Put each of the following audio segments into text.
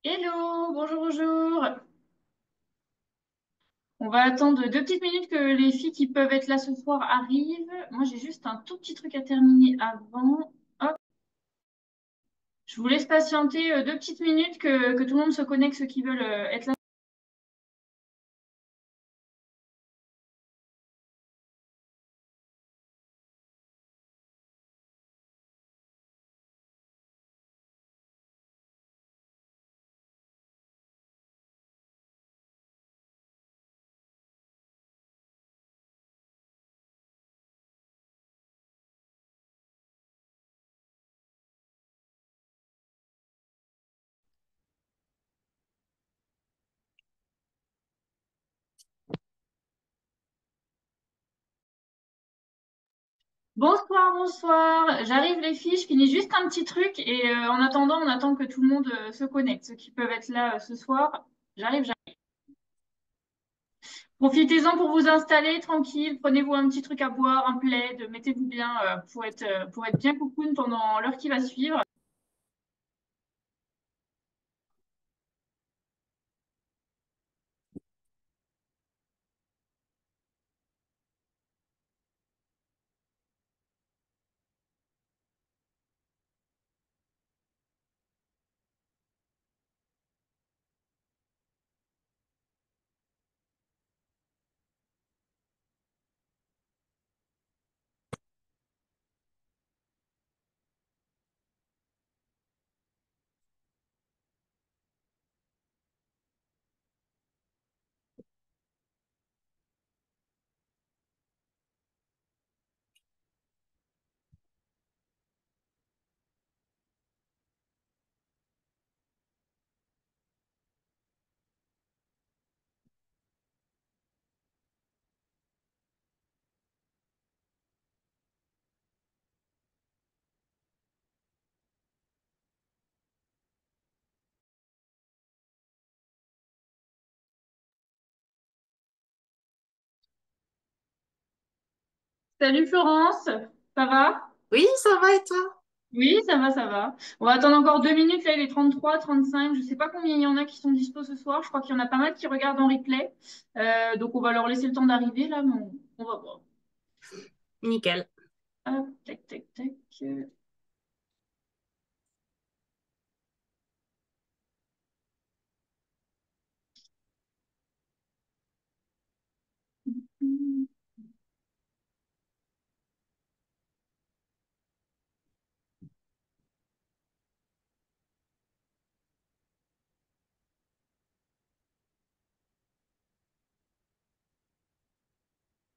Hello, bonjour, bonjour. On va attendre 2 petites minutes que les filles qui peuvent être là ce soir arrivent. Moi, j'ai juste un tout petit truc à terminer avant. Hop, je vous laisse patienter 2 petites minutes que tout le monde se connecte, ceux qui veulent être là. Bonsoir, bonsoir. J'arrive les filles, je finis juste un petit truc et en attendant, on attend que tout le monde se connecte, ceux qui peuvent être là ce soir. J'arrive. Profitez-en pour vous installer tranquille, prenez-vous un petit truc à boire, un plaid, mettez-vous bien pour être bien cocoon pendant l'heure qui va suivre. Salut Florence, ça va? Oui, ça va et toi? Oui, ça va, ça va. On va attendre encore 2 minutes, là il est 33, 35, je sais pas combien il y en a qui sont dispo ce soir, je crois qu'il y en a pas mal qui regardent en replay. Donc on va leur laisser le temps d'arriver là, mais on va voir. Nickel. Hop, tac, tac, tac.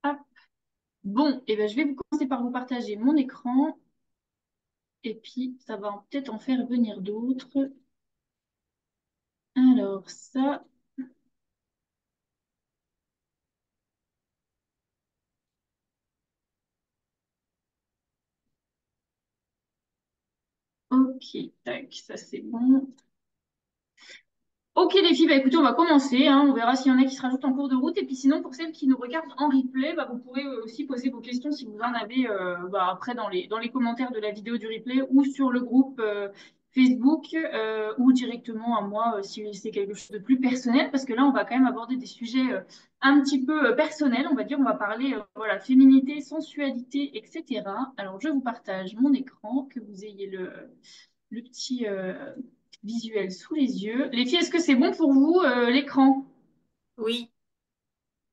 Hop. Bon, et ben, je vais vous commencer par vous partager mon écran et puis ça va peut-être en faire venir d'autres. Alors ça, ok, tac, ça c'est bon. Ok les filles, bah écoutez, on va commencer, hein. On verra s'il y en a qui se rajoutent en cours de route. Et puis sinon, pour celles qui nous regardent en replay, bah, vous pourrez aussi poser vos questions si vous en avez bah, après dans les commentaires de la vidéo du replay ou sur le groupe Facebook ou directement à moi si c'est quelque chose de plus personnel. Parce que là, on va quand même aborder des sujets un petit peu personnels. On va dire, on va parler voilà, féminité, sensualité, etc. Alors, je vous partage mon écran, que vous ayez le petit visuel sous les yeux. Les filles, est-ce que c'est bon pour vous, l'écran? Oui,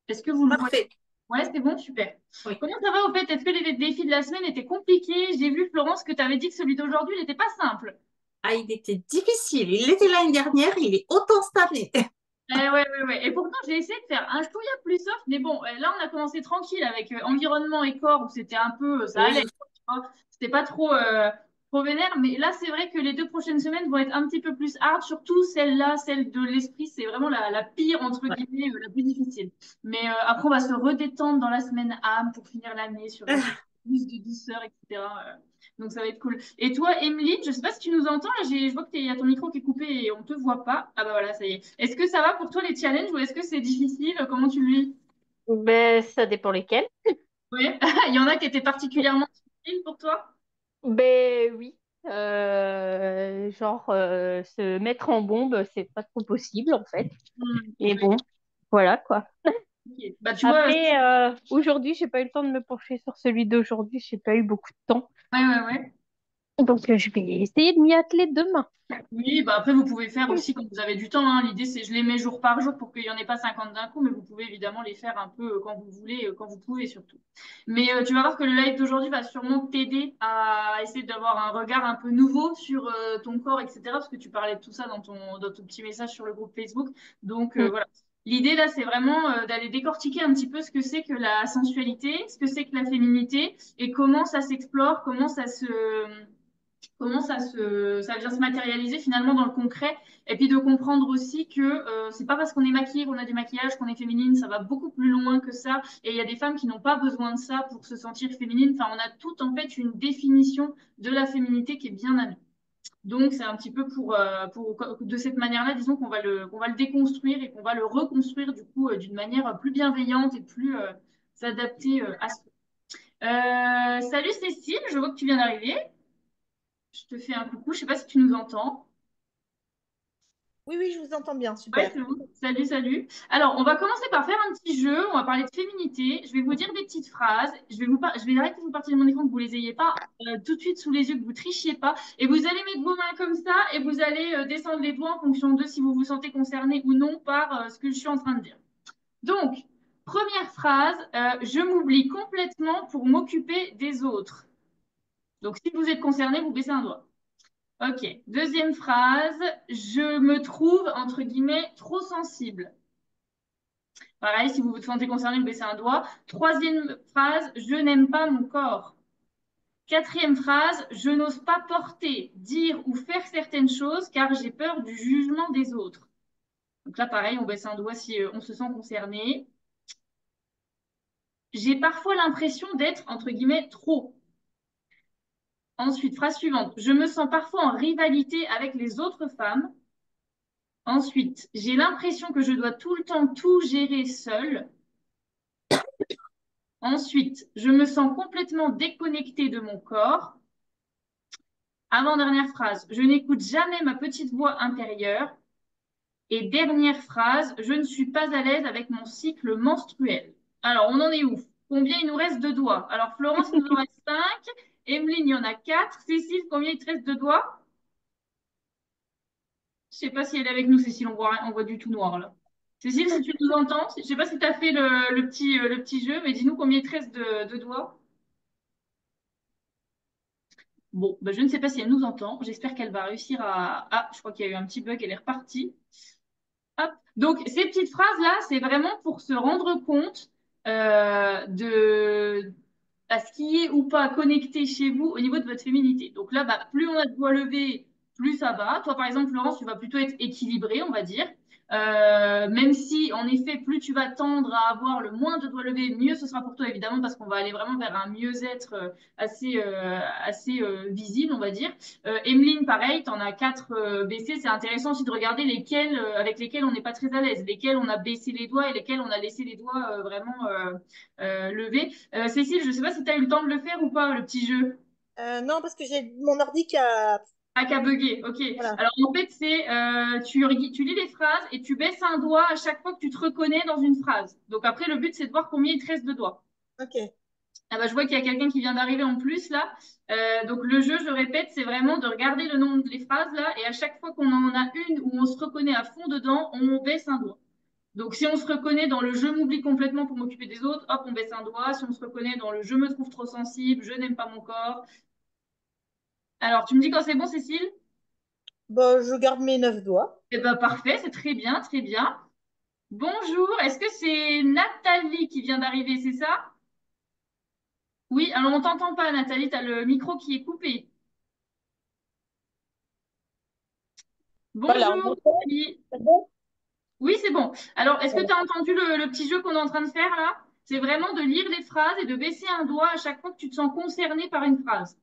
Est-ce que vous le voyez? parfait. Ouais, c'est bon, super. Oui. Comment ça va au fait? Est-ce que les défis de la semaine étaient compliqués? J'ai vu, Florence, que tu avais dit que celui d'aujourd'hui, il n'était pas simple. Ah, il était difficile. Il l'était l'année dernière, il est autant cette année. Ouais, ouais, ouais, ouais. Et pourtant, j'ai essayé de faire un chouïa plus soft, mais bon, là, on a commencé tranquille avec environnement et corps, où c'était un peu, ça allait, Oui, quoi, tu vois. C'était pas trop vénère, mais là, c'est vrai que les 2 prochaines semaines vont être un petit peu plus hard, surtout celle-là, celle de l'esprit, c'est vraiment la pire, entre ouais. guillemets, la plus difficile. Mais après, on va se redétendre dans la semaine âme pour finir l'année sur un peu plus de douceur, etc. Donc, ça va être cool. Et toi, Emeline, je sais pas si tu nous entends, là, je vois que il y a ton micro qui est coupé et on te voit pas. Ah bah voilà, ça y est. Est-ce que ça va pour toi les challenges ou est-ce que c'est difficile? Comment tu le vis? Ben, ça dépend lesquels. Oui. Il y en a qui étaient particulièrement difficiles pour toi? Ben oui. Genre, se mettre en bombe, c'est pas trop possible en fait. Et Ouais, bon, voilà quoi. ok. Bah, tu vois, Après, aujourd'hui, j'ai pas eu le temps de me pencher sur celui d'aujourd'hui, j'ai pas eu beaucoup de temps. ouais, ouais, ouais. Donc, je vais essayer de m'y atteler demain. Oui, bah après, vous pouvez faire aussi quand vous avez du temps, hein. L'idée, c'est je les mets jour par jour pour qu'il n'y en ait pas 50 d'un coup, mais vous pouvez évidemment les faire un peu quand vous voulez, quand vous pouvez surtout. Mais tu vas voir que le live d'aujourd'hui va sûrement t'aider à essayer d'avoir un regard un peu nouveau sur ton corps, etc. Parce que tu parlais de tout ça dans ton petit message sur le groupe Facebook. Donc Mm. voilà. L'idée là, c'est vraiment d'aller décortiquer un petit peu ce que c'est que la sensualité, ce que c'est que la féminité et comment ça s'explore, comment ça vient se matérialiser finalement dans le concret, et puis de comprendre aussi que c'est pas parce qu'on est maquillé, qu'on a du maquillage, qu'on est féminine, ça va beaucoup plus loin que ça, et il y a des femmes qui n'ont pas besoin de ça pour se sentir féminine, enfin on a tout en fait une définition de la féminité qui est bien à nous. Donc c'est un petit peu pour de cette manière-là, disons qu'on va le déconstruire et qu'on va le reconstruire du coup d'une manière plus bienveillante et plus adaptée à soi. Salut Cécile, je vois que tu viens d'arriver. Je te fais un coucou, je sais pas si tu nous entends. Oui, oui, je vous entends bien, Ouais, super. c'est bon. Salut, salut. Alors, on va commencer par faire un petit jeu. On va parler de féminité. Je vais vous dire des petites phrases. Je vais arrêter de vous partir de mon écran que vous les ayez pas tout de suite sous les yeux, que vous trichiez pas. Et vous allez mettre vos mains comme ça et vous allez descendre les doigts en fonction de si vous vous sentez concerné ou non par ce que je suis en train de dire. Donc, première phrase, je m'oublie complètement pour m'occuper des autres. Donc, si vous êtes concerné, vous baissez un doigt. Ok. Deuxième phrase, je me trouve, entre guillemets, trop sensible. Pareil, si vous vous sentez concerné, vous baissez un doigt. Troisième phrase, je n'aime pas mon corps. Quatrième phrase, je n'ose pas porter, dire ou faire certaines choses car j'ai peur du jugement des autres. Donc là, pareil, on baisse un doigt si on se sent concerné. J'ai parfois l'impression d'être, entre guillemets, trop. Ensuite, phrase suivante, je me sens parfois en rivalité avec les autres femmes. Ensuite, j'ai l'impression que je dois tout le temps tout gérer seule. Ensuite, je me sens complètement déconnectée de mon corps. Avant-dernière phrase, je n'écoute jamais ma petite voix intérieure. Et dernière phrase, je ne suis pas à l'aise avec mon cycle menstruel. Alors, on en est où? Combien il nous reste de doigts? Alors, Florence, il nous en reste 5. Emeline, il y en a 4. Cécile, combien il te reste de doigts? Je sais pas si elle est avec nous, Cécile, on voit du tout noir là. Cécile, si tu nous entends, je sais pas si tu as fait le petit jeu, mais dis-nous combien il te reste de doigts. Bon, ben, je ne sais pas si elle nous entend. J'espère qu'elle va réussir à... Ah, je crois qu'il y a eu un petit bug, elle est repartie. Hop. Donc, ces petites phrases-là, c'est vraiment pour se rendre compte de à ce qui est ou pas connecté chez vous au niveau de votre féminité. Donc là, bah, plus on a de doigts levés, plus ça va. Toi, par exemple, Florence, tu vas plutôt être équilibrée, on va dire. Même si, en effet, plus tu vas tendre à avoir le moins de doigts levés, mieux ce sera pour toi, évidemment, parce qu'on va aller vraiment vers un mieux-être assez visible, on va dire. Emeline, pareil, tu en as 4 baissés. C'est intéressant aussi de regarder lesquels, avec lesquels on n'est pas très à l'aise, lesquels on a baissé les doigts et lesquels on a laissé les doigts vraiment levés. Cécile, je ne sais pas si tu as eu le temps de le faire ou pas, le petit jeu. Non, parce que j'ai mon ordi qui a... Ah, qu'à bugger, ok. Voilà, Alors en fait, c'est tu lis les phrases et tu baisses un doigt à chaque fois que tu te reconnais dans une phrase. Donc après, le but, c'est de voir combien il te reste de doigts. ok. Ah bah, je vois qu'il y a quelqu'un qui vient d'arriver en plus là. Donc le jeu, je répète, c'est vraiment de regarder le nombre des phrases là et à chaque fois qu'on en a une où on se reconnaît à fond dedans, on baisse un doigt. Donc si on se reconnaît dans le je m'oublie complètement pour m'occuper des autres, hop, on baisse un doigt. Si on se reconnaît dans le je me trouve trop sensible, je n'aime pas mon corps. Alors tu me dis quand c'est bon, Cécile? Bon, je garde mes 9 doigts. Eh ben parfait, c'est très bien, très bien. Bonjour, est-ce que c'est Nathalie qui vient d'arriver, c'est ça? Oui, alors on t'entend pas, Nathalie, tu as le micro qui est coupé. Voilà, on Bonjour, m'entend. Nathalie. C'est bon. Oui, c'est bon. Alors, est-ce que Voilà. tu as entendu le petit jeu qu'on est en train de faire là? C'est vraiment de lire les phrases et de baisser un doigt à chaque fois que tu te sens concerné par une phrase.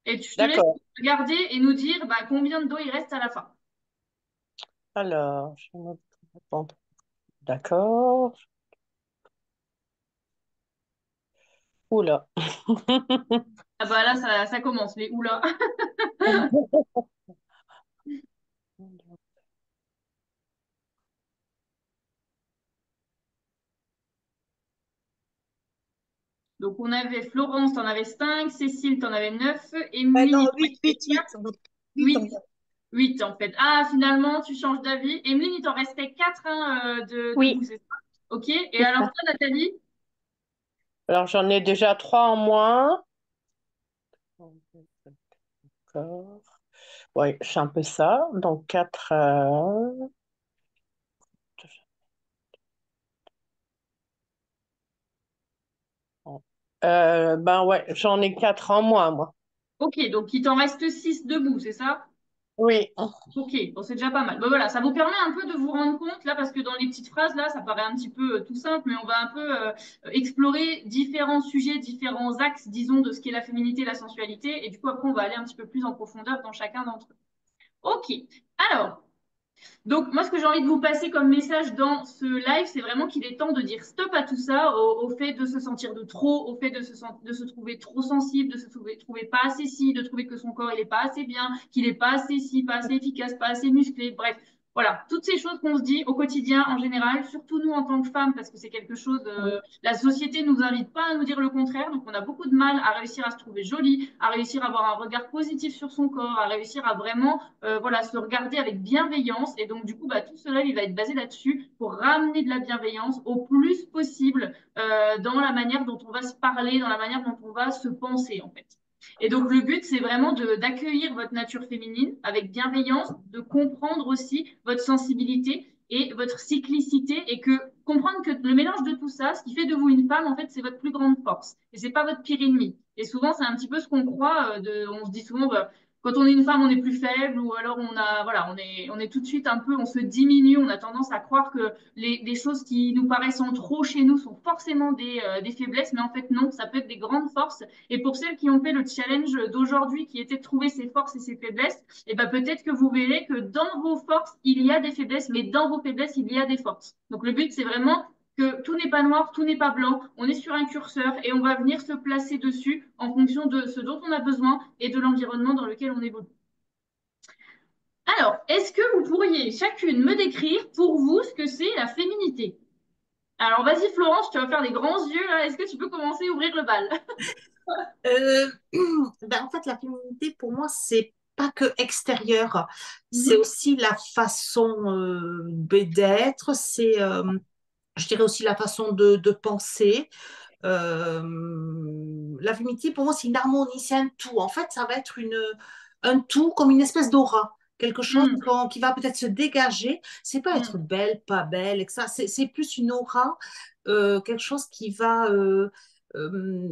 Et je te laisse D'accord. regarder et nous dire bah, combien de doigts il reste à la fin. Alors, je me... D'accord. Oula. Ah bah là, ça commence, les oula. Donc, on avait Florence, t'en avais 5, Cécile, t'en avais 9, Ouais, non, Emeline, il t'en 8, restait 8, 8. 4, On va 8 8, en fait. 8 en fait. Ah, finalement, tu changes d'avis. Emeline, il t'en restait 4 hein, de vous, Oui, c'est ça? Ok. Et c'est alors, ça. toi, Nathalie? Alors, j'en ai déjà 3 en moins. D'accord. Oui, c'est un peu ça. Donc, 4. Ben ouais, j'en ai 4 en moins, moi. Ok, donc il t'en reste 6 debout, c'est ça? Oui. Ok, bon, c'est déjà pas mal. Bon, voilà, ça vous permet un peu de vous rendre compte, là, parce que dans les petites phrases, là, ça paraît un petit peu tout simple, mais on va un peu explorer différents sujets, différents axes, disons, de ce qu'est la féminité et la sensualité. Et du coup, après, on va aller un petit peu plus en profondeur dans chacun d'entre eux. Ok, alors, donc, moi, ce que j'ai envie de vous passer comme message dans ce live, c'est vraiment qu'il est temps de dire stop à tout ça, au fait de se sentir de trop, au fait de se trouver trop sensible, de se trouver pas assez si, de trouver que son corps, il est pas assez bien, qu'il est pas assez si, pas assez efficace, pas assez musclé. Bref, voilà, toutes ces choses qu'on se dit au quotidien en général, surtout nous en tant que femmes, parce que c'est quelque chose, la société nous invite pas à nous dire le contraire, donc on a beaucoup de mal à réussir à se trouver jolie, à réussir à avoir un regard positif sur son corps, à réussir à vraiment voilà, se regarder avec bienveillance. Et donc, du coup, bah, tout cela, il va être basé là-dessus pour ramener de la bienveillance au plus possible dans la manière dont on va se parler, dans la manière dont on va se penser, en fait. Et donc, le but, c'est vraiment d'accueillir votre nature féminine avec bienveillance, de comprendre aussi votre sensibilité et votre cyclicité et que comprendre que le mélange de tout ça, ce qui fait de vous une femme, en fait, c'est votre plus grande force et c'est pas votre pire ennemi. Et souvent, c'est un petit peu ce qu'on croit. On se dit souvent, bah, quand on est une femme, on est plus faible ou alors on a, voilà, on est tout de suite un peu, on se diminue. On a tendance à croire que les choses qui nous paraissent en trop chez nous sont forcément des faiblesses, mais en fait non, ça peut être des grandes forces. Et pour celles qui ont fait le challenge d'aujourd'hui, qui était de trouver ses forces et ses faiblesses, et ben peut-être que vous verrez que dans vos forces il y a des faiblesses, mais dans vos faiblesses il y a des forces. Donc le but c'est vraiment que tout n'est pas noir, tout n'est pas blanc, on est sur un curseur et on va venir se placer dessus en fonction de ce dont on a besoin et de l'environnement dans lequel on évolue. Alors, est-ce que vous pourriez chacune me décrire pour vous ce que c'est la féminité? Alors, vas-y Florence, tu vas faire des grands yeux là. Est-ce que tu peux commencer à ouvrir le bal? Euh, ben, en fait, la féminité, pour moi, c'est pas que extérieur, c'est Mhm, aussi la façon d'être, c'est, je dirais aussi la façon de penser. La féminité, pour moi, c'est une harmonie, c'est un tout. En fait, ça va être un tout comme une espèce d'aura. Quelque chose mhm, qui va peut-être se dégager. C'est pas être mhm, belle, pas belle, et que ça. C'est plus une aura, quelque chose qui va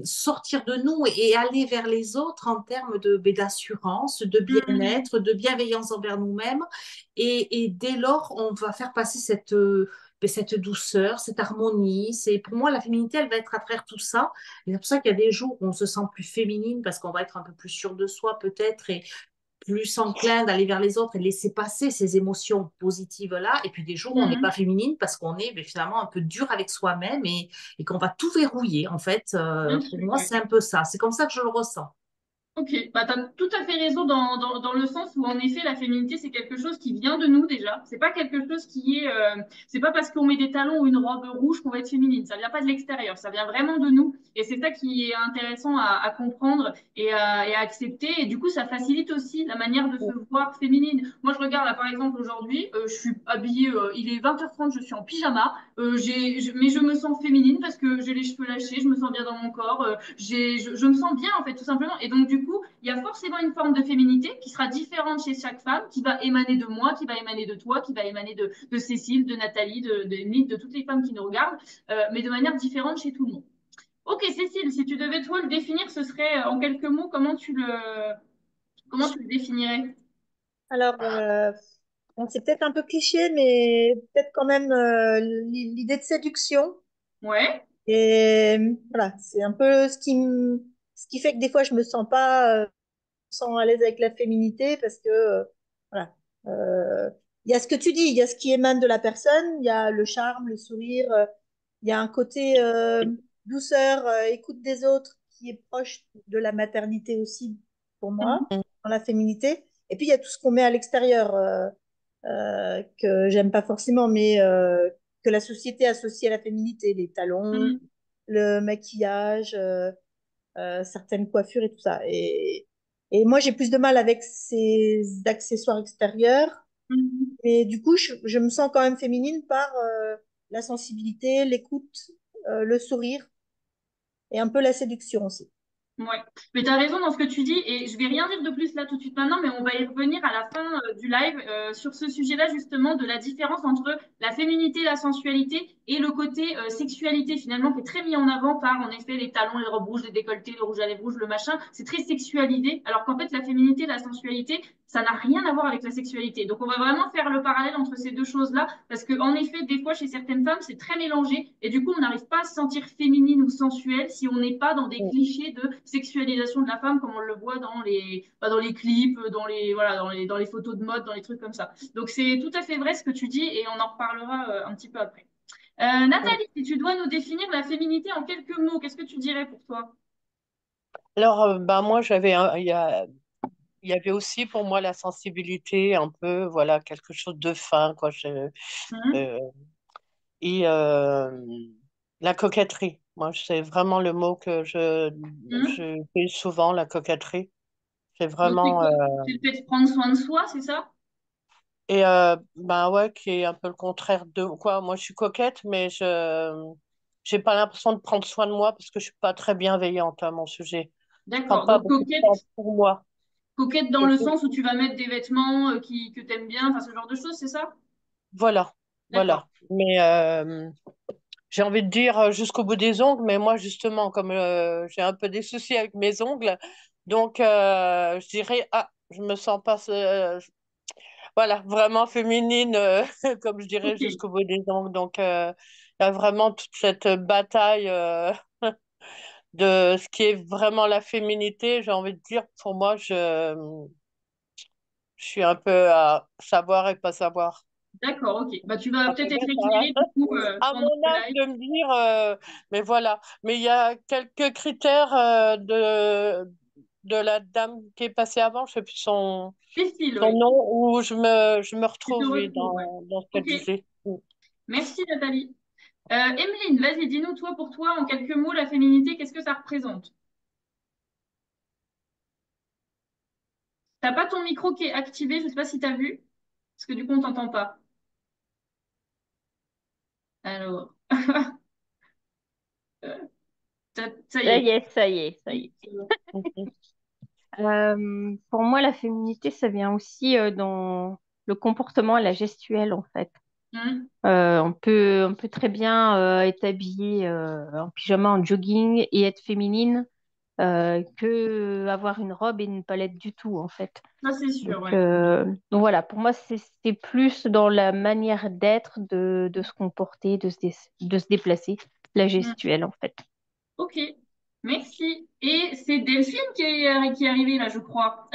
sortir de nous et aller vers les autres en termes d'assurance, de mhm, bien-être, de bienveillance envers nous-mêmes. Et dès lors, on va faire passer cette douceur, cette harmonie. C'est pour moi la féminité, elle va être à travers tout ça. Et c'est pour ça qu'il y a des jours où on se sent plus féminine parce qu'on va être un peu plus sûr de soi peut-être et plus enclin d'aller vers les autres et de laisser passer ces émotions positives là. Et puis des jours où on n'est pas mhm. féminine parce qu'on est finalement un peu dur avec soi-même et qu'on va tout verrouiller. En fait, Bien pour sûr, moi, oui. c'est un peu ça. C'est comme ça que je le ressens. Ok, bah t'as tout à fait raison dans le sens où en effet la féminité c'est quelque chose qui vient de nous déjà. C'est pas quelque chose qui est, c'est pas parce qu'on met des talons ou une robe rouge qu'on va être féminine. Ça vient pas de l'extérieur, ça vient vraiment de nous. Et c'est ça qui est intéressant à comprendre et à accepter. Et du coup ça facilite aussi la manière de se voir féminine. Moi je regarde là par exemple aujourd'hui, je suis habillée, il est 20h30, je suis en pyjama, mais je me sens féminine parce que j'ai les cheveux lâchés, je me sens bien dans mon corps, je me sens bien en fait tout simplement. Et donc du coup, il y a forcément une forme de féminité qui sera différente chez chaque femme, qui va émaner de moi, qui va émaner de toi, qui va émaner de Cécile, de Nathalie, de toutes les femmes qui nous regardent, mais de manière différente chez tout le monde. Ok Cécile, si tu devais toi le définir, ce serait en quelques mots, comment tu le définirais? Alors, bon, c'est peut-être un peu cliché, mais peut-être quand même l'idée de séduction. Ouais. Et voilà, c'est un peu ce qui fait que des fois, je me sens pas sens à l'aise avec la féminité parce que, voilà, euh, il y a ce que tu dis, il y a ce qui émane de la personne, il y a le charme, le sourire, il y a un côté douceur, écoute des autres, qui est proche de la maternité aussi, pour moi, Mhm. dans la féminité. Et puis, il y a tout ce qu'on met à l'extérieur, que j'aime pas forcément, mais que la société associe à la féminité, les talons, Mhm. le maquillage, certaines coiffures et tout ça. Et moi, j'ai plus de mal avec ces accessoires extérieurs. Mhm. Et du coup, je me sens quand même féminine par la sensibilité, l'écoute, le sourire et un peu la séduction aussi. Ouais, mais tu as raison dans ce que tu dis et je vais rien dire de plus là tout de suite maintenant, mais on va y revenir à la fin du live sur ce sujet-là justement de la différence entre la féminité, la sensualité et le côté sexualité finalement qui est très mis en avant par en effet les talons, les robes rouges, les décolletés, le rouge à lèvres rouge, le machin. C'est très sexualisé, alors qu'en fait la féminité, la sensualité, ça n'a rien à voir avec la sexualité. Donc on va vraiment faire le parallèle entre ces deux choses-là parce que en effet des fois chez certaines femmes c'est très mélangé et du coup on n'arrive pas à se sentir féminine ou sensuelle si on n'est pas dans des clichés de sexualisation de la femme comme on le voit dans les clips, voilà, dans les photos de mode, dans les trucs comme ça. Donc c'est tout à fait vrai ce que tu dis et on en reparlera un petit peu après. Nathalie, si tu dois nous définir la féminité en quelques mots, qu'est-ce que tu dirais pour toi? Alors, bah, moi, il y avait aussi pour moi la sensibilité, un peu, voilà, quelque chose de fin, quoi. Hum, Euh, et la coquetterie. Moi, c'est vraiment le mot que hum. je fais souvent, la coquetterie. C'est Donc c'est vraiment. quoi? C'est le fait de prendre soin de soi, c'est ça? Ben ouais, qui est un peu le contraire de quoi. Moi, je suis coquette, mais je j'ai pas l'impression de prendre soin de moi parce que je suis pas très bienveillante à mon sujet. Je prends D'accord. pas Donc beaucoup de temps pour moi. coquette dans le sens où tu vas mettre des vêtements que tu aimes bien, enfin ce genre de choses, c'est ça? Voilà, D'accord. voilà. Mais j'ai envie de dire jusqu'au bout des ongles, mais moi, justement, comme j'ai un peu des soucis avec mes ongles, donc je dirais, ah, je me sens pas, voilà, vraiment féminine, comme je dirais, Ok. jusqu'au bout des ongles. Donc, il y a vraiment toute cette bataille de ce qui est vraiment la féminité. J'ai envie de dire, pour moi, je suis un peu à savoir et pas savoir. D'accord, ok. Bah, tu vas Après, peut-être être bon, éclairé du coup à pendant mon le âge live. de me dire, mais voilà. Mais il y a quelques critères de la dame qui est passée avant, je sais plus Cécile, son oui. nom, où je me Tu te retrouve oui, retrouves, ouais. dans ce qu'elle Ok. disait. Merci Nathalie. Emeline, vas-y, dis-nous toi pour toi en quelques mots la féminité, qu'est-ce que ça représente? T'as pas ton micro qui est activé, je sais pas si t'as vu, parce que du coup on t'entend pas. Alors, ça y Ça est. y est, ça y est, ça y Oui, est. c'est bon. Pour moi, la féminité, ça vient aussi dans le comportement et la gestuelle, en fait. Hum, On peut très bien être habillé en pyjama, en jogging et être féminine que avoir une robe et ne pas l'être du tout, en fait. ça c'est sûr, ouais. Donc voilà, pour moi, c'est plus dans la manière d'être, de se comporter, de se déplacer, la Hum, gestuelle, en fait. ok, merci. Et c'est Delphine qui est arrivée là, je crois.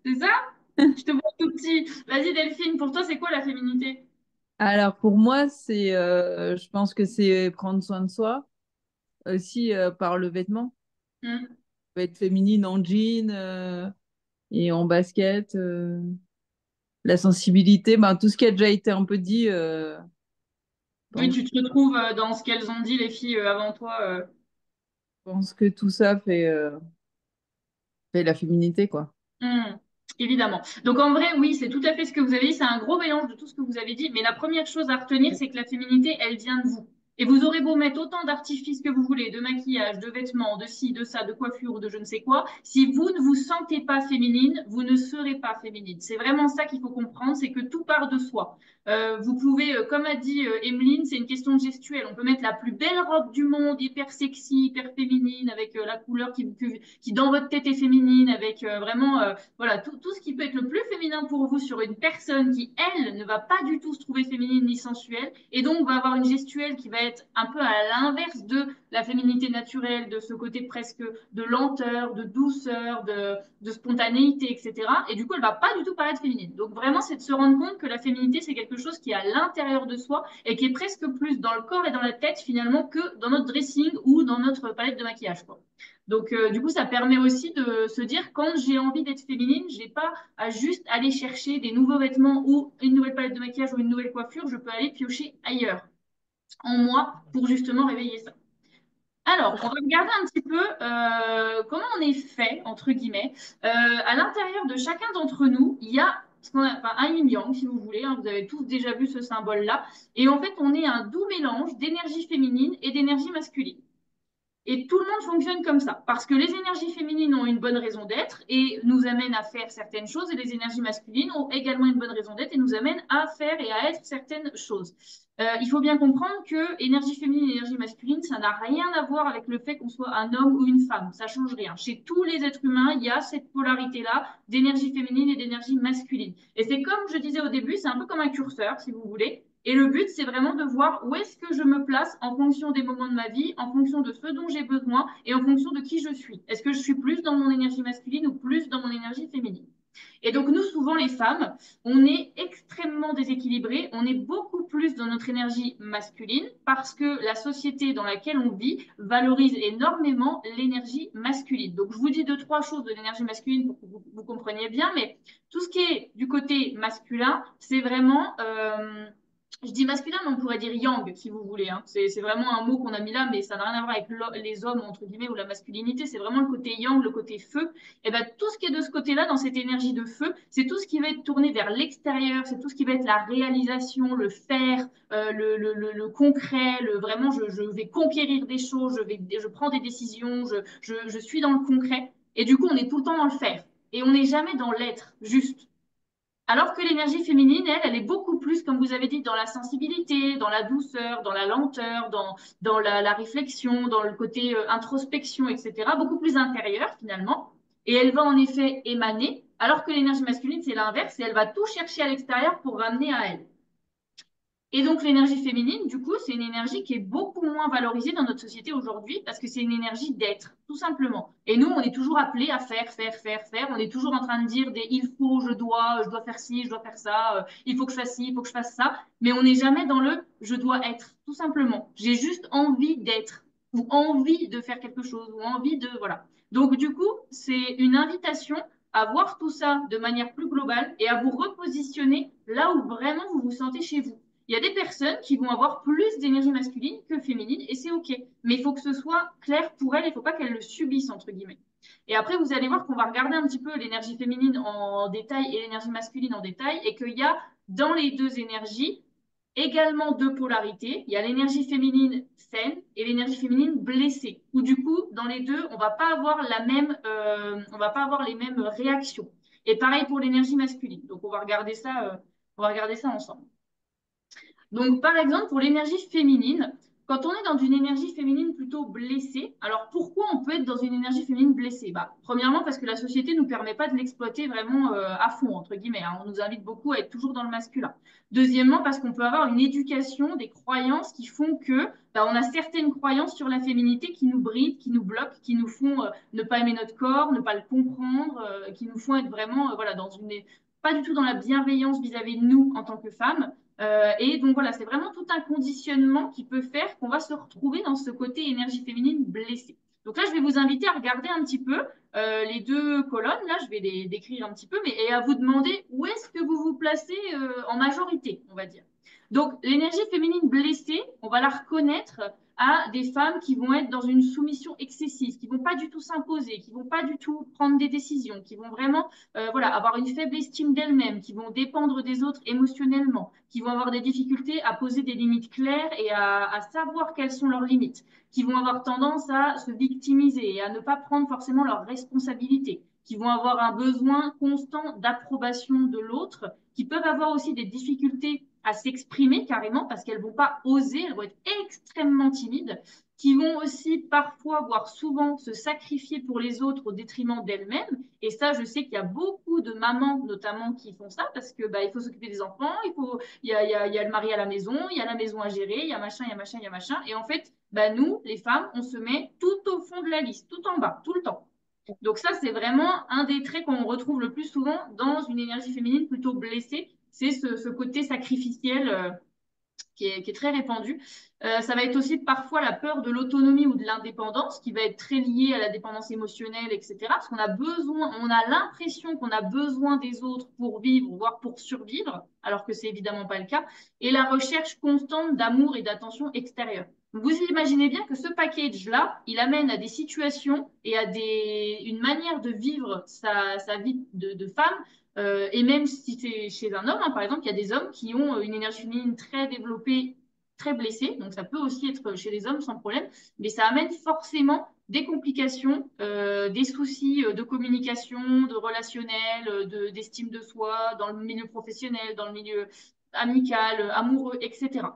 C'est ça? Je te vois tout petit. Vas-y Delphine, pour toi c'est quoi la féminité? Alors pour moi, je pense que c'est prendre soin de soi aussi par le vêtement. Hum. On peut être féminine en jean et en basket. La sensibilité, ben, tout ce qui a déjà été un peu dit, Oui, pense, tu te retrouves dans ce qu'elles ont dit, les filles avant toi. pense que tout ça fait la féminité, quoi. Hmm, évidemment. Donc en vrai, oui, c'est tout à fait ce que vous avez dit. C'est un gros mélange de tout ce que vous avez dit. Mais la première chose à retenir, c'est que la féminité, elle vient de vous. Et vous aurez beau mettre autant d'artifices que vous voulez, de maquillage, de vêtements, de ci, de ça, de coiffure ou de je ne sais quoi. Si vous ne vous sentez pas féminine, vous ne serez pas féminine. C'est vraiment ça qu'il faut comprendre, c'est que tout part de soi. Vous pouvez, comme a dit Emeline, c'est une question de gestuelle. On peut mettre la plus belle robe du monde, hyper sexy, hyper féminine, avec la couleur qui dans votre tête est féminine, avec vraiment voilà, tout ce qui peut être le plus féminin pour vous sur une personne qui, elle, ne va pas du tout se trouver féminine ni sensuelle, et donc va avoir une gestuelle qui va être un peu à l'inverse de la féminité naturelle, de ce côté presque de lenteur, de douceur, de spontanéité, etc. Et du coup, elle va pas du tout paraître féminine. Donc vraiment, c'est de se rendre compte que la féminité, c'est quelque chose qui est à l'intérieur de soi et qui est presque plus dans le corps et dans la tête finalement que dans notre dressing ou dans notre palette de maquillage, quoi. Donc, du coup, ça permet aussi de se dire, quand j'ai envie d'être féminine, j'ai pas à juste aller chercher des nouveaux vêtements ou une nouvelle palette de maquillage ou une nouvelle coiffure, je peux aller piocher ailleurs, en moi, pour justement réveiller ça. Alors, on va regarder un petit peu comment on est fait, entre guillemets. À l'intérieur de chacun d'entre nous, il y a ce qu'on a, enfin, un yin-yang, si vous voulez. Hein, vous avez tous déjà vu ce symbole-là. Et en fait, on est un doux mélange d'énergie féminine et d'énergie masculine. Et tout le monde fonctionne comme ça, parce que les énergies féminines ont une bonne raison d'être et nous amènent à faire certaines choses, et les énergies masculines ont également une bonne raison d'être et nous amènent à faire et à être certaines choses. Il faut bien comprendre que énergie féminine et énergie masculine, ça n'a rien à voir avec le fait qu'on soit un homme ou une femme. Ça change rien. Chez tous les êtres humains, il y a cette polarité-là d'énergie féminine et d'énergie masculine. Et c'est comme je disais au début, c'est un peu comme un curseur, si vous voulez. Et le but, c'est vraiment de voir où est-ce que je me place en fonction des moments de ma vie, en fonction de ce dont j'ai besoin et en fonction de qui je suis. Est-ce que je suis plus dans mon énergie masculine ou plus dans mon énergie féminine? Et donc, nous, souvent, les femmes, on est extrêmement déséquilibrées. On est beaucoup plus dans notre énergie masculine parce que la société dans laquelle on vit valorise énormément l'énergie masculine. Donc, je vous dis deux, trois choses de l'énergie masculine pour que vous compreniez bien, mais tout ce qui est du côté masculin, c'est vraiment je dis masculin, mais on pourrait dire yang, si vous voulez. Hein. C'est vraiment un mot qu'on a mis là, mais ça n'a rien à voir avec les hommes, entre guillemets, ou la masculinité. C'est vraiment le côté yang, le côté feu. Et ben, tout ce qui est de ce côté-là, dans cette énergie de feu, c'est tout ce qui va être tourné vers l'extérieur, c'est tout ce qui va être la réalisation, le faire, le concret, vraiment, je vais conquérir des choses, je prends des décisions, je suis dans le concret. Et du coup, on est tout le temps dans le faire. Et on n'est jamais dans l'être, juste. Alors que l'énergie féminine, elle est beaucoup plus, comme vous avez dit, dans la sensibilité, dans la douceur, dans la lenteur, dans la réflexion, dans le côté introspection, etc. Beaucoup plus intérieure finalement. Et elle va en effet émaner, alors que l'énergie masculine, c'est l'inverse, et elle va tout chercher à l'extérieur pour ramener à elle. Et donc l'énergie féminine, du coup, c'est une énergie qui est beaucoup moins valorisée dans notre société aujourd'hui parce que c'est une énergie d'être, tout simplement. Et nous, on est toujours appelés à faire, faire, faire, faire. On est toujours en train de dire des il faut, je dois faire ci, je dois faire ça, il faut que je fasse ci, il faut que je fasse ça. Mais on n'est jamais dans le je dois être, tout simplement. J'ai juste envie d'être ou envie de faire quelque chose ou envie de, voilà. Donc du coup, c'est une invitation à voir tout ça de manière plus globale et à vous repositionner là où vraiment vous vous sentez chez vous. Il y a des personnes qui vont avoir plus d'énergie masculine que féminine et c'est OK. Mais il faut que ce soit clair pour elles, il ne faut pas qu'elles le subissent, entre guillemets. Et après, vous allez voir qu'on va regarder un petit peu l'énergie féminine en détail et l'énergie masculine en détail et qu'il y a dans les deux énergies également deux polarités. Il y a l'énergie féminine saine et l'énergie féminine blessée. Où du coup, dans les deux, on va pas avoir on va pas avoir les mêmes réactions. Et pareil pour l'énergie masculine. Donc, on va regarder ça ensemble. Donc, par exemple, pour l'énergie féminine, quand on est dans une énergie féminine plutôt blessée, alors pourquoi on peut être dans une énergie féminine blessée? Bah, premièrement, parce que la société ne nous permet pas de l'exploiter vraiment à fond, entre guillemets. Hein. On nous invite beaucoup à être toujours dans le masculin. Deuxièmement, parce qu'on peut avoir une éducation, des croyances qui font que bah, on a certaines croyances sur la féminité qui nous brident, qui nous bloquent, qui nous font ne pas aimer notre corps, ne pas le comprendre, qui nous font être vraiment voilà, pas du tout dans la bienveillance vis-à-vis de nous en tant que femmes. Et donc voilà, c'est vraiment tout un conditionnement qui peut faire qu'on va se retrouver dans ce côté énergie féminine blessée. Donc là, je vais vous inviter à regarder un petit peu les deux colonnes. Là, je vais les décrire un petit peu, mais et à vous demander où est-ce que vous vous placez en majorité, on va dire. Donc l'énergie féminine blessée, on va la reconnaître à des femmes qui vont être dans une soumission excessive, qui vont pas du tout s'imposer, qui vont pas du tout prendre des décisions, qui vont vraiment voilà, avoir une faible estime d'elles-mêmes, qui vont dépendre des autres émotionnellement, qui vont avoir des difficultés à poser des limites claires et à savoir quelles sont leurs limites, qui vont avoir tendance à se victimiser et à ne pas prendre forcément leurs responsabilités, qui vont avoir un besoin constant d'approbation de l'autre, qui peuvent avoir aussi des difficultés à s'exprimer carrément parce qu'elles vont pas oser, elles vont être extrêmement timides, qui vont aussi parfois, voire souvent, se sacrifier pour les autres au détriment d'elles-mêmes. Et ça, je sais qu'il y a beaucoup de mamans notamment qui font ça parce que bah, il faut s'occuper des enfants, il y a le mari à la maison, il y a la maison à gérer, il y a machin, il y a machin, il y a machin. Et en fait, bah, nous, les femmes, on se met tout au fond de la liste, tout en bas, tout le temps. Donc ça, c'est vraiment un des traits qu'on retrouve le plus souvent dans une énergie féminine plutôt blessée, c'est ce côté sacrificiel qui est très répandu. Ça va être aussi parfois la peur de l'autonomie ou de l'indépendance qui va être très liée à la dépendance émotionnelle, etc. Parce qu'on a besoin, on a l'impression qu'on a besoin des autres pour vivre, voire pour survivre, alors que c'est évidemment pas le cas. Et la recherche constante d'amour et d'attention extérieure. Vous imaginez bien que ce package-là, il amène à des situations et à une manière de vivre sa vie de femme et même si c'est chez un homme, hein, par exemple, il y a des hommes qui ont une énergie féminine très développée, très blessée. Donc ça peut aussi être chez les hommes sans problème, mais ça amène forcément des complications, des soucis de communication, de relationnel, d'estime de soi, dans le milieu professionnel, dans le milieu amical, amoureux, etc.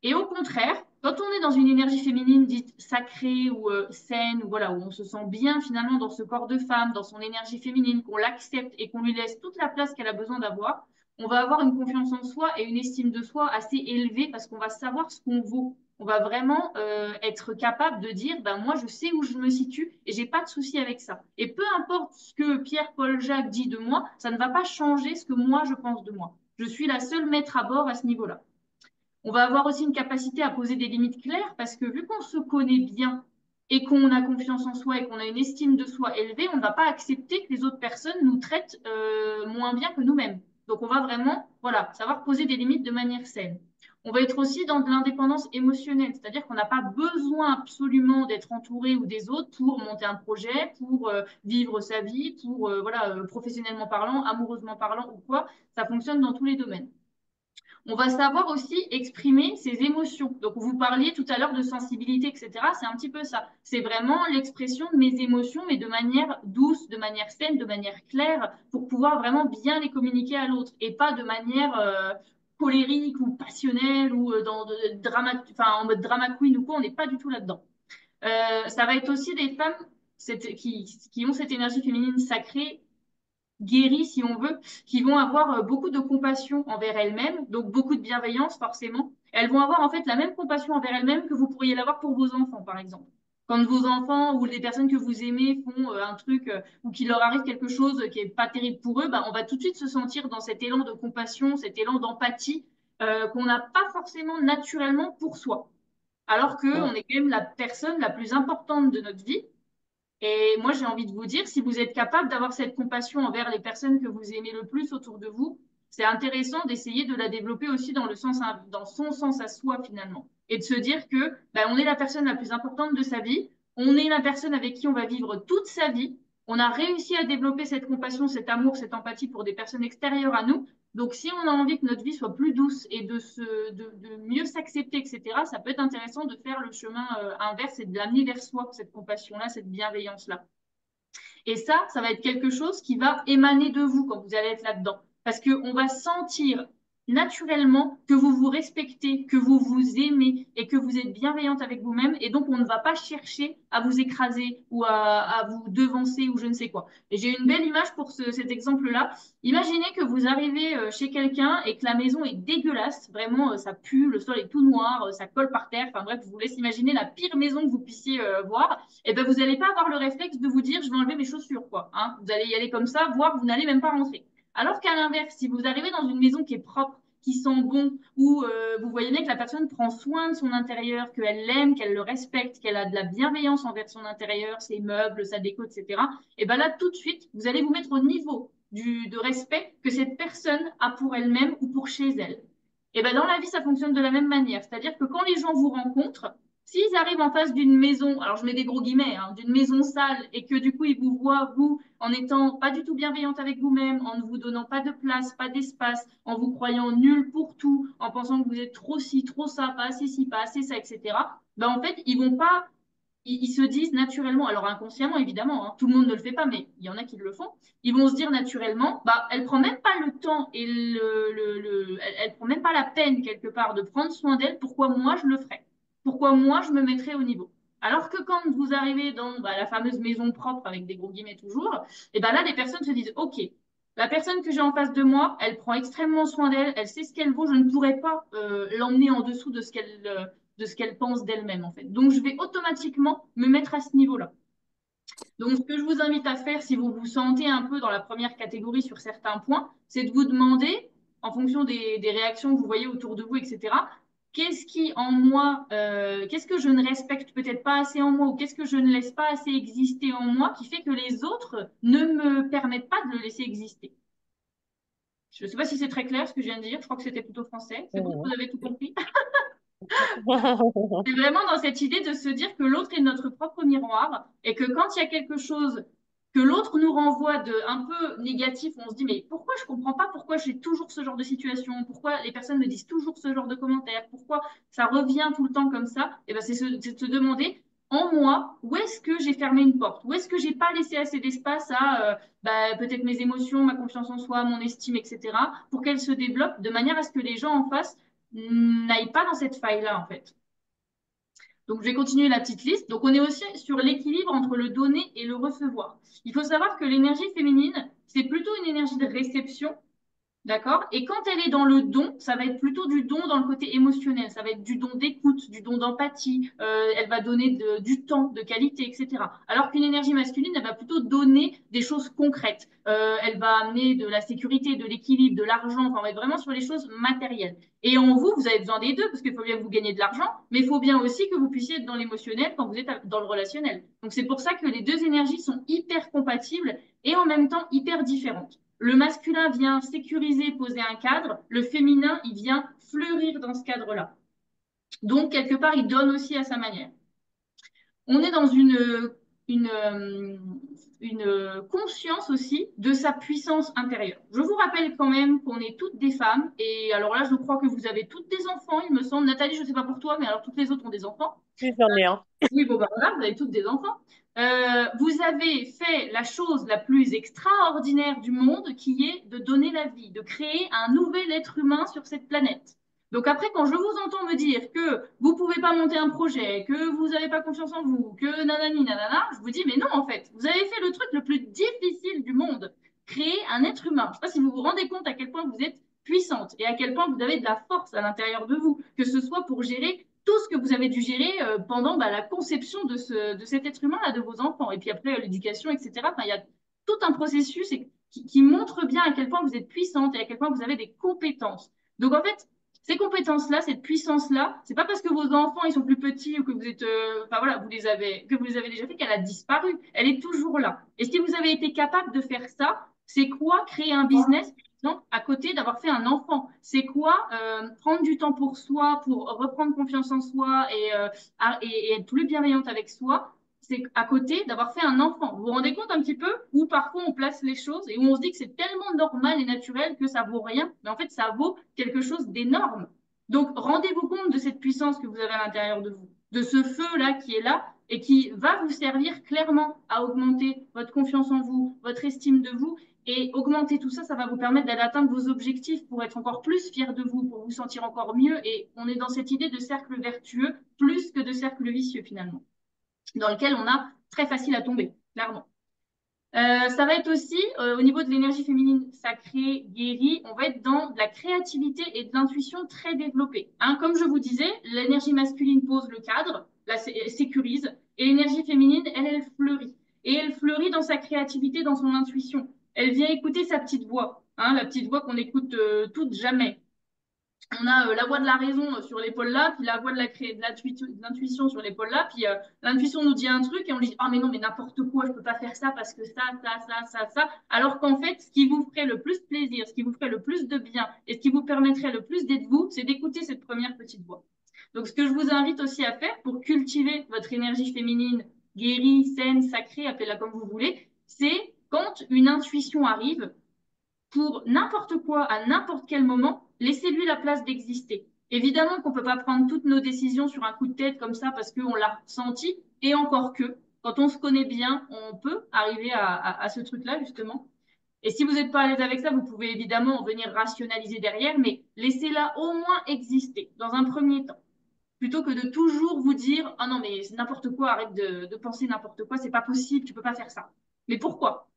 Et au contraire, quand on est dans une énergie féminine dite sacrée ou saine, ou voilà, où on se sent bien finalement dans ce corps de femme, dans son énergie féminine, qu'on l'accepte et qu'on lui laisse toute la place qu'elle a besoin d'avoir, on va avoir une confiance en soi et une estime de soi assez élevée parce qu'on va savoir ce qu'on vaut. On va vraiment être capable de dire, ben moi je sais où je me situe et j'ai pas de souci avec ça. Et peu importe ce que Pierre-Paul Jacques dit de moi, ça ne va pas changer ce que moi je pense de moi. Je suis la seule maître à bord à ce niveau-là. On va avoir aussi une capacité à poser des limites claires parce que vu qu'on se connaît bien et qu'on a confiance en soi et qu'on a une estime de soi élevée, on ne va pas accepter que les autres personnes nous traitent moins bien que nous-mêmes. Donc on va vraiment, voilà, savoir poser des limites de manière saine. On va être aussi dans de l'indépendance émotionnelle, c'est-à-dire qu'on n'a pas besoin absolument d'être entouré ou des autres pour monter un projet, pour vivre sa vie, pour voilà, professionnellement parlant, amoureusement parlant ou quoi. Ça fonctionne dans tous les domaines. On va savoir aussi exprimer ses émotions. Donc, vous parliez tout à l'heure de sensibilité, etc. C'est un petit peu ça. C'est vraiment l'expression de mes émotions, mais de manière douce, de manière saine, de manière claire, pour pouvoir vraiment bien les communiquer à l'autre et pas de manière colérique ou passionnelle ou enfin, en mode drama queen ou quoi. On n'est pas du tout là-dedans. Ça va être aussi des femmes qui ont cette énergie féminine sacrée guéries, si on veut, qui vont avoir beaucoup de compassion envers elles-mêmes, donc beaucoup de bienveillance forcément. Elles vont avoir en fait la même compassion envers elles-mêmes que vous pourriez l'avoir pour vos enfants, par exemple. Quand vos enfants ou les personnes que vous aimez font un truc ou qu'il leur arrive quelque chose qui est pas terrible pour eux, bah, on va tout de suite se sentir dans cet élan de compassion, cet élan d'empathie qu'on n'a pas forcément naturellement pour soi. Alors qu'on est quand même la personne la plus importante de notre vie et moi, j'ai envie de vous dire, si vous êtes capable d'avoir cette compassion envers les personnes que vous aimez le plus autour de vous, c'est intéressant d'essayer de la développer aussi dans son sens à soi finalement. Et de se dire que ben, on est la personne la plus importante de sa vie, on est la personne avec qui on va vivre toute sa vie, on a réussi à développer cette compassion, cet amour, cette empathie pour des personnes extérieures à nous. Donc, si on a envie que notre vie soit plus douce et de mieux s'accepter, etc., ça peut être intéressant de faire le chemin inverse et de l'amener vers soi, cette compassion-là, cette bienveillance-là. Et ça va être quelque chose qui va émaner de vous quand vous allez être là-dedans. Parce qu'on va sentir naturellement que vous vous respectez, que vous vous aimez et que vous êtes bienveillante avec vous-même. Et donc, on ne va pas chercher à vous écraser ou à vous devancer ou je ne sais quoi. Et j'ai une belle image pour cet exemple-là. Imaginez que vous arrivez chez quelqu'un et que la maison est dégueulasse. Vraiment, ça pue, le sol est tout noir, ça colle par terre. Enfin bref, je vous laisse imaginer la pire maison que vous puissiez voir. Et ben, vous n'allez pas avoir le réflexe de vous dire, je vais enlever mes chaussures, quoi. Hein. Vous allez y aller comme ça, voire vous n'allez même pas rentrer. Alors qu'à l'inverse, si vous arrivez dans une maison qui est propre, qui sent bon, où vous voyez bien que la personne prend soin de son intérieur, qu'elle l'aime, qu'elle le respecte, qu'elle a de la bienveillance envers son intérieur, ses meubles, sa déco, etc. Et ben là, tout de suite, vous allez vous mettre au niveau de respect que cette personne a pour elle-même ou pour chez elle. Et ben dans la vie, ça fonctionne de la même manière. C'est-à-dire que quand les gens vous rencontrent, s'ils arrivent en face d'une maison, alors je mets des gros guillemets, hein, d'une maison sale, et que du coup ils vous voient, vous, en étant pas du tout bienveillante avec vous-même, en ne vous donnant pas de place, pas d'espace, en vous croyant nul pour tout, en pensant que vous êtes trop ci, trop ça, pas assez ci, pas assez ça, etc., ben en fait, ils se disent naturellement, alors inconsciemment évidemment, hein, tout le monde ne le fait pas, mais il y en a qui le font, ils vont se dire naturellement, bah, elle prend même pas le temps et elle prend même pas la peine quelque part de prendre soin d'elle, pourquoi moi je le ferais? Pourquoi moi je me mettrais au niveau? Alors que quand vous arrivez dans bah, la fameuse maison propre, avec des gros guillemets toujours, et ben là, les personnes se disent, OK, la personne que j'ai en face de moi, elle prend extrêmement soin d'elle, elle sait ce qu'elle vaut, je ne pourrais pas l'emmener en dessous de ce qu'elle pense d'elle-même, en fait. Donc, je vais automatiquement me mettre à ce niveau-là. Donc, ce que je vous invite à faire, si vous vous sentez un peu dans la première catégorie sur certains points, c'est de vous demander, en fonction des réactions que vous voyez autour de vous, etc., qu'est-ce qui en moi, qu'est-ce que je ne respecte peut-être pas assez en moi ou qu'est-ce que je ne laisse pas assez exister en moi qui fait que les autres ne me permettent pas de le laisser exister. Je ne sais pas si c'est très clair ce que je viens de dire, je crois que c'était plutôt français. C'est bon, vous avez tout compris. C'est vraiment dans cette idée de se dire que l'autre est notre propre miroir et que quand il y a quelque chose que l'autre nous renvoie de un peu négatif, on se dit mais pourquoi je comprends pas pourquoi j'ai toujours ce genre de situation, pourquoi les personnes me disent toujours ce genre de commentaires, pourquoi ça revient tout le temps comme ça, et ben c'est se demander en moi où est-ce que j'ai fermé une porte, où est-ce que j'ai pas laissé assez d'espace à bah, peut-être mes émotions, ma confiance en soi, mon estime, etc. pour qu'elles se développent de manière à ce que les gens en face n'aillent pas dans cette faille-là en fait. Donc, je vais continuer la petite liste. Donc, on est aussi sur l'équilibre entre le donner et le recevoir. Il faut savoir que l'énergie féminine, c'est plutôt une énergie de réception. D'accord? Et quand elle est dans le don, ça va être plutôt du don dans le côté émotionnel, ça va être du don d'écoute, du don d'empathie, elle va donner du temps, de qualité, etc. Alors qu'une énergie masculine, elle va plutôt donner des choses concrètes. Elle va amener de la sécurité, de l'équilibre, de l'argent, enfin, on va être vraiment sur les choses matérielles. Et en vous, vous avez besoin des deux, parce qu'il faut bien que vous gagnez de l'argent, mais il faut bien aussi que vous puissiez être dans l'émotionnel quand vous êtes dans le relationnel. Donc c'est pour ça que les deux énergies sont hyper compatibles et en même temps hyper différentes. Le masculin vient sécuriser, poser un cadre. Le féminin, il vient fleurir dans ce cadre-là. Donc, quelque part, il donne aussi à sa manière. On est dans une conscience aussi de sa puissance intérieure. Je vous rappelle quand même qu'on est toutes des femmes. Et alors là, je crois que vous avez toutes des enfants, il me semble. Nathalie, je ne sais pas pour toi, mais alors toutes les autres ont des enfants. Oui, j'en ai un. Oui, bon, bah voilà, vous avez toutes des enfants. Vous avez fait la chose la plus extraordinaire du monde, qui est de donner la vie, de créer un nouvel être humain sur cette planète. Donc après, quand je vous entends me dire que vous pouvez pas monter un projet, que vous n'avez pas confiance en vous, que nanani nanana, je vous dis mais non en fait, vous avez fait le truc le plus difficile du monde, créer un être humain. Je ne sais pas si vous vous rendez compte à quel point vous êtes puissante et à quel point vous avez de la force à l'intérieur de vous, que ce soit pour gérer tout ce que vous avez dû gérer pendant bah, la conception de cet être humain-là, de vos enfants. Et puis après, l'éducation, etc. Enfin, il y a tout un processus qui montre bien à quel point vous êtes puissante et à quel point vous avez des compétences. Donc en fait, ces compétences-là, cette puissance-là, c'est pas parce que vos enfants ils sont plus petits ou que vous êtes, enfin voilà, que vous les avez déjà fait qu'elle a disparu. Elle est toujours là. Et si vous avez été capable de faire ça, c'est quoi créer un business exemple, à côté d'avoir fait un enfant? C'est quoi prendre du temps pour soi, pour reprendre confiance en soi et être plus bienveillante avec soi? C'est à côté d'avoir fait un enfant. Vous vous rendez compte un petit peu où parfois on place les choses et où on se dit que c'est tellement normal et naturel que ça vaut rien, mais en fait ça vaut quelque chose d'énorme. Donc rendez-vous compte de cette puissance que vous avez à l'intérieur de vous, de ce feu-là qui est là et qui va vous servir clairement à augmenter votre confiance en vous, votre estime de vous et augmenter tout ça, ça va vous permettre d'aller atteindre vos objectifs pour être encore plus fier de vous, pour vous sentir encore mieux. Et on est dans cette idée de cercle vertueux plus que de cercle vicieux finalement, dans lequel on a très facile à tomber, clairement. Ça va être aussi, au niveau de l'énergie féminine sacrée, guérie, on va être dans de la créativité et de l'intuition très développée. Hein, comme je vous disais, l'énergie masculine pose le cadre, la sécurise, et l'énergie féminine, elle fleurit. Et elle fleurit dans sa créativité, dans son intuition. Elle vient écouter sa petite voix, hein, la petite voix qu'on écoute toutes jamais. On a la voix de la raison sur l'épaule là, puis la voix de l'intuition sur l'épaule là, puis l'intuition nous dit un truc et on lui dit ah mais non mais n'importe quoi, je peux pas faire ça parce que ça, alors qu'en fait ce qui vous ferait le plus plaisir, ce qui vous ferait le plus de bien et ce qui vous permettrait le plus d'être vous, c'est d'écouter cette première petite voix. Donc ce que je vous invite aussi à faire pour cultiver votre énergie féminine guérie, saine, sacrée, appelez-la comme vous voulez, c'est quand une intuition arrive, pour n'importe quoi, à n'importe quel moment, laissez-lui la place d'exister. Évidemment qu'on ne peut pas prendre toutes nos décisions sur un coup de tête comme ça parce qu'on l'a ressenti, et encore que, quand on se connaît bien, on peut arriver à ce truc-là, justement. Et si vous n'êtes pas à l'aise avec ça, vous pouvez évidemment venir rationaliser derrière, mais laissez-la au moins exister dans un premier temps. Plutôt que de toujours vous dire, ah non, mais c'est n'importe quoi, arrête de penser n'importe quoi, c'est pas possible, tu peux pas faire ça. Mais pourquoi?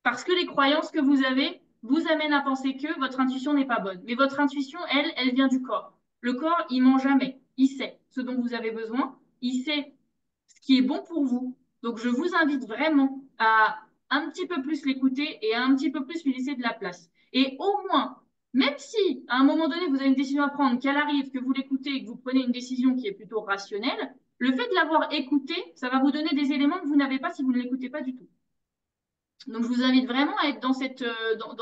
Parce que les croyances que vous avez vous amènent à penser que votre intuition n'est pas bonne. Mais votre intuition, elle vient du corps. Le corps, il ment jamais. Il sait ce dont vous avez besoin. Il sait ce qui est bon pour vous. Donc, je vous invite vraiment à un petit peu plus l'écouter et à un petit peu plus lui laisser de la place. Et au moins, même si à un moment donné, vous avez une décision à prendre, qu'elle arrive, que vous l'écoutez et que vous prenez une décision qui est plutôt rationnelle, le fait de l'avoir écouté, ça va vous donner des éléments que vous n'avez pas si vous ne l'écoutez pas du tout. Donc, je vous invite vraiment à être dans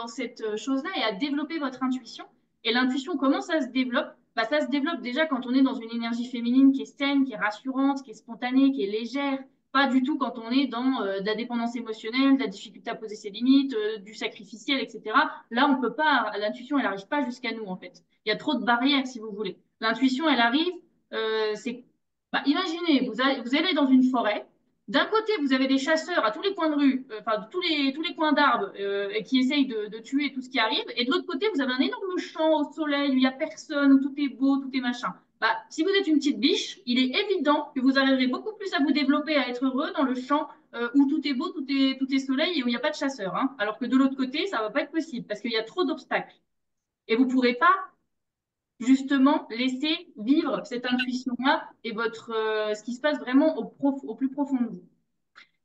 cette chose-là et à développer votre intuition. Et l'intuition, comment ça se développe? Bah, ça se développe déjà quand on est dans une énergie féminine qui est saine, qui est rassurante, qui est spontanée, qui est légère. Pas du tout quand on est dans de la dépendance émotionnelle, de la difficulté à poser ses limites, du sacrificiel, etc. Là, on peut pas, l'intuition, elle n'arrive pas jusqu'à nous, en fait. Il y a trop de barrières, si vous voulez. L'intuition, elle arrive, imaginez, vous allez dans une forêt, d'un côté, vous avez des chasseurs à tous les coins de rue, enfin tous les coins d'arbres, qui essayent de tuer tout ce qui arrive. Et de l'autre côté, vous avez un énorme champ au soleil où il n'y a personne, où tout est beau, tout est machin. Bah, si vous êtes une petite biche, il est évident que vous arriverez beaucoup plus à vous développer, à être heureux dans le champ où tout est beau, tout est soleil et où il n'y a pas de chasseurs. Hein. Alors que de l'autre côté, ça ne va pas être possible parce qu'il y a trop d'obstacles. Et vous ne pourrez pas justement laisser vivre cette intuition-là et ce qui se passe vraiment au plus profond de vous.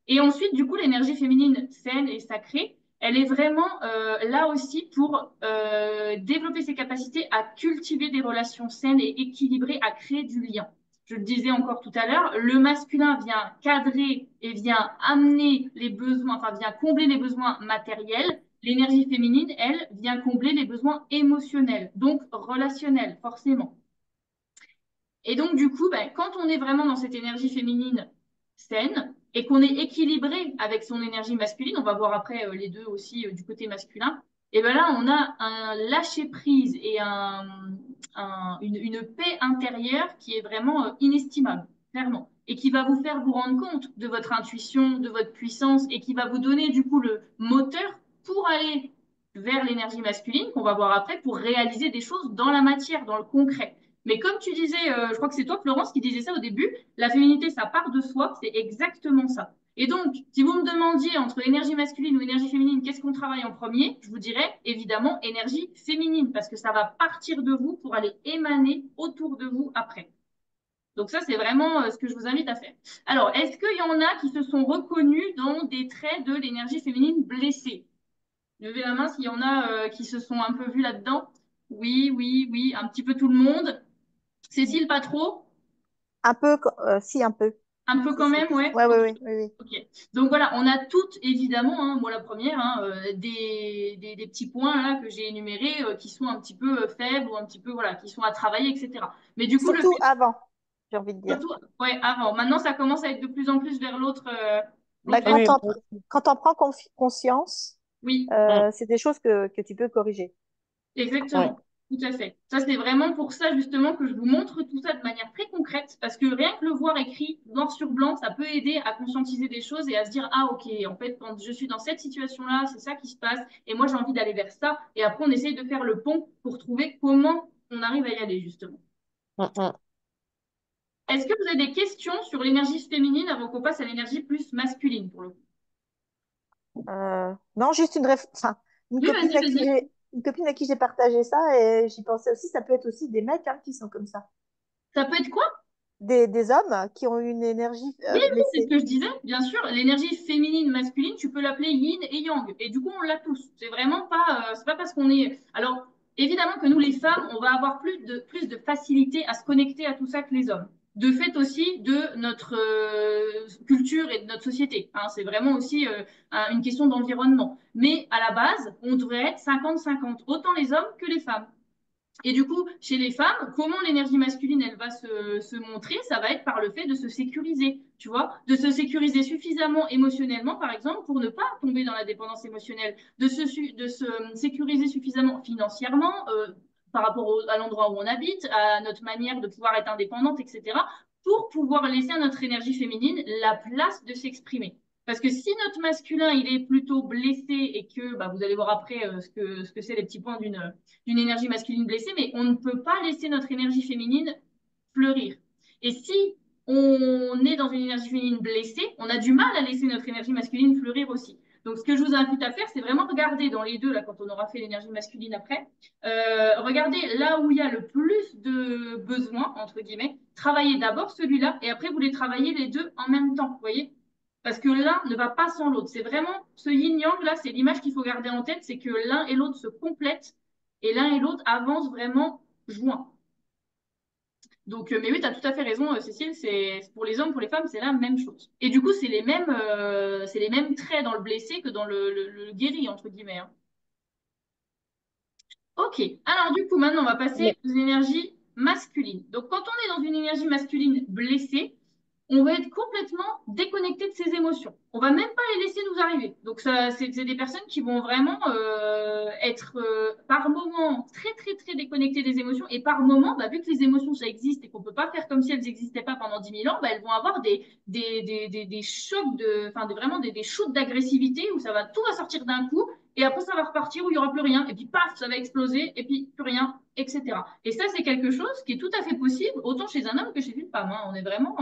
Et ensuite, du coup, l'énergie féminine saine et sacrée, elle est vraiment là aussi pour développer ses capacités à cultiver des relations saines et équilibrées, à créer du lien. Je le disais encore tout à l'heure, le masculin vient cadrer et vient amener les besoins, enfin vient combler les besoins matériels. L'énergie féminine, elle, vient combler les besoins émotionnels, donc relationnels, forcément. Et donc, du coup, ben, quand on est vraiment dans cette énergie féminine saine et qu'on est équilibré avec son énergie masculine, on va voir après les deux aussi du côté masculin, et ben là, on a un lâcher-prise et une paix intérieure qui est vraiment inestimable, clairement, et qui va vous faire vous rendre compte de votre intuition, de votre puissance, et qui va vous donner du coup le moteur pour aller vers l'énergie masculine, qu'on va voir après, pour réaliser des choses dans la matière, dans le concret. Mais comme tu disais, je crois que c'est toi, Florence, qui disais ça au début, la féminité, ça part de soi, c'est exactement ça. Et donc, si vous me demandiez entre énergie masculine ou énergie féminine, qu'est-ce qu'on travaille en premier, je vous dirais évidemment énergie féminine, parce que ça va partir de vous pour aller émaner autour de vous après. Donc ça, c'est vraiment ce que je vous invite à faire. Alors, est-ce qu'il y en a qui se sont reconnus dans des traits de l'énergie féminine blessée? Levez la main s'il y en a qui se sont un peu vus là-dedans. Oui, oui, oui, un petit peu tout le monde. Cécile, pas trop? Un peu, si, un peu. Un peu quand Si, si. même, ouais. Ouais, Ok. ouais, ouais, ouais. Ok. Donc voilà, on a toutes, évidemment, hein, moi la première, hein, des petits points là que j'ai énumérés qui sont un petit peu faibles ou un petit peu, voilà, qui sont à travailler, etc. Mais du coup, le Surtout fait, avant, j'ai envie de dire. surtout, ouais, avant. Maintenant, ça commence à être de plus en plus vers Bah, l'autre Oui, version. quand on prend conscience, Oui. mm, c'est des choses que tu peux corriger. oui, Exactement, tout à fait. Ça, c'est vraiment pour ça justement que je vous montre tout ça de manière très concrète, parce que rien que le voir écrit noir sur blanc, ça peut aider à conscientiser des choses et à se dire, ah ok, en fait, quand je suis dans cette situation-là, c'est ça qui se passe, et moi j'ai envie d'aller vers ça, et après on essaye de faire le pont pour trouver comment on arrive à y aller justement. mm. Est-ce que vous avez des questions sur l'énergie féminine avant qu'on passe à l'énergie plus masculine pour le coup? Non, juste enfin, Oui, vas-y, vas-y. une copine à qui j'ai partagé ça et j'y pensais aussi, ça peut être aussi des mecs hein, qui sont comme ça. Ça peut être quoi? Des hommes qui ont une énergie Oui, oui, c'est ce blessée. que je disais, bien sûr. L'énergie féminine, masculine, tu peux l'appeler yin et yang. Et du coup, on l'a tous. C'est vraiment pas, c'est pas parce qu'on est. Alors, évidemment que nous, les femmes, on va avoir plus de facilité à se connecter à tout ça que les hommes. De fait aussi de notre culture et de notre société. Hein. C'est vraiment aussi une question d'environnement. Mais à la base, on devrait être 50-50, autant les hommes que les femmes. Et du coup, chez les femmes, comment l'énergie masculine, elle va se montrer? Ça va être par le fait de se sécuriser, tu vois, de se sécuriser suffisamment émotionnellement, par exemple, pour ne pas tomber dans la dépendance émotionnelle, de se sécuriser suffisamment financièrement, par rapport à l'endroit où on habite, à notre manière de pouvoir être indépendante, etc., pour pouvoir laisser à notre énergie féminine la place de s'exprimer. Parce que si notre masculin, il est plutôt blessé et que, bah, vous allez voir après ce que c'est les petits points d'une énergie masculine blessée, mais on ne peut pas laisser notre énergie féminine fleurir. Et si on est dans une énergie féminine blessée, on a du mal à laisser notre énergie masculine fleurir aussi. Donc, ce que je vous invite à faire, c'est vraiment regarder dans les deux, là, quand on aura fait l'énergie masculine après, regardez là où il y a le plus de besoins, entre guillemets, travaillez d'abord celui-là et après, vous les travaillez les deux en même temps, vous voyez? Parce que l'un ne va pas sans l'autre. C'est vraiment ce yin-yang, là, c'est l'image qu'il faut garder en tête, c'est que l'un et l'autre se complètent et l'un et l'autre avancent vraiment joints. Donc, mais oui, tu as tout à fait raison, Cécile, c'est pour les hommes, pour les femmes, c'est la même chose. Et du coup, c'est les mêmes traits dans le blessé que dans le guéri, entre guillemets, hein. Ok, alors du coup, maintenant, on va passer Mais aux énergies masculines. Donc, quand on est dans une énergie masculine blessée, on va être complètement déconnecté de ses émotions. On va même pas les laisser nous arriver. Donc, ça, c'est des personnes qui vont vraiment être par moment très déconnectées des émotions. Et par moment, bah, vu que les émotions, ça existe et qu'on peut pas faire comme si elles n'existaient pas pendant 10 000 ans, bah, elles vont avoir des chocs, enfin, vraiment des shoots d'agressivité où tout va sortir d'un coup. Et après, ça va repartir où il n'y aura plus rien. Et puis, paf, ça va exploser. Et puis, plus rien, etc. Et ça, c'est quelque chose qui est tout à fait possible, autant chez un homme que chez une femme, hein. On est vraiment...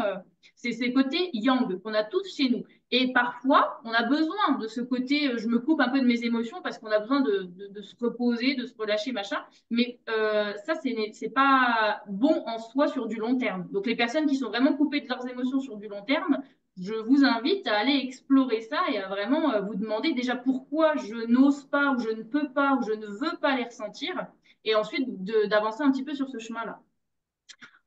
c'est ces côtés yang qu'on a tous chez nous. Et parfois, on a besoin de ce côté, je me coupe un peu de mes émotions parce qu'on a besoin de se reposer, de se relâcher, machin. Mais ça, c'est pas bon en soi sur du long terme. Donc, les personnes qui sont vraiment coupées de leurs émotions sur du long terme, je vous invite à aller explorer ça et à vraiment vous demander déjà pourquoi je n'ose pas ou je ne peux pas ou je ne veux pas les ressentir et ensuite d'avancer un petit peu sur ce chemin-là.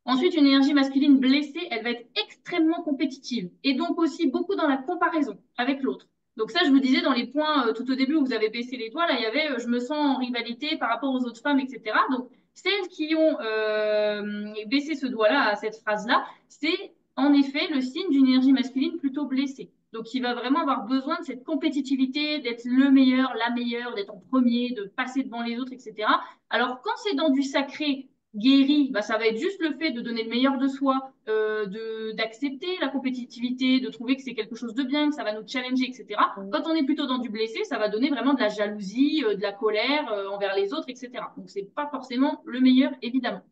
Ensuite, une énergie masculine blessée, elle va être extrêmement compétitive et donc aussi beaucoup dans la comparaison avec l'autre. Donc ça, je vous disais dans les points tout au début où vous avez baissé les doigts, là, il y avait je me sens en rivalité par rapport aux autres femmes, etc. Donc celles qui ont baissé ce doigt-là à cette phrase-là, c'est en effet le signe d'une énergie masculine plutôt blessée. Donc il va vraiment avoir besoin de cette compétitivité, d'être le meilleur, la meilleure, d'être en premier, de passer devant les autres, etc. Alors quand c'est dans du sacré, guéri, bah, ça va être juste le fait de donner le meilleur de soi, d'accepter la compétitivité, de trouver que c'est quelque chose de bien, que ça va nous challenger, etc. Quand on est plutôt dans du blessé, ça va donner vraiment de la jalousie, de la colère envers les autres, etc. Donc, c'est pas forcément le meilleur, évidemment.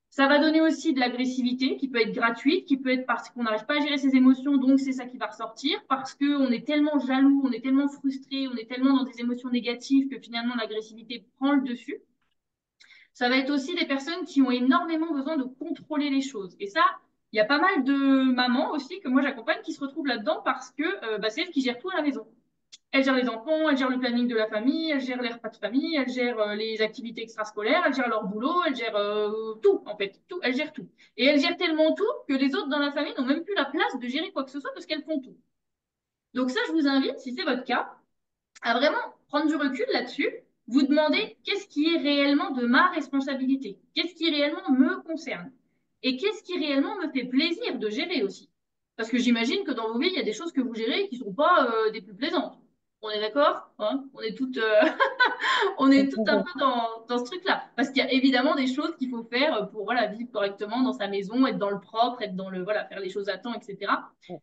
Ça va donner aussi de l'agressivité qui peut être gratuite, qui peut être parce qu'on n'arrive pas à gérer ses émotions, donc c'est ça qui va ressortir, parce qu'on est tellement jaloux, on est tellement frustré, on est tellement dans des émotions négatives que finalement l'agressivité prend le dessus. Ça va être aussi des personnes qui ont énormément besoin de contrôler les choses. Et ça, il y a pas mal de mamans aussi que moi j'accompagne qui se retrouvent là-dedans parce que bah, c'est elles qui gèrent tout à la maison. Elles gèrent les enfants, elles gèrent le planning de la famille, elles gèrent les repas de famille, elles gèrent les activités extrascolaires, elles gèrent leur boulot, elles gèrent tout en fait, tout, elles gèrent tout. Et elles gèrent tellement tout que les autres dans la famille n'ont même plus la place de gérer quoi que ce soit parce qu'elles font tout. Donc ça, je vous invite, si c'est votre cas, à vraiment prendre du recul là-dessus, vous demander qu'est-ce qui est réellement de ma responsabilité, qu'est-ce qui réellement me concerne et qu'est-ce qui réellement me fait plaisir de gérer aussi. Parce que j'imagine que dans vos vies, il y a des choses que vous gérez qui ne sont pas des plus plaisantes. On est d'accord, hein? On est toutes, on est toutes un peu dans ce truc-là. Parce qu'il y a évidemment des choses qu'il faut faire pour voilà, vivre correctement dans sa maison, être dans le propre, être dans le voilà, faire les choses à temps, etc.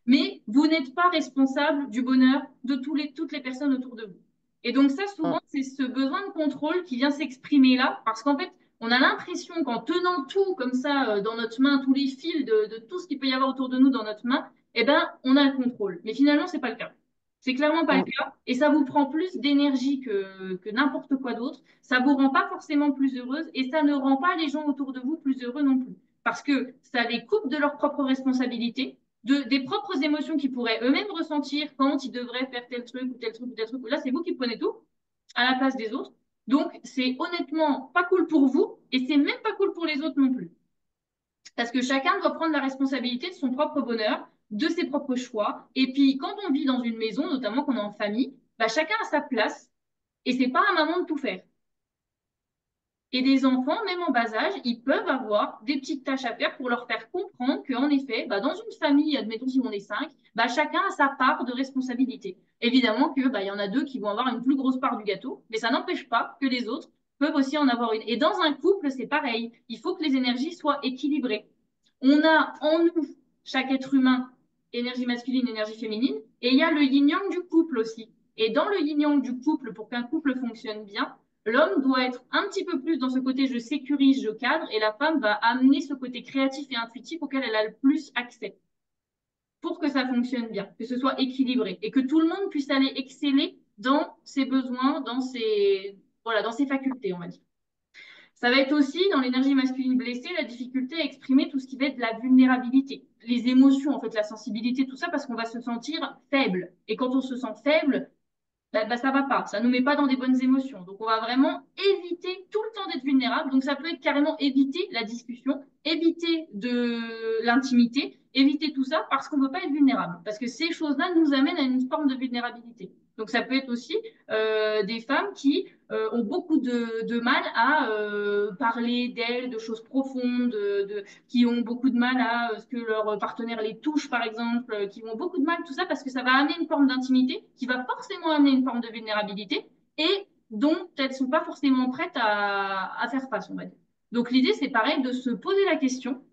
Mais vous n'êtes pas responsable du bonheur de toutes les personnes autour de vous. Et donc ça, souvent, c'est ce besoin de contrôle qui vient s'exprimer là, parce qu'en fait, on a l'impression qu'en tenant tout comme ça dans notre main, tous les fils de tout ce qu'il peut y avoir autour de nous dans notre main, eh ben, on a le contrôle. Mais finalement, c'est pas le cas. C'est clairement pas le cas et ça vous prend plus d'énergie que n'importe quoi d'autre. Ça vous rend pas forcément plus heureuse et ça ne rend pas les gens autour de vous plus heureux non plus. Parce que ça les coupe de leurs propres responsabilités, des propres émotions qu'ils pourraient eux-mêmes ressentir quand ils devraient faire tel truc ou tel truc ou tel truc. Là, c'est vous qui prenez tout à la place des autres. Donc, c'est honnêtement pas cool pour vous et c'est même pas cool pour les autres non plus. Parce que chacun doit prendre la responsabilité de son propre bonheur, de ses propres choix. Et puis, quand on vit dans une maison, notamment qu'on est en famille, bah, chacun a sa place. Et c'est pas à maman de tout faire. Et des enfants, même en bas âge, ils peuvent avoir des petites tâches à faire pour leur faire comprendre qu'en effet, bah, dans une famille, admettons si on est 5, bah, chacun a sa part de responsabilité. Évidemment que bah, y en a 2 qui vont avoir une plus grosse part du gâteau, mais ça n'empêche pas que les autres peuvent aussi en avoir une. Et dans un couple, c'est pareil. Il faut que les énergies soient équilibrées. On a en nous, chaque être humain, énergie masculine, énergie féminine, et il y a le yin-yang du couple aussi. Et dans le yin-yang du couple, pour qu'un couple fonctionne bien, l'homme doit être un petit peu plus dans ce côté je sécurise, je cadre, et la femme va amener ce côté créatif et intuitif auquel elle a le plus accès pour que ça fonctionne bien, que ce soit équilibré et que tout le monde puisse aller exceller dans ses besoins, voilà, dans ses facultés, on va dire. Ça va être aussi, dans l'énergie masculine blessée, la difficulté à exprimer tout ce qui va être de la vulnérabilité, les émotions, en fait, la sensibilité, tout ça, parce qu'on va se sentir faible. Et quand on se sent faible, ça va pas, ça nous met pas dans des bonnes émotions. Donc on va vraiment éviter tout le temps d'être vulnérable. Donc ça peut être carrément éviter la discussion, éviter de l'intimité, éviter tout ça parce qu'on ne veut pas être vulnérable. Parce que ces choses-là nous amènent à une forme de vulnérabilité. Donc ça peut être aussi des femmes qui ont beaucoup de mal à parler d'elles, de choses profondes, qui ont beaucoup de mal à ce que leur partenaire les touche, par exemple, qui ont beaucoup de mal, tout ça, parce que ça va amener une forme d'intimité, qui va forcément amener une forme de vulnérabilité, et dont elles ne sont pas forcément prêtes à faire face, on va dire. Donc l'idée, c'est pareil, de se poser la question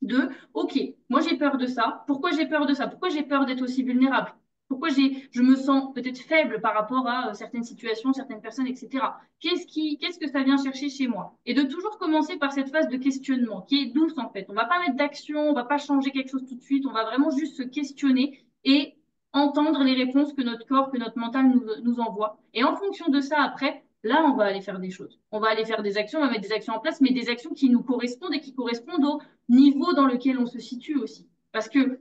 de, OK, moi j'ai peur de ça, pourquoi j'ai peur de ça, pourquoi j'ai peur d'être aussi vulnérable, pourquoi je me sens peut-être faible par rapport à certaines situations, certaines personnes, etc. Qu'est-ce que ça vient chercher chez moi? Et de toujours commencer par cette phase de questionnement qui est douce en fait. On va pas mettre d'action, on va pas changer quelque chose tout de suite, on va vraiment juste se questionner et entendre les réponses que notre corps, que notre mental nous envoie. Et en fonction de ça, après, là, on va aller faire des choses. On va aller faire des actions, on va mettre des actions en place, mais des actions qui nous correspondent et qui correspondent au niveau dans lequel on se situe aussi. Parce que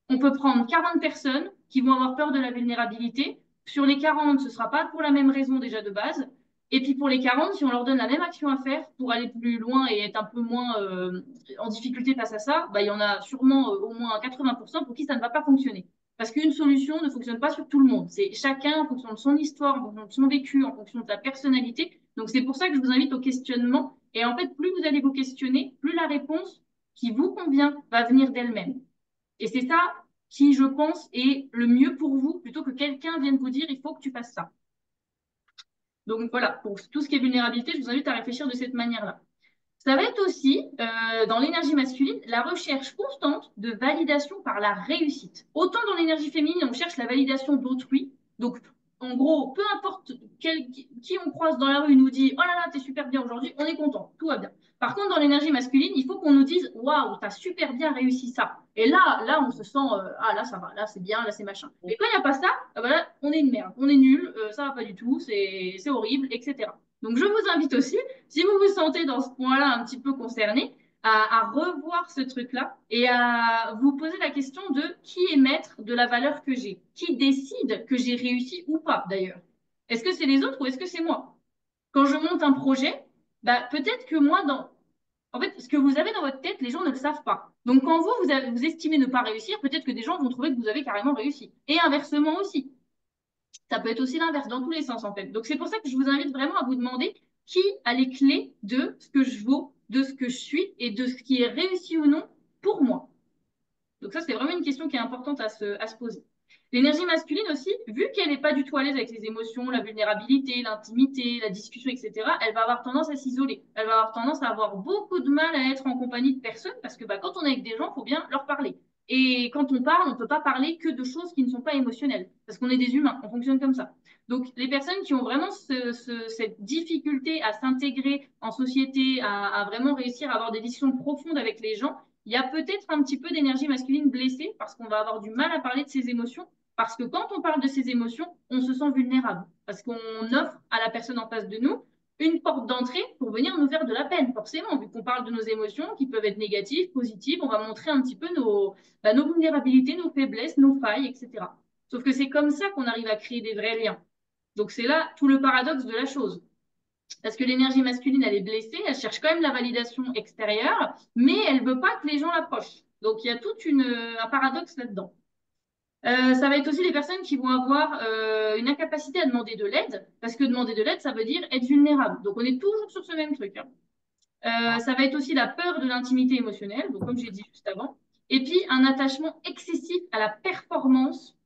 on peut prendre 40 personnes qui vont avoir peur de la vulnérabilité. Sur les 40, ce ne sera pas pour la même raison déjà de base. Et puis pour les 40, si on leur donne la même action à faire pour aller plus loin et être un peu moins en difficulté face à ça, bah, il y en a sûrement au moins 80% pour qui ça ne va pas fonctionner. Parce qu'une solution ne fonctionne pas sur tout le monde. C'est chacun en fonction de son histoire, en fonction de son vécu, en fonction de sa personnalité. Donc c'est pour ça que je vous invite au questionnement. Et en fait, plus vous allez vous questionner, plus la réponse qui vous convient va venir d'elle-même. Et c'est ça qui, je pense, est le mieux pour vous, plutôt que quelqu'un vienne vous dire il faut que tu fasses ça. Donc voilà, pour tout ce qui est vulnérabilité, je vous invite à réfléchir de cette manière-là. Ça va être aussi, dans l'énergie masculine, la recherche constante de validation par la réussite. Autant dans l'énergie féminine, on cherche la validation d'autrui. Donc, en gros, peu importe qui on croise dans la rue nous dit « Oh là là, t'es super bien aujourd'hui », on est content, tout va bien. Par contre, dans l'énergie masculine, il faut qu'on nous dise « Waouh, t'as super bien réussi ça ». Et là, on se sent Ah là, ça va, là, c'est bien, là, c'est machin. Et quand il n'y a pas ça, bah là, on est une merde, on est nul, ça va pas du tout, c'est horrible, etc. Donc, je vous invite aussi, si vous vous sentez dans ce point-là un petit peu concerné, à revoir ce truc-là et à vous poser la question de qui est maître de la valeur que j'ai, qui décide que j'ai réussi ou pas d'ailleurs. Est-ce que c'est les autres ou est-ce que c'est moi? Quand je monte un projet, bah, peut-être que moi, en fait, ce que vous avez dans votre tête, les gens ne le savent pas. Donc, quand vous estimez ne pas réussir, peut-être que des gens vont trouver que vous avez carrément réussi. Et inversement aussi. Ça peut être aussi l'inverse, dans tous les sens en fait. Donc c'est pour ça que je vous invite vraiment à vous demander qui a les clés de ce que je vaux, de ce que je suis et de ce qui est réussi ou non pour moi. Donc ça, c'est vraiment une question qui est importante à se poser. L'énergie masculine aussi, vu qu'elle n'est pas du tout à l'aise avec les émotions, la vulnérabilité, l'intimité, la discussion, etc., elle va avoir tendance à s'isoler. Elle va avoir tendance à avoir beaucoup de mal à être en compagnie de personnes parce que bah, quand on est avec des gens, il faut bien leur parler. Et quand on parle, on ne peut pas parler que de choses qui ne sont pas émotionnelles parce qu'on est des humains, on fonctionne comme ça. Donc, les personnes qui ont vraiment cette difficulté à s'intégrer en société, à vraiment réussir à avoir des discussions profondes avec les gens, il y a peut-être un petit peu d'énergie masculine blessée parce qu'on va avoir du mal à parler de ses émotions. Parce que quand on parle de ses émotions, on se sent vulnérable. Parce qu'on offre à la personne en face de nous une porte d'entrée pour venir nous faire de la peine, forcément, vu qu'on parle de nos émotions qui peuvent être négatives, positives, on va montrer un petit peu nos vulnérabilités, nos faiblesses, nos failles, etc. Sauf que c'est comme ça qu'on arrive à créer des vrais liens. Donc c'est là tout le paradoxe de la chose. Parce que l'énergie masculine, elle est blessée, elle cherche quand même la validation extérieure, mais elle ne veut pas que les gens l'approchent. Donc il y a tout un paradoxe là-dedans. Ça va être aussi des personnes qui vont avoir une incapacité à demander de l'aide, parce que demander de l'aide, ça veut dire être vulnérable. Donc on est toujours sur ce même truc. Ça va être aussi la peur de l'intimité émotionnelle, donc comme j'ai dit juste avant. Et puis un attachement excessif à la performance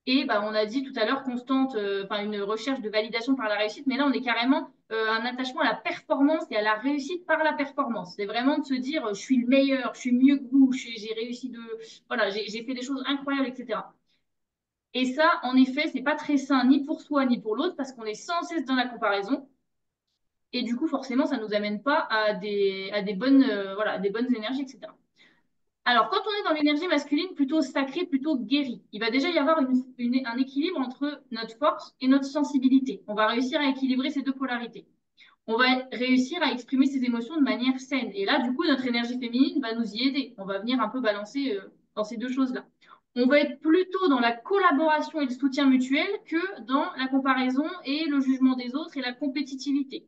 Et bah, on a dit tout à l'heure constante, enfin une recherche de validation par la réussite, mais là on est carrément un attachement à la performance et à la réussite par la performance. C'est vraiment de se dire je suis le meilleur, je suis mieux que vous, j'ai réussi voilà, j'ai fait des choses incroyables, etc. Et ça, en effet, c'est pas très sain ni pour soi ni pour l'autre parce qu'on est sans cesse dans la comparaison. Et du coup, forcément, ça nous amène pas à des bonnes, voilà, à des bonnes énergies, etc. Alors, quand on est dans l'énergie masculine plutôt sacrée, plutôt guérie, il va déjà y avoir un équilibre entre notre force et notre sensibilité. On va réussir à équilibrer ces deux polarités. On va réussir à exprimer ses émotions de manière saine. Et là, du coup, notre énergie féminine va nous y aider. On va venir un peu balancer dans ces deux choses-là. On va être plutôt dans la collaboration et le soutien mutuel que dans la comparaison et le jugement des autres et la compétitivité.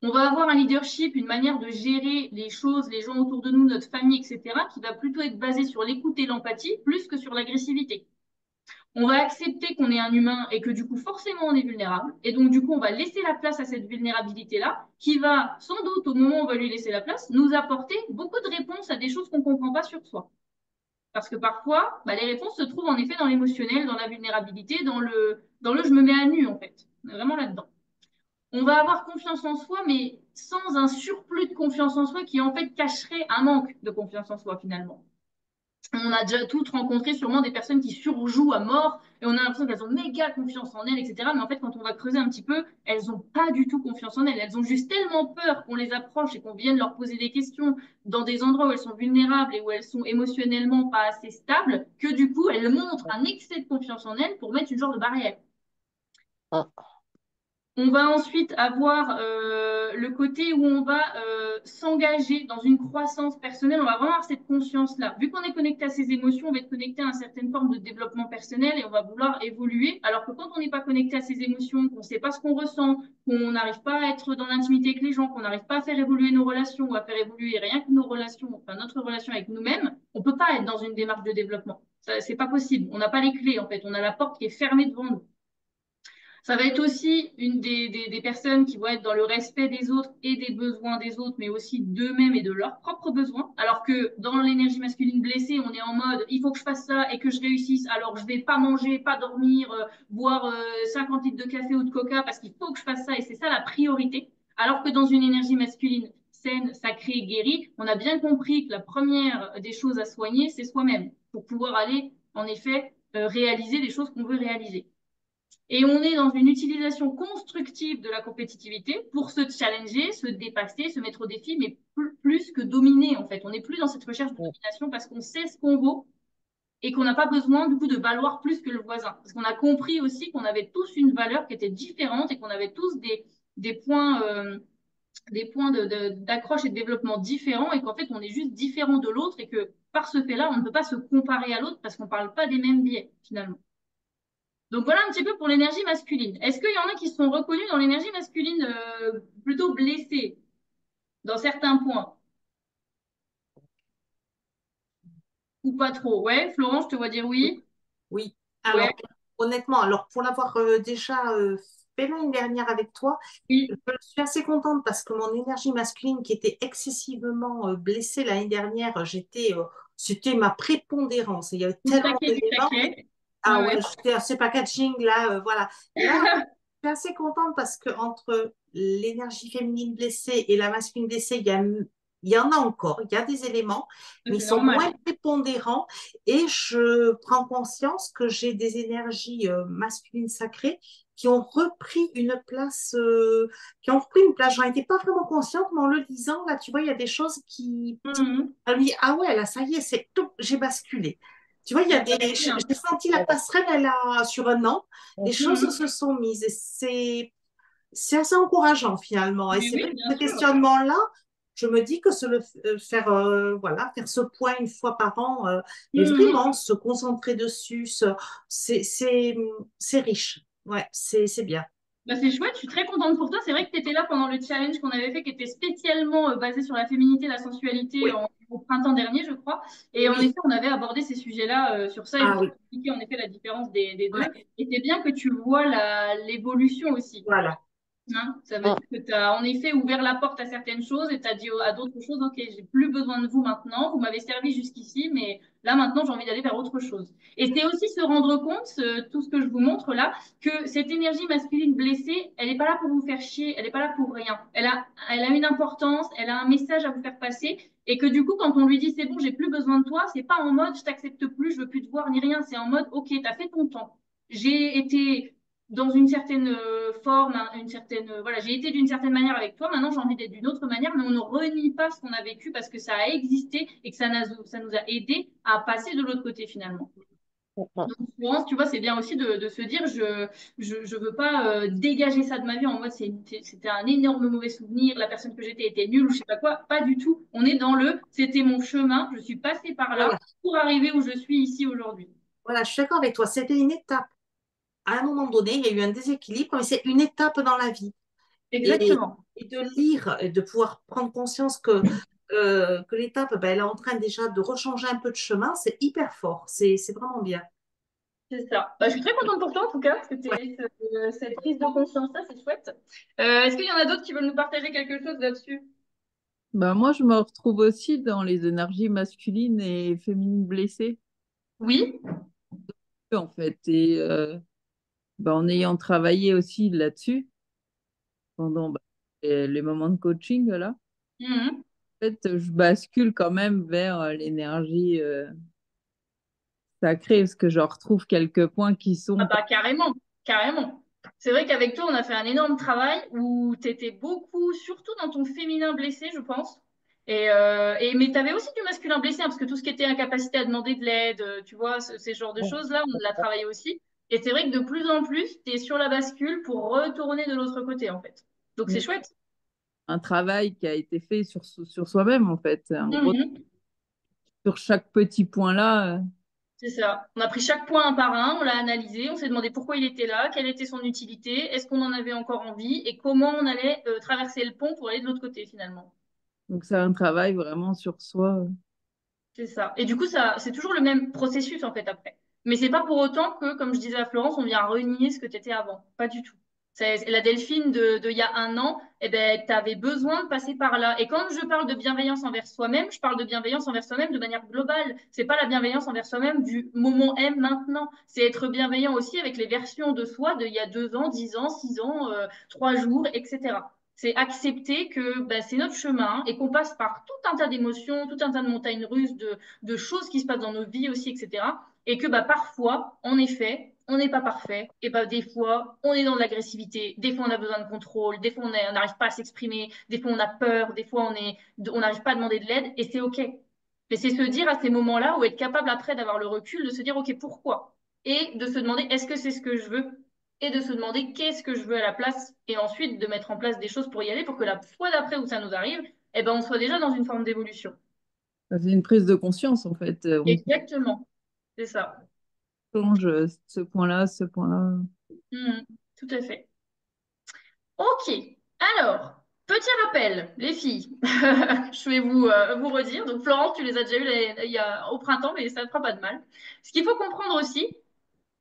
On va avoir un leadership, une manière de gérer les choses, les gens autour de nous, notre famille, etc., qui va plutôt être basé sur l'écoute et l'empathie plus que sur l'agressivité. On va accepter qu'on est un humain et que du coup, forcément, on est vulnérable. Et donc, du coup, on va laisser la place à cette vulnérabilité-là, qui va, sans doute, au moment où on va lui laisser la place, nous apporter beaucoup de réponses à des choses qu'on ne comprend pas sur soi. Parce que parfois, bah, les réponses se trouvent en effet dans l'émotionnel, dans la vulnérabilité, dans le je me mets à nu, en fait. On est vraiment là-dedans. On va avoir confiance en soi, mais sans un surplus de confiance en soi qui, en fait, cacherait un manque de confiance en soi, finalement. On a déjà toutes rencontré sûrement des personnes qui surjouent à mort et on a l'impression qu'elles ont méga confiance en elles, etc. Mais en fait, quand on va creuser un petit peu, elles n'ont pas du tout confiance en elles. Elles ont juste tellement peur qu'on les approche et qu'on vienne leur poser des questions dans des endroits où elles sont vulnérables et où elles sont émotionnellement pas assez stables que du coup, elles montrent un excès de confiance en elles pour mettre une genre de barrière. Ah. On va ensuite avoir le côté où on va s'engager dans une croissance personnelle. On va vraiment avoir cette conscience-là. Vu qu'on est connecté à ses émotions, on va être connecté à une certaine forme de développement personnel et on va vouloir évoluer. Alors que quand on n'est pas connecté à ses émotions, qu'on ne sait pas ce qu'on ressent, qu'on n'arrive pas à être dans l'intimité avec les gens, qu'on n'arrive pas à faire évoluer nos relations ou à faire évoluer rien que nos relations, enfin notre relation avec nous-mêmes, on ne peut pas être dans une démarche de développement. C'est pas possible. On n'a pas les clés en fait. On a la porte qui est fermée devant nous. Ça va être aussi une des personnes qui vont être dans le respect des autres et des besoins des autres, mais aussi d'eux-mêmes et de leurs propres besoins. Alors que dans l'énergie masculine blessée, on est en mode il faut que je fasse ça et que je réussisse. Alors je vais pas manger, pas dormir, boire 50 litres de café ou de coca parce qu'il faut que je fasse ça et c'est ça la priorité. Alors que dans une énergie masculine saine, sacrée, guérie, on a bien compris que la première des choses à soigner, c'est soi-même pour pouvoir aller en effet réaliser les choses qu'on veut réaliser. Et on est dans une utilisation constructive de la compétitivité pour se challenger, se dépasser, se mettre au défi, mais plus que dominer en fait. On n'est plus dans cette recherche de domination parce qu'on sait ce qu'on vaut et qu'on n'a pas besoin du coup de valoir plus que le voisin. Parce qu'on a compris aussi qu'on avait tous une valeur qui était différente et qu'on avait tous des points, d'accroche et de développement différents et qu'en fait on est juste différent de l'autre et que par ce fait-là, on ne peut pas se comparer à l'autre parce qu'on ne parle pas des mêmes biais finalement. Donc voilà un petit peu pour l'énergie masculine. Est-ce qu'il y en a qui sont reconnus dans l'énergie masculine plutôt blessée dans certains points ou pas trop? Ouais, Florence, je te vois dire Oui. oui. Oui. Ouais, Alors, honnêtement, alors pour l'avoir déjà fait l'année dernière avec toi, je oui, suis assez contente parce que mon énergie masculine qui était excessivement blessée l'année dernière, c'était ma prépondérance. Il y avait du tellement taquet, du d'éléments. taquet. Ouais, Ah ouais, ouais. j'étais assez packaging là, voilà. Là, je suis assez contente parce que entre l'énergie féminine blessée et la masculine blessée, il y en a encore, il y a des éléments, mais ils C'est sont moins normal. prépondérants et je prends conscience que j'ai des énergies masculines sacrées qui ont repris une place, J'en étais pas vraiment consciente, mais en le disant, là, tu vois, il y a des choses qui, Mhm. ah oui, ah ouais, là, ça y est, j'ai basculé. Tu vois, il y a Bah, c'est j'ai bien. senti la passerelle, sur un an, les choses Mhm. se sont mises et c'est assez encourageant finalement. Et Mais c'est oui, vrai que bien ce sûr. questionnement-là, je me dis que faire, voilà, faire ce point une fois par an, mais Mhm. vraiment se concentrer dessus, c'est, c'est, c'est riche. Ouais, c'est bien. Bah, c'est chouette, je suis très contente pour toi. C'est vrai que tu étais là pendant le challenge qu'on avait fait, qui était spécialement basé sur la féminité et la sensualité Oui, au printemps dernier, je crois. Et en oui. effet, on avait abordé ces sujets-là sur ça et je Ah t'ai oui, expliqué en effet la différence des deux. ouais, Et c'est bien que tu vois l'évolution aussi. voilà. Hein, ça veut Mm. dire que tu as en effet ouvert la porte à certaines choses et tu as dit à d'autres choses, OK, j'ai plus besoin de vous maintenant, vous m'avez servi jusqu'ici, mais là maintenant j'ai envie d'aller vers autre chose. Et c'est aussi se rendre compte, tout ce que je vous montre là, que cette énergie masculine blessée, elle n'est pas là pour vous faire chier, elle n'est pas là pour rien. Elle a une importance, elle a un message à vous faire passer. Et que du coup, quand on lui dit c'est bon, j'ai plus besoin de toi, c'est pas en mode je t'accepte plus, je veux plus te voir ni rien, c'est en mode OK, t'as fait ton temps. J'ai été dans une certaine forme, hein, une certaine, voilà, j'ai été d'une certaine manière avec toi, maintenant j'ai envie d'être d'une autre manière, mais on ne renie pas ce qu'on a vécu parce que ça a existé et que ça nous a aidé à passer de l'autre côté finalement. Mm. Donc, souvent, tu vois, c'est bien aussi de se dire, je veux pas dégager ça de ma vie en mode c'était un énorme mauvais souvenir, la personne que j'étais était nulle ou je sais pas quoi. Pas du tout. On est dans c'était mon chemin, je suis passée par là Voilà, pour arriver où je suis ici aujourd'hui. voilà, je suis d'accord avec toi. C'était une étape. À un moment donné, il y a eu un déséquilibre, mais c'est une étape dans la vie. Et, Exactement. et de lire et de pouvoir prendre conscience que l'étape, ben, elle est en train déjà de rechanger un peu de chemin, c'est hyper fort. C'est vraiment bien. C'est ça. Bah, je suis très contente pour toi, en tout cas, que tu Ouais. aies cette prise de conscience-là, c'est chouette. Est-ce qu'il y en a d'autres qui veulent nous partager quelque chose là-dessus? Bah, moi, je me retrouve aussi dans les énergies masculines et féminines blessées, Oui. en fait. Et bah, en ayant travaillé aussi là-dessus pendant les moments de coaching, là, en Mhm. fait, je bascule quand même vers l'énergie sacrée, parce que je retrouve quelques points qui Ah sont... bah carrément, carrément. C'est vrai qu'avec toi, on a fait un énorme travail où tu étais beaucoup, surtout dans ton féminin blessé, je pense. Mais tu avais aussi du masculin blessé, hein, parce que tout ce qui était incapacité à demander de l'aide, tu vois, ces genres de choses-là, on l'a travaillé aussi. Et c'est vrai que de plus en plus, tu es sur la bascule pour retourner de l'autre côté, en fait. Donc c'est chouette. un travail qui a été fait sur soi-même, en fait. En gros, Mhm. sur chaque petit point-là, C'est ça. On a pris chaque point un par un, on l'a analysé, on s'est demandé pourquoi il était là, quelle était son utilité, est-ce qu'on en avait encore envie et comment on allait traverser le pont pour aller de l'autre côté finalement. donc c'est un travail vraiment sur soi. C'est ça. Et du coup, ça, c'est toujours le même processus en fait après. Mais c'est pas pour autant que, comme je disais à Florence, on vient renier ce que tu étais avant. Pas du tout. C'est la Delphine de il y a un an, eh ben, tu avais besoin de passer par là. Et quand je parle de bienveillance envers soi-même, je parle de bienveillance envers soi-même de manière globale. C'est pas la bienveillance envers soi-même du moment M maintenant. C'est être bienveillant aussi avec les versions de soi de il y a 2 ans, 10 ans, 6 ans, 3 jours, etc. C'est accepter que bah, c'est notre chemin et qu'on passe par tout un tas d'émotions, tout un tas de montagnes russes, de choses qui se passent dans nos vies aussi, etc. Et que bah, parfois, en effet, on n'est pas parfait. Et bah, des fois, on est dans de l'agressivité. Des fois, on a besoin de contrôle. Des fois, on n'arrive pas à s'exprimer. Des fois, on a peur. Des fois, on n'arrive pas à demander de l'aide. Et c'est OK. Mais c'est se dire à ces moments-là ou être capable après d'avoir le recul, de se dire OK, pourquoi? Et de se demander est-ce que c'est ce que je veux? Et de se demander qu'est-ce que je veux à la place et ensuite de mettre en place des choses pour y aller pour que la fois d'après où ça nous arrive, eh ben, on soit déjà dans une forme d'évolution. C'est une prise de conscience, en fait. On Exactement, c'est ça. change ce point-là, ce point-là. Mhm, tout à fait. Ok, alors, petit rappel, les filles, je vais vous redire. Donc, Florence, tu les as déjà eues au printemps, mais ça ne fera pas de mal. Ce qu'il faut comprendre aussi,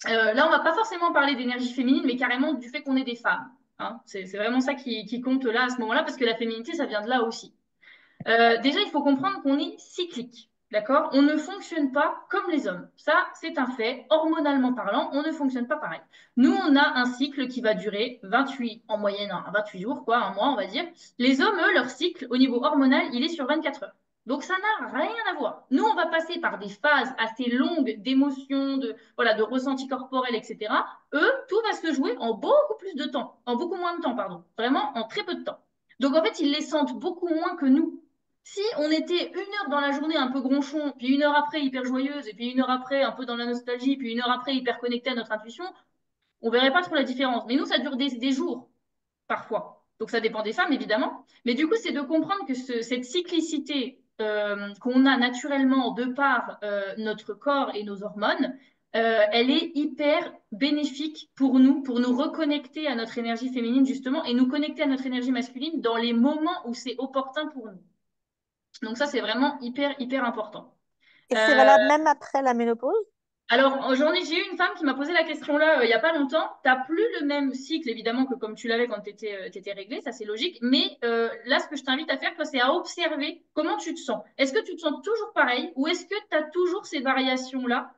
là, on va pas forcément parler d'énergie féminine, mais carrément du fait qu'on est des femmes. Hein. C'est vraiment ça qui compte là à ce moment-là, parce que la féminité, ça vient de là aussi. Déjà, il faut comprendre qu'on est cyclique. D'accord? On ne fonctionne pas comme les hommes. Ça, c'est un fait. Hormonalement parlant, on ne fonctionne pas pareil. Nous, on a un cycle qui va durer 28, en moyenne, 28 jours, quoi, un mois, on va dire. Les hommes, eux, leur cycle, au niveau hormonal, il est sur 24 heures. Donc, ça n'a rien à voir. Nous, on va passer par des phases assez longues d'émotions, voilà, de ressentis corporels, etc. Eux, tout va se jouer en beaucoup plus de temps, en beaucoup moins de temps, pardon. Vraiment, en très peu de temps. Donc, en fait, ils les sentent beaucoup moins que nous. Si on était 1 heure dans la journée un peu gronchon, puis 1 heure après hyper joyeuse, et puis 1 heure après un peu dans la nostalgie, puis 1 heure après hyper connecté à notre intuition, on verrait pas trop la différence. Mais nous, ça dure des jours, parfois. Donc ça dépend des femmes, évidemment. Mais du coup, c'est de comprendre que cette cyclicité qu'on a naturellement de par notre corps et nos hormones, elle est hyper bénéfique pour nous reconnecter à notre énergie féminine, justement, et nous connecter à notre énergie masculine dans les moments où c'est opportun pour nous. Donc ça, c'est vraiment hyper, hyper important. Et c'est Euh, valable même après la ménopause? Alors, j'ai eu une femme qui m'a posé la question là il n'y a pas longtemps. Tu n'as plus le même cycle, évidemment, que comme tu l'avais quand tu étais réglée, ça c'est logique. Mais là, ce que je t'invite à faire, toi, c'est à observer comment tu te sens. Est-ce que tu te sens toujours pareil ou est-ce que tu as toujours ces variations-là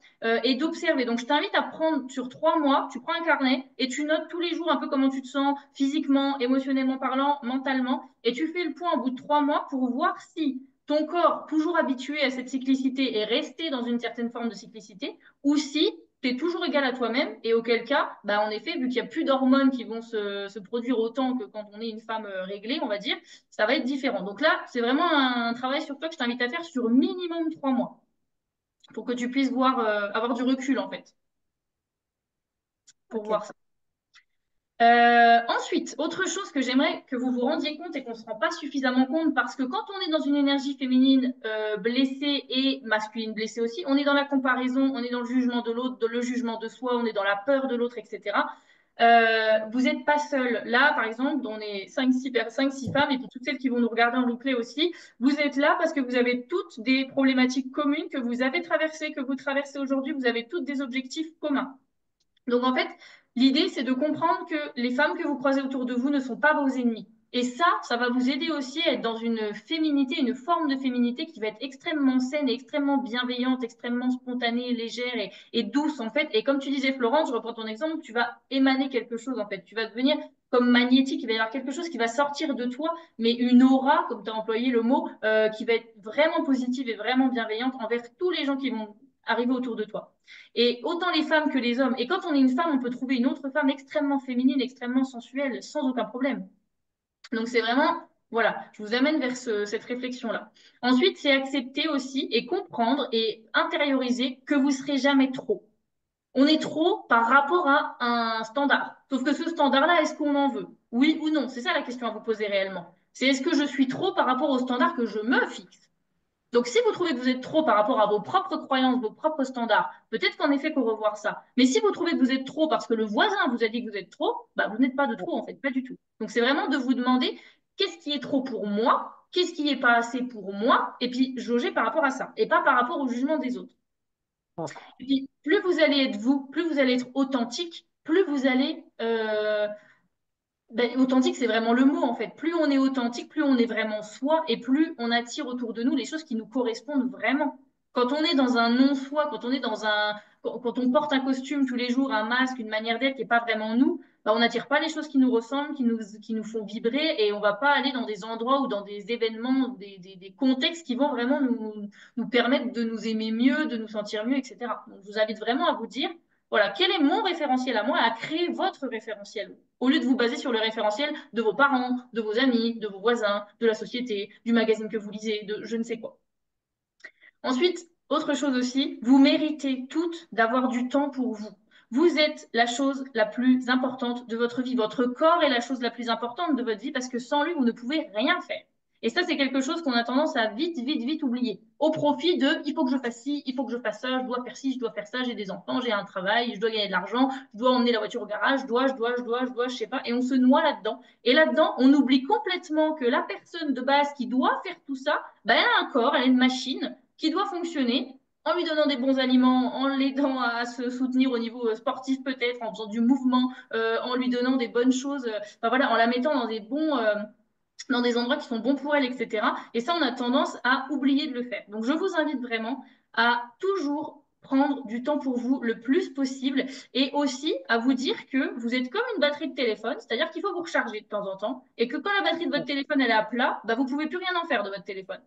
et d'observer. Donc, je t'invite à prendre sur 3 mois, tu prends un carnet et tu notes tous les jours un peu comment tu te sens physiquement, émotionnellement parlant, mentalement. Et tu fais le point au bout de 3 mois pour voir si ton corps, toujours habitué à cette cyclicité, est resté dans une certaine forme de cyclicité ou si tu es toujours égal à toi-même et auquel cas, bah, en effet, vu qu'il n'y a plus d'hormones qui vont se produire autant que quand on est une femme réglée, on va dire, ça va être différent. Donc là, c'est vraiment un travail sur toi que je t'invite à faire sur minimum 3 mois pour que tu puisses voir, avoir du recul en fait, pour Ok. voir ça. Ensuite, autre chose que j'aimerais que vous vous rendiez compte et qu'on ne se rend pas suffisamment compte, parce que quand on est dans une énergie féminine blessée et masculine blessée aussi, on est dans la comparaison, on est dans le jugement de l'autre, le jugement de soi, on est dans la peur de l'autre, etc. Vous n'êtes pas seul. Là, par exemple, on est 5-6 femmes, et puis toutes celles qui vont nous regarder en replay aussi, vous êtes là parce que vous avez toutes des problématiques communes que vous avez traversées, que vous traversez aujourd'hui, vous avez toutes des objectifs communs. Donc en fait, l'idée, c'est de comprendre que les femmes que vous croisez autour de vous ne sont pas vos ennemis. Et ça va vous aider aussi à être dans une féminité, une forme de féminité qui va être extrêmement saine et extrêmement bienveillante, extrêmement spontanée, légère et douce en fait. Et comme tu disais, Florence, je reprends ton exemple, tu vas émaner quelque chose en fait. Tu vas devenir comme magnétique, il va y avoir quelque chose qui va sortir de toi, mais une aura, comme tu as employé le mot, qui va être vraiment positive et vraiment bienveillante envers tous les gens qui vont arriver autour de toi. Et autant les femmes que les hommes. Et quand on est une femme, on peut trouver une autre femme extrêmement féminine, extrêmement sensuelle, sans aucun problème. Donc c'est vraiment, voilà, je vous amène vers cette réflexion-là. Ensuite, c'est accepter aussi et comprendre et intérioriser que vous ne serez jamais trop. On est trop par rapport à un standard. Sauf que ce standard-là, est-ce qu'on en veut? Oui ou non? C'est ça la question à vous poser réellement. C'est est-ce que je suis trop par rapport au standard que je me fixe? Donc, si vous trouvez que vous êtes trop par rapport à vos propres croyances, vos propres standards, peut-être qu'en effet, il faut revoir ça. Mais si vous trouvez que vous êtes trop parce que le voisin vous a dit que vous êtes trop, bah, vous n'êtes pas de trop, en fait, pas du tout. Donc, c'est vraiment de vous demander qu'est-ce qui est trop pour moi, qu'est-ce qui n'est pas assez pour moi, et puis jauger par rapport à ça, et pas par rapport au jugement des autres. Et puis, plus vous allez être vous, plus vous allez être authentique, plus vous allez ben, authentique, c'est vraiment le mot en fait. Plus on est authentique, plus on est vraiment soi et plus on attire autour de nous les choses qui nous correspondent vraiment. Quand on est dans un non-soi, quand on porte un costume tous les jours, un masque, une manière d'être qui n'est pas vraiment nous, ben, on n'attire pas les choses qui nous ressemblent, qui nous font vibrer et on va pas aller dans des endroits ou dans des événements, des contextes qui vont vraiment nous permettre de nous aimer mieux, de nous sentir mieux, etc. Donc, je vous invite vraiment à vous dire, voilà, quel est mon référentiel à moi, à créer votre référentiel au lieu de vous baser sur le référentiel de vos parents, de vos amis, de vos voisins, de la société, du magazine que vous lisez, de je ne sais quoi. Ensuite, autre chose aussi, vous méritez toutes d'avoir du temps pour vous. Vous êtes la chose la plus importante de votre vie. Votre corps est la chose la plus importante de votre vie parce que sans lui, vous ne pouvez rien faire. Et ça, c'est quelque chose qu'on a tendance à vite, vite, vite oublier. Au profit de il faut que je fasse ci, il faut que je fasse ça, je dois faire ci, je dois faire ça, j'ai des enfants, j'ai un travail, je dois gagner de l'argent, je dois emmener la voiture au garage, je sais pas. Et on se noie là-dedans. Et là-dedans, on oublie complètement que la personne de base qui doit faire tout ça, ben, elle a un corps, elle a une machine qui doit fonctionner en lui donnant des bons aliments, en l'aidant à se soutenir au niveau sportif peut-être, en faisant du mouvement, en lui donnant des bonnes choses, enfin, voilà, en la mettant dans des endroits qui sont bons pour elle, etc. Et ça, on a tendance à oublier de le faire. Donc, je vous invite vraiment à toujours prendre du temps pour vous le plus possible et aussi à vous dire que vous êtes comme une batterie de téléphone, c'est-à-dire qu'il faut vous recharger de temps en temps et que quand la batterie de votre téléphone elle est à plat, bah, vous pouvez plus rien en faire de votre téléphone.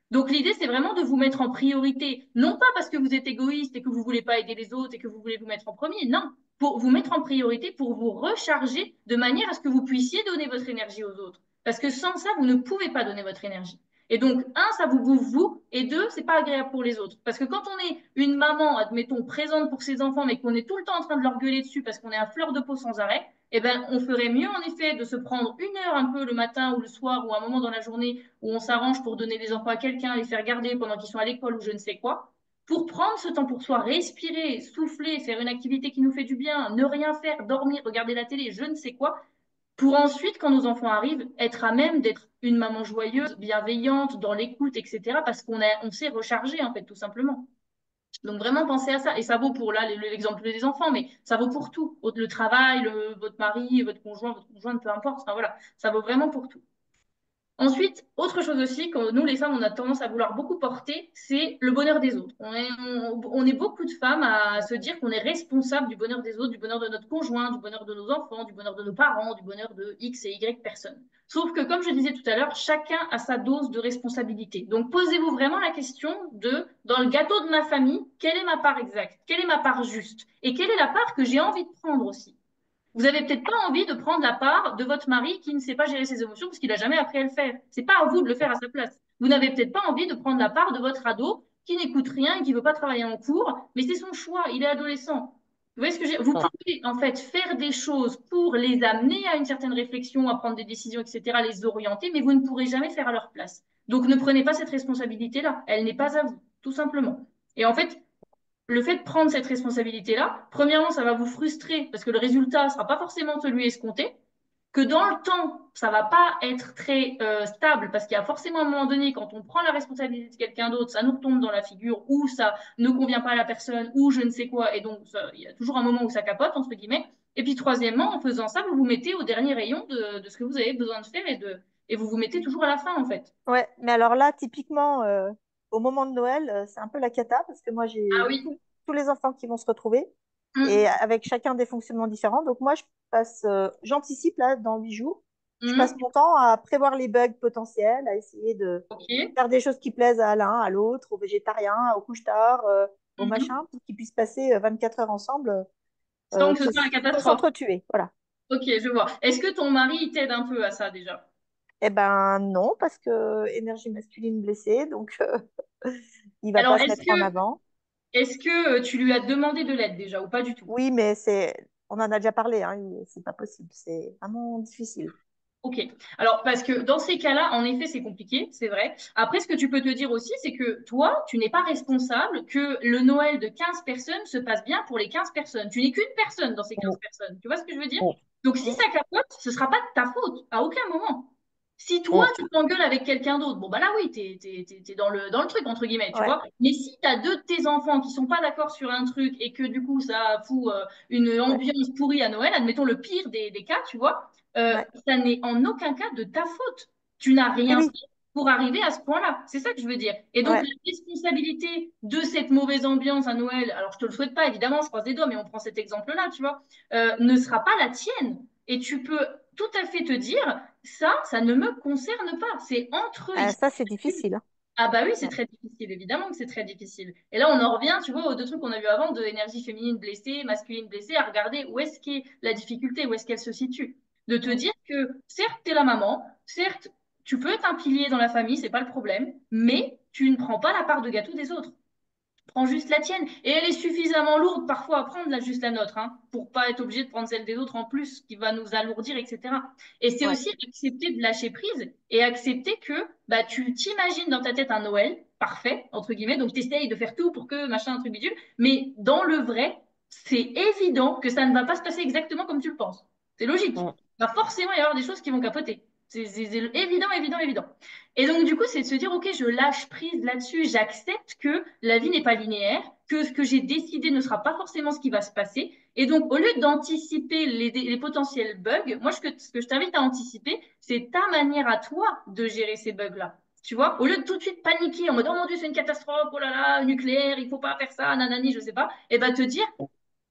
Donc l'idée, c'est vraiment de vous mettre en priorité, non pas parce que vous êtes égoïste et que vous voulez pas aider les autres et que vous voulez vous mettre en premier, non, pour vous mettre en priorité, pour vous recharger de manière à ce que vous puissiez donner votre énergie aux autres. Parce que sans ça, vous ne pouvez pas donner votre énergie. Et donc, un, ça vous bouffe vous, et deux, c'est pas agréable pour les autres. Parce que quand on est une maman, admettons, présente pour ses enfants, mais qu'on est tout le temps en train de leur gueuler dessus parce qu'on est à fleur de peau sans arrêt, eh ben, on ferait mieux, en effet, de se prendre 1 heure un peu le matin ou le soir ou un moment dans la journée où on s'arrange pour donner des enfants à quelqu'un, les faire garder pendant qu'ils sont à l'école ou je ne sais quoi, pour prendre ce temps pour soi, respirer, souffler, faire une activité qui nous fait du bien, ne rien faire, dormir, regarder la télé, je ne sais quoi, pour ensuite, quand nos enfants arrivent, être à même d'être une maman joyeuse, bienveillante, dans l'écoute, etc. Parce on s'est rechargé, en fait, tout simplement. Donc vraiment pensez à ça. Et ça vaut pour là l'exemple des enfants, mais ça vaut pour tout. Le travail, votre mari, votre conjointe, peu importe. Enfin, voilà, ça vaut vraiment pour tout. Ensuite, autre chose aussi que nous, les femmes, on a tendance à vouloir beaucoup porter, c'est le bonheur des autres. On est beaucoup de femmes à se dire qu'on est responsable du bonheur des autres, du bonheur de notre conjoint, du bonheur de nos enfants, du bonheur de nos parents, du bonheur de X et Y personnes. Sauf que, comme je disais tout à l'heure, chacun a sa dose de responsabilité. Donc, posez-vous vraiment la question de, dans le gâteau de ma famille, quelle est ma part exacte? Quelle est ma part juste? Et quelle est la part que j'ai envie de prendre aussi? Vous avez peut-être pas envie de prendre la part de votre mari qui ne sait pas gérer ses émotions parce qu'il n'a jamais appris à le faire. C'est pas à vous de le faire à sa place. Vous n'avez peut-être pas envie de prendre la part de votre ado qui n'écoute rien et qui veut pas travailler en cours, mais c'est son choix, il est adolescent. Vous voyez ce que je veux dire? Vous pouvez en fait faire des choses pour les amener à une certaine réflexion, à prendre des décisions, etc., les orienter, mais vous ne pourrez jamais faire à leur place. Donc ne prenez pas cette responsabilité-là. Elle n'est pas à vous, tout simplement. Et en fait, le fait de prendre cette responsabilité-là, premièrement, ça va vous frustrer parce que le résultat ne sera pas forcément celui escompté, que dans le temps, ça ne va pas être très stable parce qu'il y a forcément un moment donné, quand on prend la responsabilité de quelqu'un d'autre, ça nous retombe dans la figure ou ça ne convient pas à la personne ou je ne sais quoi. Et donc, il y a toujours un moment où ça capote, entre guillemets. Et puis, troisièmement, en faisant ça, vous vous mettez au dernier rayon de ce que vous avez besoin de faire et vous vous mettez toujours à la fin, en fait. Ouais, mais alors là, typiquement, au moment de Noël, c'est un peu la cata parce que moi, Ah j'ai oui. tous les enfants qui vont se retrouver et Hum, avec chacun des fonctionnements différents. Donc moi, j'anticipe là dans 8 jours. Je passe hum, mon temps à prévoir les bugs potentiels, à essayer de ok. faire des choses qui plaisent à l'un, à l'autre, aux végétariens, aux couche-tard, aux Mhm. machins, pour qu'ils puissent passer 24 heures ensemble Sans que ce soit la sans catastrophe. s'entretuer. Voilà. Ok, je vois. Est-ce que ton mari il t'aide un peu à ça déjà? Eh ben non, parce que énergie masculine blessée, donc il va Alors, pas se mettre en avant. est-ce que tu lui as demandé de l'aide déjà ou pas du tout? Oui, mais on en a déjà parlé, hein, c'est pas possible, c'est vraiment difficile. Ok. Alors, parce que dans ces cas-là, en effet, c'est compliqué, c'est vrai. Après, ce que tu peux te dire aussi, c'est que toi, tu n'es pas responsable que le Noël de 15 personnes se passe bien pour les 15 personnes. Tu n'es qu'une personne dans ces 15 personnes. Tu vois ce que je veux dire? Donc, si Mm. ça capote, ce sera pas de ta faute, à aucun moment. Si toi, Mm. tu t'engueules avec quelqu'un d'autre, bon, bah là, oui, t'es dans le truc, entre guillemets, tu Ouais, vois. Mais si tu as deux de tes enfants qui sont pas d'accord sur un truc et que du coup, ça fout une ouais, ambiance pourrie à Noël, admettons le pire des cas, tu vois, ouais. ça n'est en aucun cas de ta faute. Tu n'as Oui, rien oui, fait pour arriver à ce point-là. C'est ça que je veux dire. Et donc, ouais, la responsabilité de cette mauvaise ambiance à Noël, alors je te le souhaite pas, évidemment, je croise les doigts, mais on prend cet exemple-là, tu vois, ne sera pas la tienne. Et tu peux tout à fait te dire, ça ne me concerne pas. C'est entre eux. Ils sont Ça c'est adultes. difficile, hein. Ah bah oui, c'est Ouais. très difficile, évidemment que c'est très difficile. Et là, on en revient, tu vois, aux deux trucs qu'on a vu avant, de énergie féminine blessée, masculine blessée, à regarder où est-ce qu'est la difficulté, où est-ce qu'elle se situe. De te Mm. dire que, certes, t'es la maman, certes, tu peux être un pilier dans la famille, c'est pas le problème, mais tu ne prends pas la part de gâteau des autres. Prends juste la tienne. Et elle est suffisamment lourde parfois à prendre, là, juste la nôtre, hein, pour pas être obligé de prendre celle des autres en plus, qui va nous alourdir, etc. Et c'est Ouais. aussi accepter de lâcher prise et accepter que bah, tu t'imagines dans ta tête un Noël parfait, entre guillemets, donc tu essayes de faire tout pour que machin, un truc bidule, mais dans le vrai, c'est évident que ça ne va pas se passer exactement comme tu le penses. C'est logique. Mm. Il va forcément y avoir des choses qui vont capoter. C'est évident, évident, évident. Et donc, du coup, c'est de se dire, OK, je lâche prise là-dessus, j'accepte que la vie n'est pas linéaire, que ce que j'ai décidé ne sera pas forcément ce qui va se passer. Et donc, au lieu d'anticiper les potentiels bugs, moi, ce que je t'invite à anticiper, c'est ta manière à toi de gérer ces bugs-là. Tu vois, au lieu de tout de suite paniquer en mode, oh mon Dieu, c'est une catastrophe, oh là là, nucléaire, il faut pas faire ça, nanani, je sais pas, et ben te dire,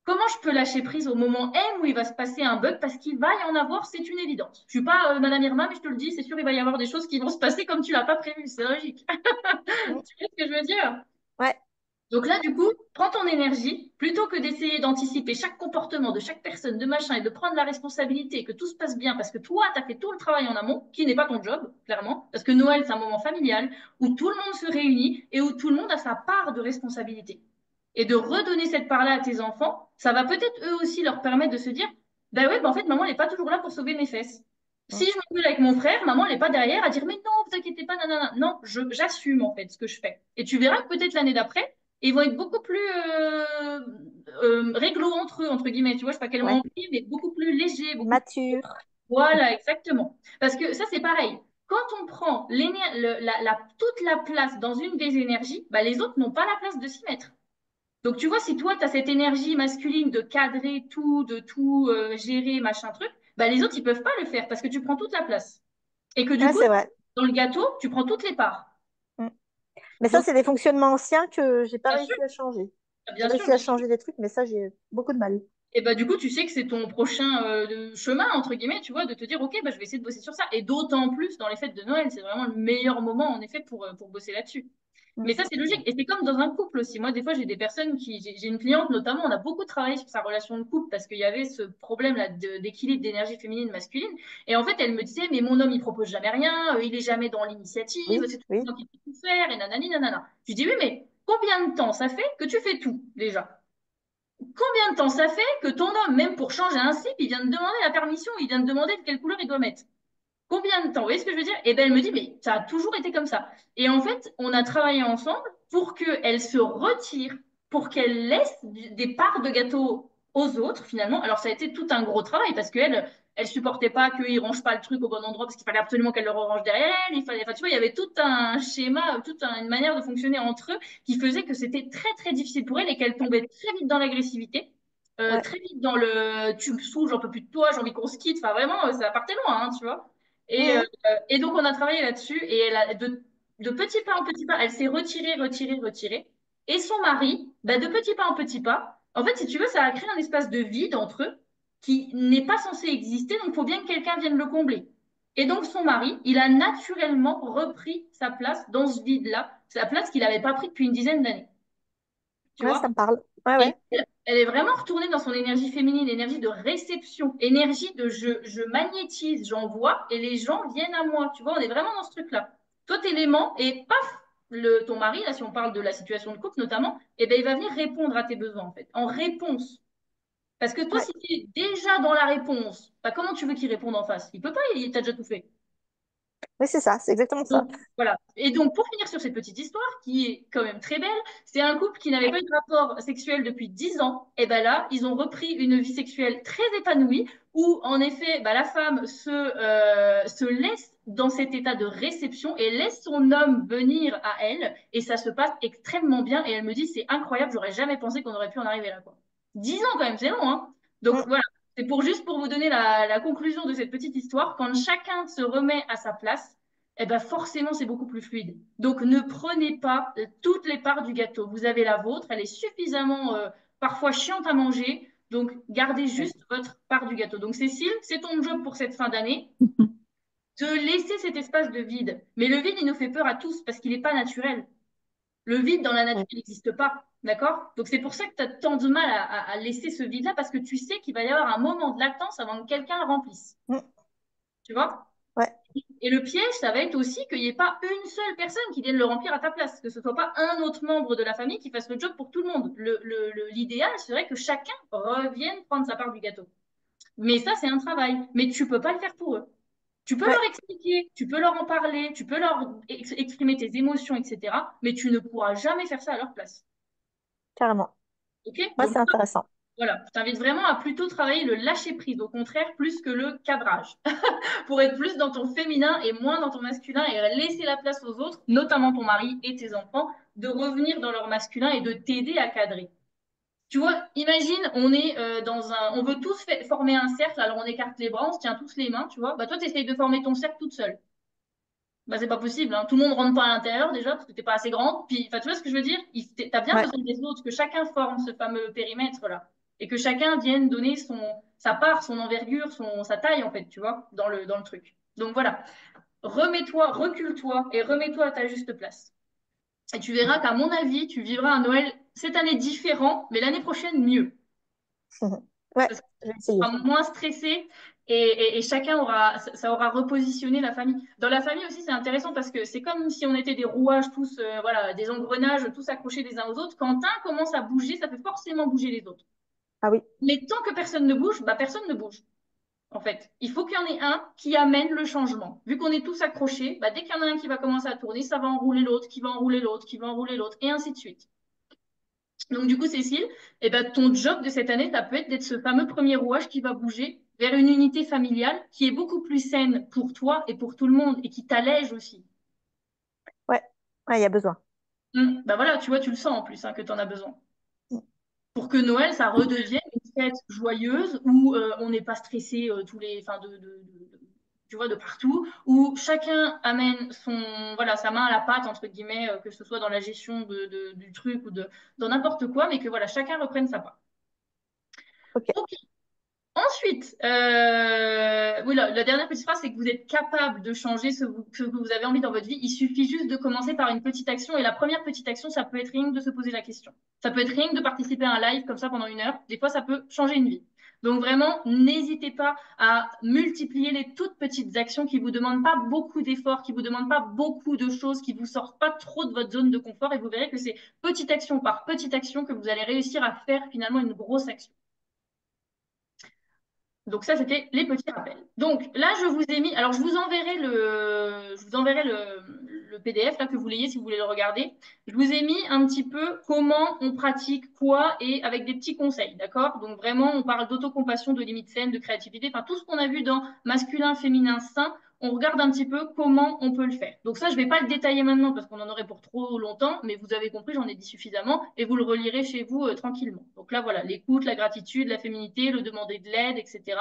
comment je peux lâcher prise au moment M où il va se passer un bug parce qu'il va y en avoir, c'est une évidence. Je suis pas Madame Irma, mais je te le dis, c'est sûr, il va y avoir des choses qui vont se passer comme tu l'as pas prévu, c'est logique. Mm. Tu vois ce que je veux dire? Ouais. Donc là, du coup, prends ton énergie, plutôt que d'essayer d'anticiper chaque comportement de chaque personne, de machin, et de prendre la responsabilité, que tout se passe bien, parce que toi, tu as fait tout le travail en amont, qui n'est pas ton job, clairement, parce que Noël, c'est un moment familial, où tout le monde se réunit et où tout le monde a sa part de responsabilité. Et de redonner cette part-là à tes enfants, ça va peut-être eux aussi leur permettre de se dire, ben ouais, ben en fait, maman, elle n'est pas toujours là pour sauver mes fesses. Si Mm. je m'engueule avec mon frère, maman, elle n'est pas derrière à dire, mais non, vous inquiétez pas, nanana. Non, j'assume en fait ce que je fais. Et tu verras que peut-être l'année d'après, ils vont être beaucoup plus réglo entre eux, entre guillemets. Tu vois, je sais pas quel mot Ouais. employer, mais beaucoup plus léger, beaucoup plus... Mature. Voilà, exactement. Parce que ça, c'est pareil. Quand on prend toute la place dans une des énergies, bah, les autres n'ont pas la place de s'y mettre. Donc, tu vois, si toi, tu as cette énergie masculine de cadrer tout, de tout gérer, machin truc, bah, les autres, ils peuvent pas le faire parce que tu prends toute la place. Et que du Ouais, coup, c'est vrai. dans le gâteau, tu prends toutes les parts. Mm. Mais ça, Donc, c'est des fonctionnements anciens que j'ai pas bien sûr, réussi à changer. J'ai bien sûr, réussi bien à sûr. changer des trucs, mais ça, j'ai beaucoup de mal. Et bah, du coup, tu sais que c'est ton prochain chemin, entre guillemets, tu vois, de te dire, OK, bah, je vais essayer de bosser sur ça. Et d'autant plus dans les fêtes de Noël, c'est vraiment le meilleur moment, en effet, pour bosser là-dessus. Mm. Mais ça, c'est logique. Et c'est comme dans un couple aussi. Moi, des fois, j'ai des personnes j'ai une cliente, notamment, on a beaucoup travaillé sur sa relation de couple parce qu'il y avait ce problème-là d'équilibre d'énergie féminine, masculine. Et en fait, elle me disait, mais mon homme, il propose jamais rien, il est jamais dans l'initiative, Oui, c'est tout le oui, temps qui fait tout faire, et nanani, nanana. Je lui dis, oui, mais combien de temps ça fait que tu fais tout, déjà? Combien de temps ça fait que ton homme, même pour changer un slip, il vient de demander la permission, il vient de demander de quelle couleur il doit mettre? Combien de temps? Vous voyez ce que je veux dire? Et ben elle me dit, mais ça a toujours été comme ça. Et en fait, on a travaillé ensemble pour qu'elle se retire, pour qu'elle laisse des parts de gâteau aux autres, finalement. Alors, ça a été tout un gros travail parce qu'elle, elle supportait pas qu'ils rangent pas le truc au bon endroit parce qu'il fallait absolument qu'elle le range derrière elle. Il fallait, enfin, tu vois, il y avait tout un schéma, une manière de fonctionner entre eux qui faisait que c'était très, très difficile pour elle et qu'elle tombait très vite dans l'agressivité. ouais. Très vite dans le tu me saoules, j'en peux plus de toi, j'ai envie qu'on se quitte. Enfin, vraiment, ça partait loin, hein, tu vois. Et, Mm. et donc, on a travaillé là-dessus et elle a, de petit pas en petit pas, elle s'est retirée, retirée, retirée. Et son mari, bah, de petit pas en petit pas, en fait, si tu veux, ça a créé un espace de vide entre eux qui n'est pas censé exister, donc il faut bien que quelqu'un vienne le combler. Et donc, son mari, il a naturellement repris sa place dans ce vide-là, sa place qu'il n'avait pas pris depuis une dizaine d'années. Tu Ouais, ça vois? me parle. Ouais, Et ouais. elle est vraiment retournée dans son énergie féminine, énergie de réception, énergie de je magnétise, j'envoie et les gens viennent à moi. Tu vois, on est vraiment dans ce truc-là. Toi, t'es l'aimant et paf, ton mari, là, si on parle de la situation de couple notamment, eh ben, il va venir répondre à tes besoins, en fait, en réponse. Parce que toi, Ouais. si tu es déjà dans la réponse, bah, comment tu veux qu'il réponde en face? Il peut pas, il t'a déjà tout fait. Oui, c'est ça, c'est exactement ça. Donc, voilà. Et donc, pour finir sur cette petite histoire, qui est quand même très belle, c'est un couple qui n'avait pas eu de rapport sexuel depuis 10 ans. Et ben là, ils ont repris une vie sexuelle très épanouie, où en effet, bah, la femme se laisse dans cet état de réception et laisse son homme venir à elle. Et ça se passe extrêmement bien. Et elle me dit, c'est incroyable, j'aurais jamais pensé qu'on aurait pu en arriver là, quoi. 10 ans quand même, c'est long, hein. Donc Mm. voilà, c'est pour juste pour vous donner la conclusion de cette petite histoire. Quand chacun se remet à sa place, eh ben forcément, c'est beaucoup plus fluide. Donc, ne prenez pas toutes les parts du gâteau. Vous avez la vôtre, elle est suffisamment parfois chiante à manger. Donc, gardez juste votre part du gâteau. Donc, Cécile, c'est ton job pour cette fin d'année de laisser cet espace de vide. Mais le vide, il nous fait peur à tous parce qu'il n'est pas naturel. Le vide dans la nature, Ouais. il n'existe pas. D'accord? Donc, c'est pour ça que tu as tant de mal à laisser ce vide-là parce que tu sais qu'il va y avoir un moment de latence avant que quelqu'un le remplisse. Mm. Tu vois? Ouais. Et le piège, ça va être aussi qu'il n'y ait pas une seule personne qui vienne le remplir à ta place, que ce ne soit pas un autre membre de la famille qui fasse le job pour tout le monde. L'idéal serait que chacun revienne prendre sa part du gâteau. Mais ça, c'est un travail. Mais tu ne peux pas le faire pour eux. Tu peux leur Ouais, expliquer, tu peux leur en parler, tu peux leur exprimer tes émotions, etc. Mais tu ne pourras jamais faire ça à leur place. carrément. OK? Ouais, Donc, c'est intéressant. voilà, je t'invite vraiment à plutôt travailler le lâcher-prise, au contraire, plus que le cadrage. Pour être plus dans ton féminin et moins dans ton masculin et laisser la place aux autres, notamment ton mari et tes enfants, de revenir dans leur masculin et de t'aider à cadrer. Tu vois, imagine, on est on veut tous former un cercle, alors on écarte les bras, on se tient tous les mains, tu vois. Bah toi, tu essayes de former ton cercle toute seule. Bah c'est pas possible, hein. Tout le monde rentre pas à l'intérieur déjà parce que t'es pas assez grande. Puis, enfin, tu vois ce que je veux dire? T'as bien Ouais, besoin des autres, que chacun forme ce fameux périmètre-là. Et que chacun vienne donner sa part, son envergure, sa taille, en fait, tu vois, dans le truc. Donc voilà, remets-toi, recule-toi et remets-toi à ta juste place. Et tu verras qu'à mon avis, tu vivras un Noël cette année différent, mais l'année prochaine mieux. ouais, Parce que je vais tu essayer. seras moins stressé et chacun ça aura repositionné la famille. Dans la famille aussi, c'est intéressant parce que c'est comme si on était des rouages tous, voilà, des engrenages tous accrochés les uns aux autres. Quand un commence à bouger, ça fait forcément bouger les autres. Ah oui, Mais tant que personne ne bouge, bah, personne ne bouge. En fait, il faut qu'il y en ait un qui amène le changement. Vu qu'on est tous accrochés, bah, dès qu'il y en a un qui va commencer à tourner, ça va enrouler l'autre, qui va enrouler l'autre, qui va enrouler l'autre, et ainsi de suite. Donc, du coup, Cécile, eh ben, ton job de cette année, ça peut être d'être ce fameux premier rouage qui va bouger vers une unité familiale qui est beaucoup plus saine pour toi et pour tout le monde et qui t'allège aussi. ouais, ouais, il y a besoin. Bah voilà, tu vois, tu le sens en plus hein, que tu en as besoin. Mm. pour que Noël, ça redevienne une fête joyeuse où on n'est pas stressé enfin, tu vois, de partout, où chacun amène voilà, sa main à la pâte, entre guillemets, que ce soit dans la gestion du truc ou dans n'importe quoi, mais que voilà, chacun reprenne sa part. Ok. Ok. Ensuite, oui, la dernière petite phrase, c'est que vous êtes capable de changer ce que vous avez envie dans votre vie. Il suffit juste de commencer par une petite action. Et la première petite action, ça peut être rien que de se poser la question. Ça peut être rien que de participer à un live comme ça pendant 1 heure. Des fois, ça peut changer une vie. Donc vraiment, n'hésitez pas à multiplier les toutes petites actions qui vous demandent pas beaucoup d'efforts, qui vous demandent pas beaucoup de choses, qui vous sortent pas trop de votre zone de confort. Et vous verrez que c'est petite action par petite action que vous allez réussir à faire finalement une grosse action. Donc ça, c'était les petits rappels. Donc là, je vous ai mis, alors je vous enverrai le PDF là que vous l'ayez si vous voulez le regarder. Je vous ai mis un petit peu comment on pratique quoi et avec des petits conseils, d'accord? Donc vraiment, on parle d'autocompassion, de limites saines, de créativité, enfin tout ce qu'on a vu dans masculin, féminin, sain. On regarde un petit peu comment on peut le faire. Donc ça, je ne vais pas le détailler maintenant parce qu'on en aurait pour trop longtemps, mais vous avez compris, j'en ai dit suffisamment et vous le relirez chez vous tranquillement. Donc là, voilà, l'écoute, la gratitude, la féminité, le demander de l'aide, etc.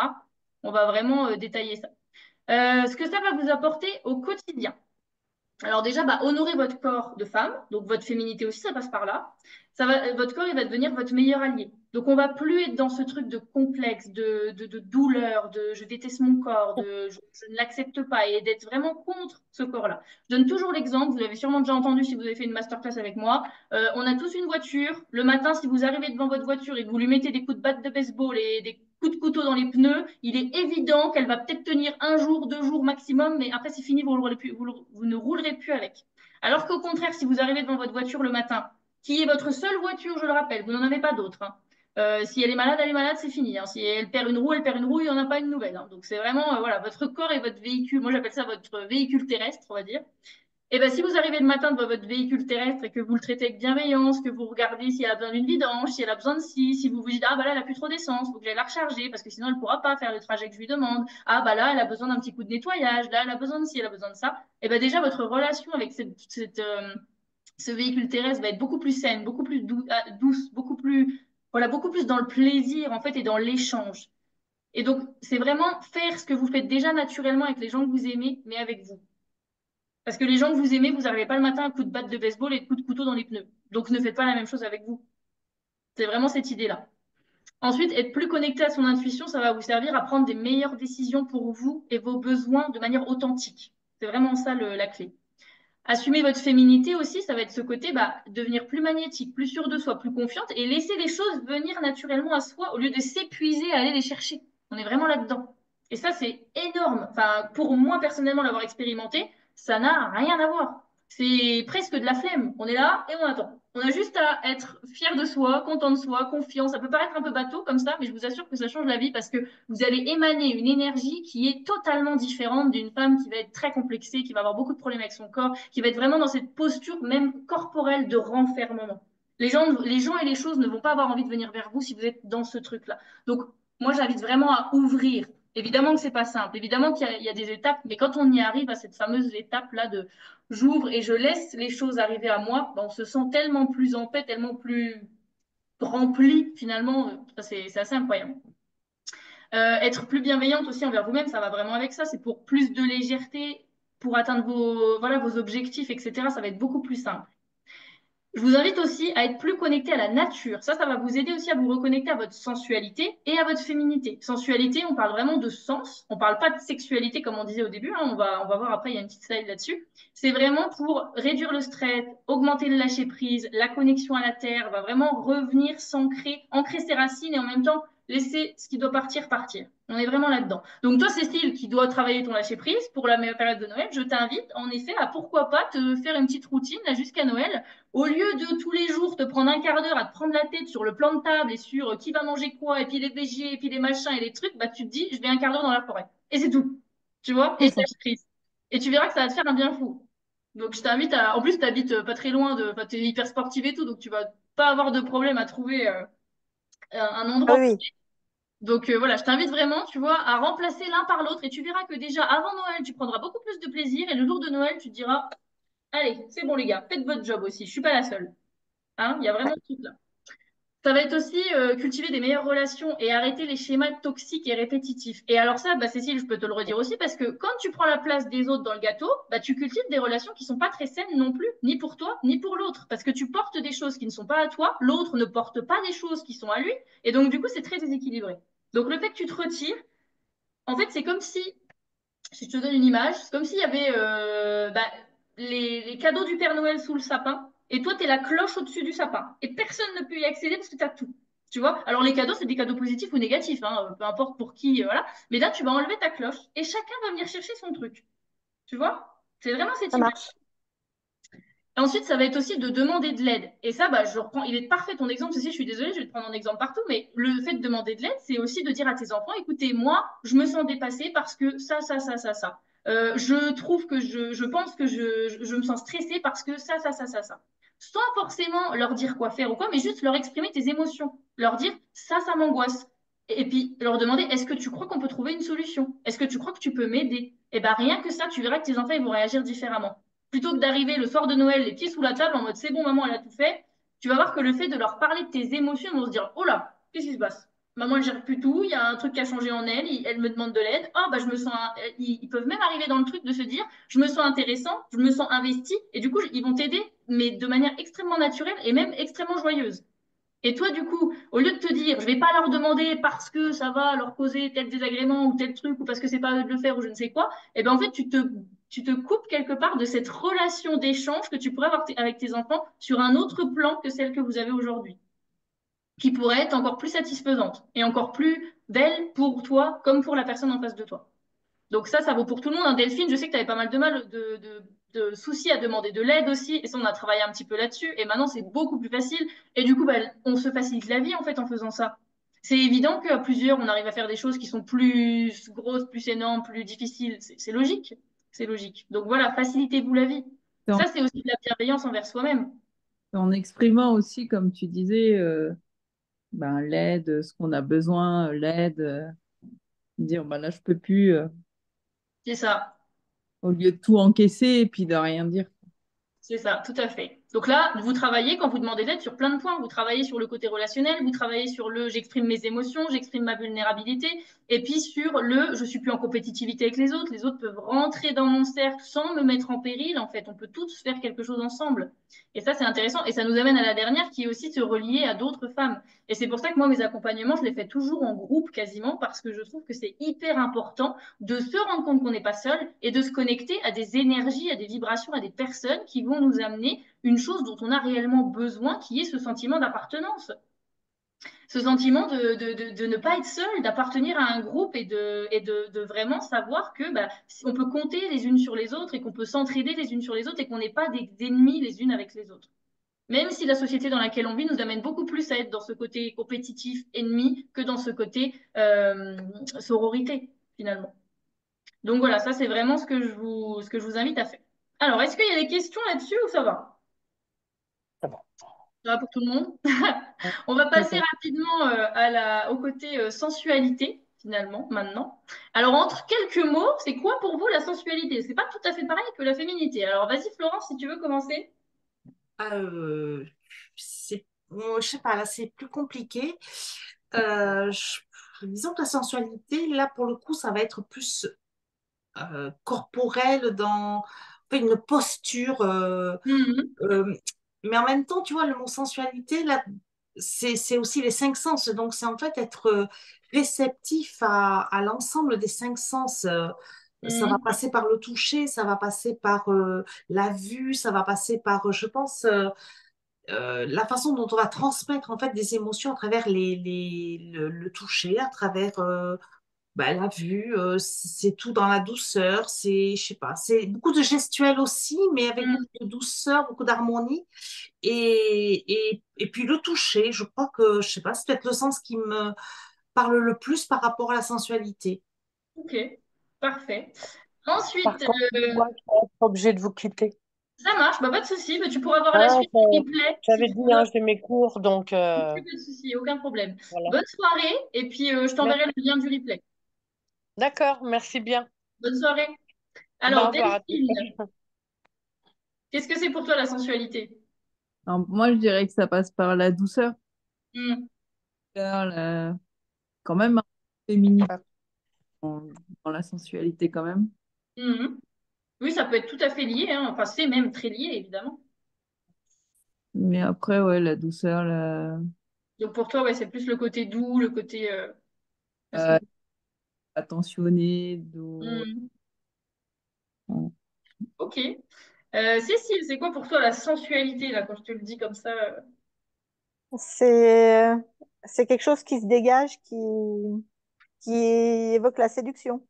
On va vraiment détailler ça. Ce que ça va vous apporter au quotidien. Alors déjà, bah, honorez votre corps de femme, donc votre féminité aussi, ça passe par là. Votre corps, il va devenir votre meilleur allié. Donc on va plus être dans ce truc de complexe, de douleur, de je déteste mon corps, je ne l'accepte pas, et d'être vraiment contre ce corps-là. Je donne toujours l'exemple, vous l'avez sûrement déjà entendu si vous avez fait une masterclass avec moi. On a tous une voiture. Le matin, si vous arrivez devant votre voiture et que vous lui mettez des coups de batte de baseball et des coups de couteau dans les pneus, il est évident qu'elle va peut-être tenir 1 jour, 2 jours maximum, mais après c'est fini, vous ne roulerez plus avec. Alors qu'au contraire, si vous arrivez devant votre voiture le matin, qui est votre seule voiture, je le rappelle, vous n'en avez pas d'autre. Hein. Si elle est malade, c'est fini. Hein. Si elle perd une roue, il n'y en a pas une nouvelle. Hein. Donc c'est vraiment, voilà, votre corps et votre véhicule, moi j'appelle ça votre véhicule terrestre, on va dire. Et ben, si vous arrivez le matin devant votre véhicule terrestre et que vous le traitez avec bienveillance, que vous regardez si elle a besoin d'une vidange, si elle a besoin de si vous vous dites, ah bah là, elle a plus trop d'essence, faut que j'aille la recharger parce que sinon elle ne pourra pas faire le trajet que je lui demande. Ah bah là, elle a besoin d'un petit coup de nettoyage, là, elle a besoin de ci, elle a besoin de ça. Et ben déjà, votre relation avec ce véhicule terrestre va être beaucoup plus saine, beaucoup plus douce, voilà, beaucoup plus dans le plaisir en fait et dans l'échange. Et donc, c'est vraiment faire ce que vous faites déjà naturellement avec les gens que vous aimez, mais avec vous. Parce que les gens que vous aimez, vous n'arrivez pas le matin à coup de batte de baseball et de coup de couteau dans les pneus. Donc ne faites pas la même chose avec vous. C'est vraiment cette idée-là. Ensuite, être plus connecté à son intuition, ça va vous servir à prendre des meilleures décisions pour vous et vos besoins de manière authentique. C'est vraiment ça la clé. Assumer votre féminité aussi, ça va être ce côté, bah, devenir plus magnétique, plus sûr de soi, plus confiante et laisser les choses venir naturellement à soi au lieu de s'épuiser à aller les chercher. On est vraiment là-dedans. Et ça, c'est énorme. Enfin, pour moi, personnellement, l'avoir expérimenté, ça n'a rien à voir. C'est presque de la flemme. On est là et on attend. On a juste à être fier de soi, content de soi, confiant. Ça peut paraître un peu bateau comme ça, mais je vous assure que ça change la vie parce que vous allez émaner une énergie qui est totalement différente d'une femme qui va être très complexée, qui va avoir beaucoup de problèmes avec son corps, qui va être vraiment dans cette posture même corporelle de renfermement. Les gens et les choses ne vont pas avoir envie de venir vers vous si vous êtes dans ce truc-là. Donc, moi, j'invite vraiment à ouvrir. Évidemment que c'est pas simple, évidemment qu'il y a des étapes, mais quand on y arrive à cette fameuse étape-là de j'ouvre et je laisse les choses arriver à moi, ben on se sent tellement plus en paix, tellement plus rempli finalement. C'est assez incroyable. Être plus bienveillante aussi envers vous-même, ça va vraiment avec ça. C'est pour plus de légèreté, pour atteindre vos objectifs, etc. Ça va être beaucoup plus simple. Je vous invite aussi à être plus connecté à la nature. Ça va vous aider aussi à vous reconnecter à votre sensualité et à votre féminité. Sensualité, on parle vraiment de sens. On ne parle pas de sexualité comme on disait au début. Hein. On va voir après, il y a une petite slide là-dessus. C'est vraiment pour réduire le stress, augmenter le lâcher-prise, la connexion à la terre, va vraiment revenir s'ancrer, ancrer ses racines et en même temps laisser ce qui doit partir partir. On est vraiment là-dedans. Donc toi, Cécile, qui doit travailler ton lâcher-prise pour la période de Noël, je t'invite en effet à pourquoi pas te faire une petite routine là jusqu'à Noël au lieu de tous les jours te prendre un quart d'heure à te prendre la tête sur le plan de table et sur qui va manger quoi, et puis les végés, et puis les machins et les trucs, bah tu te dis, je vais un quart d'heure dans la forêt. Et c'est tout. Tu vois? Et lâche prise. Et tu verras que ça va te faire un bien fou. Donc je t'invite à. En plus, tu habites pas très loin de. Enfin, tu es hyper sportive et tout, donc tu vas pas avoir de problème à trouver un Ah endroit. oui, Donc voilà, je t'invite vraiment, tu vois, à remplacer l'un par l'autre et tu verras que déjà avant Noël, tu prendras beaucoup plus de plaisir et le jour de Noël, tu te diras, allez, c'est bon les gars, faites votre job aussi, je suis pas la seule. Hein, il y a vraiment tout là. Ça va être aussi cultiver des meilleures relations et arrêter les schémas toxiques et répétitifs. Et alors ça, bah, Cécile, je peux te le redire aussi, parce que quand tu prends la place des autres dans le gâteau, bah, tu cultives des relations qui sont pas très saines non plus, ni pour toi, ni pour l'autre. Parce que tu portes des choses qui ne sont pas à toi, l'autre ne porte pas des choses qui sont à lui, et donc du coup, c'est très déséquilibré. Donc le fait que tu te retires, en fait, c'est comme si je te donne une image, c'est comme s'il y avait bah, les cadeaux du Père Noël sous le sapin, et toi, tu es la cloche au-dessus du sapin. Et personne ne peut y accéder parce que tu as tout. Tu vois? Alors, les cadeaux, c'est des cadeaux positifs ou négatifs, hein, peu importe pour qui, voilà. Mais là, tu vas enlever ta cloche et chacun va venir chercher son truc. Tu vois? C'est vraiment cette Ça image. marche. Et ensuite, ça va être aussi de demander de l'aide. Et ça, bah, je reprends, il est parfait ton exemple. Ceci, je suis désolée, je vais te prendre un exemple partout, mais le fait de demander de l'aide, c'est aussi de dire à tes enfants, écoutez, moi, je me sens dépassée parce que ça. Je trouve que je pense que je me sens stressée parce que ça. Sans forcément leur dire quoi faire ou quoi, mais juste leur exprimer tes émotions. Leur dire, ça m'angoisse. Et puis leur demander, est-ce que tu crois qu'on peut trouver une solution? Est-ce que tu crois que tu peux m'aider? Et ben rien que ça, tu verras que tes enfants ils vont réagir différemment. Plutôt que d'arriver le soir de Noël, les pieds sous la table, en mode c'est bon, maman, elle a tout fait, tu vas voir que le fait de leur parler de tes émotions, ils vont se dire, oh là, qu'est-ce qui se passe? Maman, elle gère plus tout, il y a un truc qui a changé en elle, elle me demande de l'aide. Ah, bah, je me sens. Ils peuvent même arriver dans le truc de se dire, je me sens intéressant, je me sens investi, et du coup, ils vont t'aider, mais de manière extrêmement naturelle et même extrêmement joyeuse. Et toi, du coup, au lieu de te dire, je vais pas leur demander parce que ça va leur causer tel désagrément ou tel truc, ou parce que c'est pas à eux de le faire ou je ne sais quoi, et ben en fait, tu te coupes quelque part de cette relation d'échange que tu pourrais avoir avec tes enfants sur un autre plan que celle que vous avez aujourd'hui, qui pourrait être encore plus satisfaisante et encore plus belle pour toi comme pour la personne en face de toi. Donc ça vaut pour tout le monde. Hein. Delphine, je sais que tu avais pas mal de mal de soucis à demander de l'aide aussi. Et ça, on a travaillé un petit peu là-dessus. Et maintenant, c'est beaucoup plus facile. Et du coup, bah, on se facilite la vie, en fait, en faisant ça. C'est évident qu'à plusieurs, on arrive à faire des choses qui sont plus grosses, plus énormes, plus difficiles. C'est logique. C'est logique. Donc voilà, facilitez-vous la vie. C'est en, Ça, c'est aussi de la bienveillance envers soi-même. c'est en exprimant aussi, comme tu disais, ben, l'aide, ce qu'on a besoin, l'aide, dire ben là je peux plus, C'est ça. au lieu de tout encaisser et puis de rien dire. C'est ça, tout à fait. Donc là, vous travaillez, quand vous demandez d'aide, sur plein de points. Vous travaillez sur le côté relationnel, vous travaillez sur le j'exprime mes émotions, j'exprime ma vulnérabilité, et puis sur le je suis plus en compétitivité avec les autres peuvent rentrer dans mon cercle sans me mettre en péril. En fait, on peut tous faire quelque chose ensemble. Et ça, c'est intéressant. Et ça nous amène à la dernière qui est aussi se relier à d'autres femmes. Et c'est pour ça que moi, mes accompagnements, je les fais toujours en groupe quasiment, parce que je trouve que c'est hyper important de se rendre compte qu'on n'est pas seul et de se connecter à des énergies, à des vibrations, à des personnes qui vont nous amener une chose dont on a réellement besoin, qui est ce sentiment d'appartenance. Ce sentiment de ne pas être seul, d'appartenir à un groupe et de vraiment savoir que bah, on peut compter les unes sur les autres et qu'on peut s'entraider les unes sur les autres et qu'on n'est pas des ennemis les unes avec les autres. Même si la société dans laquelle on vit nous amène beaucoup plus à être dans ce côté compétitif, ennemi, que dans ce côté sororité, finalement. Donc voilà, ça c'est vraiment ce que je vous invite à faire. Alors, est-ce qu'il y a des questions là-dessus ou ça va? Ça va. Ça va pour tout le monde? On va Ça passer va. rapidement au côté sensualité, finalement, maintenant. Alors, entre quelques mots, c'est quoi pour vous la sensualité? C'est pas tout à fait pareil que la féminité. Alors, vas-y, Florence, si tu veux commencer. Euh, je sais pas, là, c'est plus compliqué. Disons que la sensualité, là, pour le coup, ça va être plus corporel dans une posture. Mhm. Euh, mais en même temps, tu vois, le mot sensualité, là, c'est aussi les cinq sens. Donc, c'est en fait être réceptif à l'ensemble des cinq sens. Ça va Mhm. passer par le toucher, ça va passer par la vue, ça va passer par, je pense, la façon dont on va transmettre en fait des émotions à travers le toucher, à travers bah, la vue, c'est tout dans la douceur, c'est, je sais pas, c'est beaucoup de gestuels aussi, mais avec beaucoup Mhm. de douceur, beaucoup d'harmonie. Et puis le toucher, je crois que, je sais pas, c'est peut-être le sens qui me parle le plus par rapport à la sensualité. Ok, parfait. Par Ensuite, contre, moi, je vais être obligée de vous quitter. ça marche, bah, pas de souci, mais tu pourras voir la Hein, suite du replay si j'avais tu dit, veux. hein, j'ai mes cours, donc Pas de souci, aucun problème. voilà. Bonne soirée, et puis je t'enverrai Merci. le lien du replay. D'accord, merci bien. Bonne soirée. Eh ben, Alors, au revoir à tous. Delphine, qu'est-ce que c'est pour toi la sensualité? Alors, moi, je dirais que ça passe par la douceur. Mm. Quand même un peu féministe Ah, dans, dans la sensualité quand même. Mhm. Oui, ça peut être tout à fait lié, hein. Enfin, c'est même très lié, évidemment. Mais après, ouais, la douceur, Donc pour toi, ouais, c'est plus le côté doux, le côté... parce que... euh, attentionné, Mhm. Ok. Cécile, c'est quoi pour toi la sensualité, là, quand je te le dis comme ça? C'est, c'est quelque chose qui se dégage, qui évoque la séduction.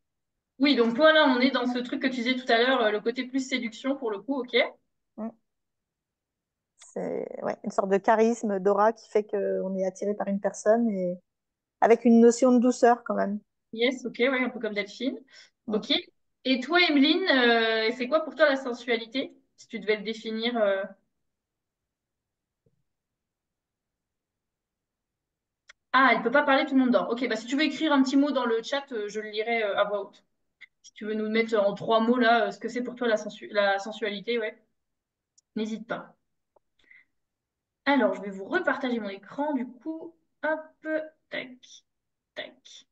Oui, donc toi, là, on est dans ce truc que tu disais tout à l'heure, le côté plus séduction, pour le coup, ok. Mm. C'est ouais, une sorte de charisme, d'aura qui fait qu'on est attiré par une personne et avec une notion de douceur quand même. Yes, ok, ouais, un peu comme Delphine. Mm. Ok. Et toi, Emeline, c'est quoi pour toi la sensualité? Si tu devais le définir. Ah, elle peut pas parler, tout le monde dort. Ok, bah si tu veux écrire un petit mot dans le chat, je le lirai à voix haute. Si tu veux nous mettre en 3 mots là, ce que c'est pour toi la sensualité, ouais, n'hésite pas. Alors, je vais vous repartager mon écran du coup. Hop, tac, tac.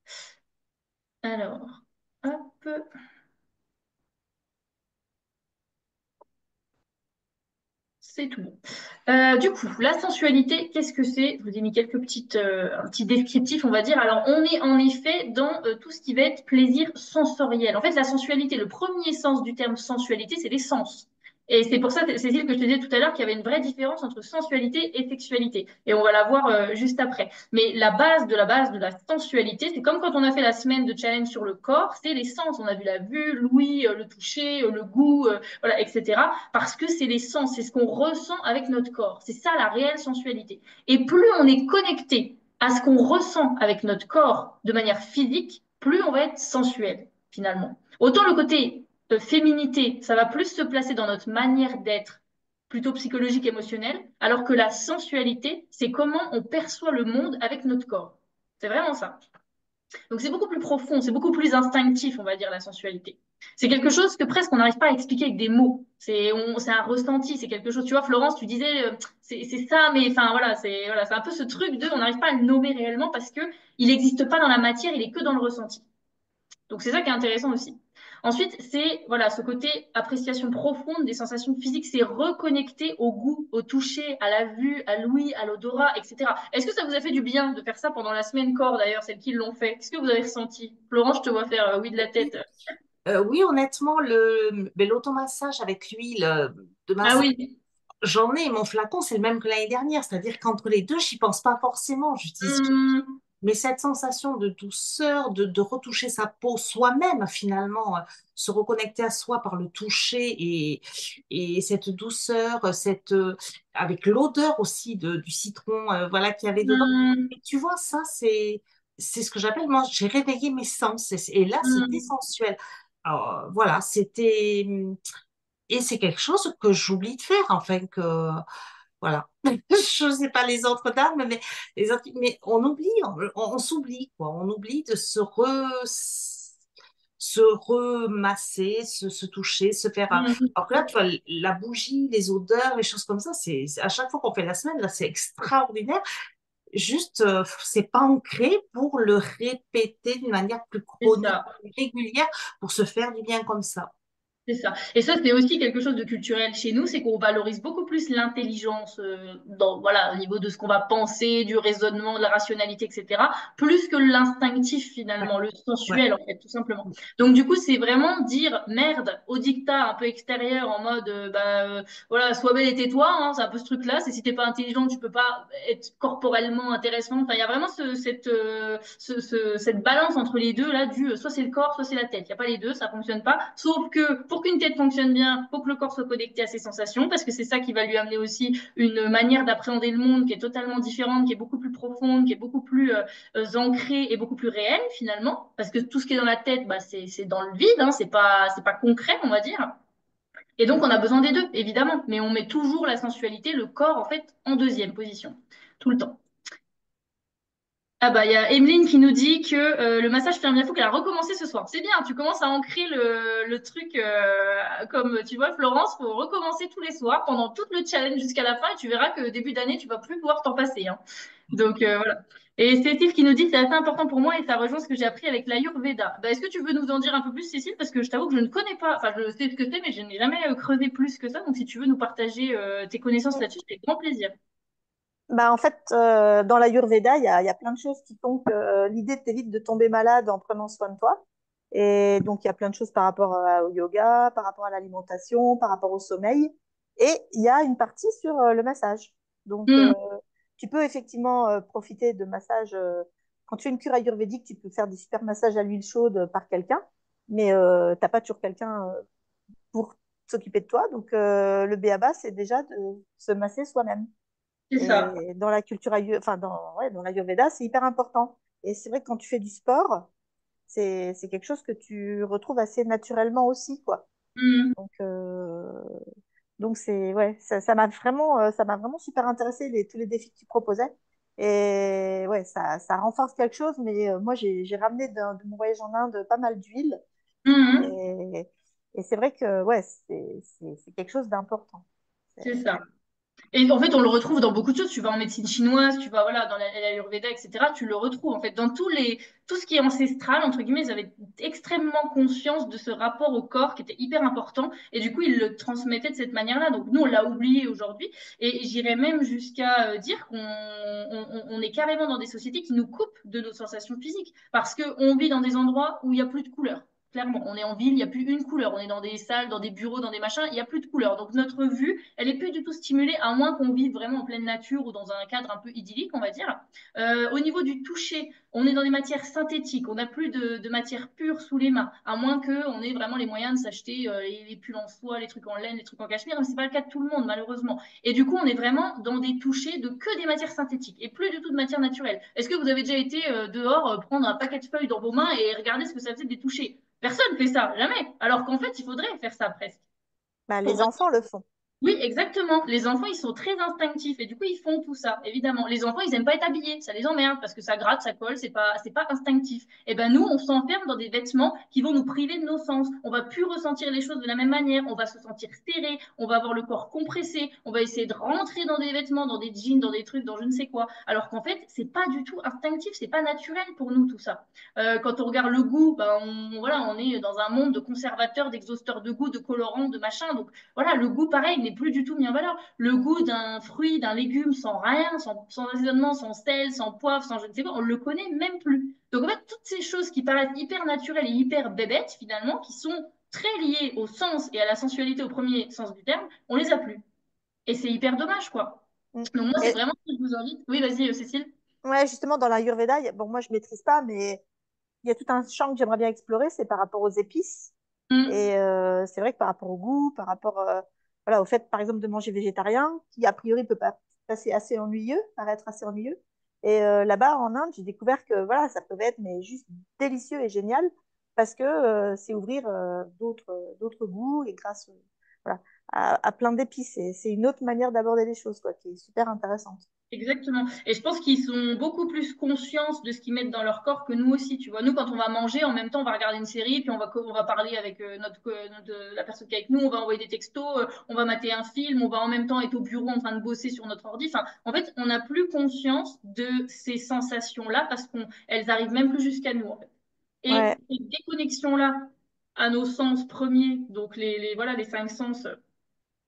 Alors, hop. C'est tout bon. Du coup, la sensualité, qu'est-ce que c'est? Je vous ai mis quelques un petit descriptif, on va dire. Alors, on est en effet dans tout ce qui va être plaisir sensoriel. En fait, la sensualité, le premier sens du terme sensualité, c'est les sens. Et c'est pour ça, Cécile, que je te disais tout à l'heure qu'il y avait une vraie différence entre sensualité et sexualité. Et on va la voir juste après. Mais la base de la sensualité, c'est comme quand on a fait la semaine de challenge sur le corps, c'est les sens. On a vu la vue, l'ouïe, le toucher, le goût, voilà, etc. Parce que c'est les sens, c'est ce qu'on ressent avec notre corps. C'est ça la réelle sensualité. Et plus on est connecté à ce qu'on ressent avec notre corps de manière physique, plus on va être sensuel, finalement. Autant le côté féminité, ça va plus se placer dans notre manière d'être, plutôt psychologique, émotionnelle, alors que la sensualité, c'est comment on perçoit le monde avec notre corps. C'est vraiment ça. Donc c'est beaucoup plus profond, c'est beaucoup plus instinctif, on va dire, la sensualité. C'est quelque chose que presque on n'arrive pas à expliquer avec des mots. C'est un ressenti, c'est quelque chose. Tu vois, Florence, tu disais, c'est ça, mais enfin voilà, c'est un peu ce truc de, on n'arrive pas à le nommer réellement parce que il n'existe pas dans la matière, il est que dans le ressenti. Donc c'est ça qui est intéressant aussi. Ensuite, c'est voilà ce côté appréciation profonde des sensations physiques, c'est reconnecter au goût, au toucher, à la vue, à l'ouïe, à l'odorat, etc. Est-ce que ça vous a fait du bien de faire ça pendant la semaine corps d'ailleurs, celles qui l'ont fait? Qu'est-ce que vous avez ressenti? Florence, je te vois faire oui de la Oui, tête. Oui, honnêtement, l'automassage avec l'huile de Ah massage, oui. j'en ai, mon flacon, c'est le même que l'année dernière. C'est-à-dire qu'entre les deux, j'y pense pas forcément. J'utilise. Hum, Mais cette sensation de douceur, de retoucher sa peau soi-même, finalement, se reconnecter à soi par le toucher et cette douceur, avec l'odeur aussi du citron, voilà, qu'il y avait dedans. hum, Et tu vois, ça, c'est ce que j'appelle, moi, j'ai réveillé mes sens. Et là, c'était hum. sensuel. Alors, voilà, c'était. Et c'est quelque chose que j'oublie de faire, enfin, que. Voilà. Je ne sais pas les autres dames, mais, mais on oublie, on s'oublie, quoi. On oublie de se remasser, se toucher, se faire. Hum. Alors que là, tu vois, la bougie, les odeurs, les choses comme ça, à chaque fois qu'on fait la semaine, là, c'est extraordinaire. Juste, c'est pas ancré pour le répéter d'une manière plus C'est chronique, ça. plus régulière, pour se faire du bien comme ça. C'est ça. Et ça, c'est aussi quelque chose de culturel chez nous, c'est qu'on valorise beaucoup plus l'intelligence voilà, au niveau de ce qu'on va penser, du raisonnement, de la rationalité, etc., plus que l'instinctif Ouais, finalement, le ouais. sensuel en fait, tout simplement. Donc du coup, c'est vraiment dire merde au dictat un peu extérieur en mode voilà, sois belle et tais-toi, hein, c'est un peu ce truc-là. C'est si t'es pas intelligent, tu peux pas être corporellement intéressant. Enfin, il y a vraiment cette balance entre les deux là, soit c'est le corps, soit c'est la tête. Il n'y a pas les deux, ça fonctionne pas. Sauf que pour qu'une tête fonctionne bien, faut que le corps soit connecté à ses sensations, parce que c'est ça qui va lui amener aussi une manière d'appréhender le monde qui est totalement différente, qui est beaucoup plus profonde, qui est beaucoup plus ancrée et beaucoup plus réelle finalement, parce que tout ce qui est dans la tête, bah, c'est dans le vide, hein, c'est pas concret, on va dire. Et donc on a besoin des deux, évidemment, mais on met toujours la sensualité, le corps en fait, en deuxième position, tout le temps. Ah bah il y a Emeline qui nous dit que le massage fait un bien fou qu'elle a recommencé ce soir. C'est bien, tu commences à ancrer le truc comme tu vois Florence, faut recommencer tous les soirs pendant tout le challenge jusqu'à la fin et tu verras que début d'année tu vas plus pouvoir t'en passer, hein. Donc voilà. Et Cécile qui nous dit c'est assez important pour moi et ça rejoint ce que j'ai appris avec l'Ayurveda. Bah, est-ce que tu veux nous en dire un peu plus Cécile parce que je t'avoue que je ne connais pas, enfin je sais ce que c'est mais je n'ai jamais creusé plus que ça donc si tu veux nous partager tes connaissances là-dessus, c'est avec grand plaisir. Bah, en fait, dans l'Ayurveda, il y a plein de choses qui font que l'idée t'évite de tomber malade en prenant soin de toi. Et donc, il y a plein de choses par rapport au yoga, par rapport à l'alimentation, par rapport au sommeil. Et il y a une partie sur le massage. Donc, Hmm, tu peux effectivement profiter de massages. Quand tu fais une cure ayurvédique, tu peux faire des super massages à l'huile chaude par quelqu'un, mais t'as pas toujours quelqu'un pour s'occuper de toi. Donc, le b.a.-ba, c'est déjà de se masser soi-même. c'est ça. Et dans la culture enfin dans l'Ayurveda, c'est hyper important. Et c'est vrai que quand tu fais du sport, c'est quelque chose que tu retrouves assez naturellement aussi, quoi. Hmm. Donc, c'est ouais, ça m'a vraiment super intéressé tous les défis que tu proposais. Et ouais, ça renforce quelque chose. Mais moi, j'ai ramené de mon voyage en Inde pas mal d'huile. Hmm. Et, et c'est vrai que ouais, c'est quelque chose d'important. C'est ça. Et en fait, on le retrouve dans beaucoup de choses. Tu vas en médecine chinoise, tu vas voilà, dans l'Ayurveda, etc. Tu le retrouves en fait dans tout ce qui est ancestral, entre guillemets, ils avaient extrêmement conscience de ce rapport au corps qui était hyper important. Et du coup, ils le transmettaient de cette manière-là. Donc nous, on l'a oublié aujourd'hui. Et j'irais même jusqu'à dire qu'on est carrément dans des sociétés qui nous coupent de nos sensations physiques. Parce qu'on vit dans des endroits où il n'y a plus de couleurs. Clairement, on est en ville, il n'y a plus une couleur. On est dans des salles, dans des bureaux, dans des machins, il n'y a plus de couleurs. Donc notre vue, elle est plus du tout stimulée, à moins qu'on vive vraiment en pleine nature ou dans un cadre un peu idyllique, on va dire. Au niveau du toucher, on est dans des matières synthétiques, on n'a plus de matière pure sous les mains, à moins qu'on ait vraiment les moyens de s'acheter les pulls en soie, les trucs en laine, les trucs en cachemire, mais c'est pas le cas de tout le monde, malheureusement. Et du coup, on est vraiment dans des touchés de que des matières synthétiques et plus du tout de matière naturelle. Est-ce que vous avez déjà été dehors prendre un paquet de feuilles dans vos mains et regarder ce que ça faisait des touchés? Personne fait ça, jamais. Alors qu'en fait, il faudrait faire ça presque. Bah, Pour les enfants le font. oui, exactement. Les enfants, ils sont très instinctifs et du coup, ils font tout ça, évidemment. Les enfants, ils aiment pas être habillés, ça les emmerde parce que ça gratte, ça colle, c'est pas instinctif. Et ben nous, on s'enferme dans des vêtements qui vont nous priver de nos sens. On va plus ressentir les choses de la même manière, on va se sentir serré, on va avoir le corps compressé, on va essayer de rentrer dans des vêtements, dans des jeans, dans des trucs, dans je ne sais quoi. Alors qu'en fait, c'est pas du tout instinctif, c'est pas naturel pour nous tout ça. Quand on regarde le goût, ben voilà, on est dans un monde de conservateurs, d'exhausteurs de goût, de colorants, de machin. Donc voilà, le goût, pareil, n'est plus du tout mis en valeur. Le goût d'un fruit, d'un légume sans rien, sans assaisonnement, sans sel, sans poivre, sans je ne sais quoi, on le connaît même plus. Donc en fait, toutes ces choses qui paraissent hyper naturelles et hyper bébêtes, finalement, qui sont très liées au sens et à la sensualité au premier sens du terme, on les a plus. Et c'est hyper dommage, quoi. Mm. Donc moi, c'est Et vraiment ce que je vous invite. Oui, vas-y, Cécile. ouais, justement, dans l'Ayurveda, bon, moi, je maîtrise pas, mais il y a tout un champ que j'aimerais bien explorer, c'est par rapport aux épices. Mm. Et c'est vrai que par rapport au goût, par rapport voilà, au fait, par exemple, de manger végétarien, qui a priori peut pas passer assez ennuyeux, paraître assez ennuyeux. Et là-bas, en Inde, j'ai découvert que voilà, ça pouvait être mais juste délicieux et génial parce que c'est ouvrir d'autres goûts et grâce voilà, à plein d'épices. Et c'est une autre manière d'aborder les choses, quoi, qui est super intéressante. Exactement. Et je pense qu'ils sont beaucoup plus conscients de ce qu'ils mettent dans leur corps que nous aussi. Tu vois, nous, quand on va manger, en même temps, on va regarder une série, puis on va parler avec la personne qui est avec nous, on va envoyer des textos, on va mater un film, on va en même temps être au bureau en train de bosser sur notre ordi. Enfin, en fait, on n'a plus conscience de ces sensations-là parce qu'elles arrivent même plus jusqu'à nous, en fait. Et Ouais, ces déconnexions-là à nos sens premiers, donc voilà, les cinq sens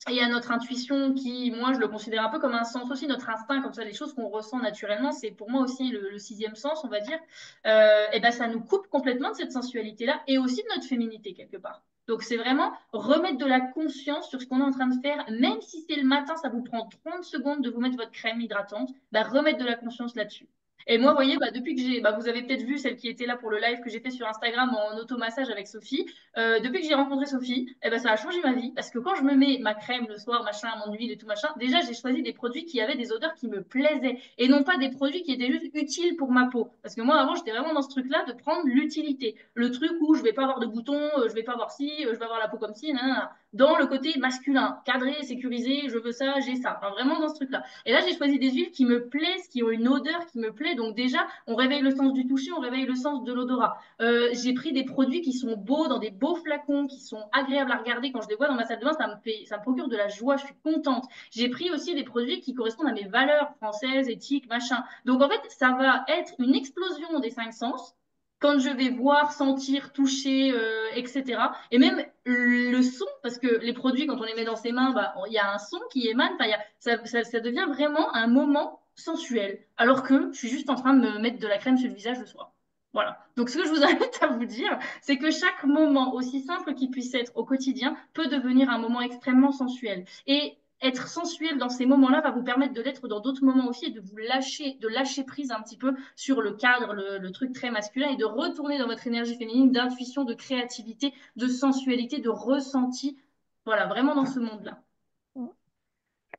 et à notre intuition qui, moi, je le considère un peu comme un sens aussi, notre instinct, comme ça, les choses qu'on ressent naturellement, c'est pour moi aussi le sixième sens, on va dire, et ben ça nous coupe complètement de cette sensualité-là et aussi de notre féminité quelque part. Donc c'est vraiment remettre de la conscience sur ce qu'on est en train de faire, même si c'est le matin, ça vous prend 30 secondes de vous mettre votre crème hydratante, bah, remettre de la conscience là-dessus. Et moi, vous voyez, bah, depuis que vous avez peut-être vu celle qui était là pour le live que j'ai fait sur Instagram en automassage avec Sophie, depuis que j'ai rencontré Sophie, eh ben, ça a changé ma vie parce que quand je me mets ma crème le soir, machin, mon huile et tout machin, déjà j'ai choisi des produits qui avaient des odeurs qui me plaisaient et non pas des produits qui étaient juste utiles pour ma peau. Parce que moi avant j'étais vraiment dans ce truc-là de prendre l'utilité, le truc où je vais pas avoir de boutons, je vais pas avoir ci, je vais avoir la peau comme ci, nanana. Dans le côté masculin, cadré, sécurisé, je veux ça, j'ai ça. Enfin, vraiment dans ce truc-là. Et là j'ai choisi des huiles qui me plaisent, qui ont une odeur qui me plaît sensualité. Donc déjà, on réveille le sens du toucher, on réveille le sens de l'odorat. J'ai pris des produits qui sont beaux, dans des beaux flacons, qui sont agréables à regarder. Quand je les vois dans ma salle de bain, ça me procure de la joie, je suis contente. J'ai pris aussi des produits qui correspondent à mes valeurs françaises, éthiques, machin. Donc en fait, ça va être une explosion des 5 sens quand je vais voir, sentir, toucher, etc. Et même le son, parce que les produits, quand on les met dans ses mains, bah, il y a un son qui émane, ça devient vraiment un moment sensuel, alors que je suis juste en train de me mettre de la crème sur le visage le soir. Voilà. Donc, ce que je vous invite à vous dire, c'est que chaque moment, aussi simple qu'il puisse être au quotidien, peut devenir un moment extrêmement sensuel. Et être sensuel dans ces moments-là va vous permettre de l'être dans d'autres moments aussi et de lâcher prise un petit peu sur le cadre, le truc très masculin et de retourner dans votre énergie féminine d'intuition, de créativité, de sensualité, de ressenti. Voilà, vraiment dans ce monde-là.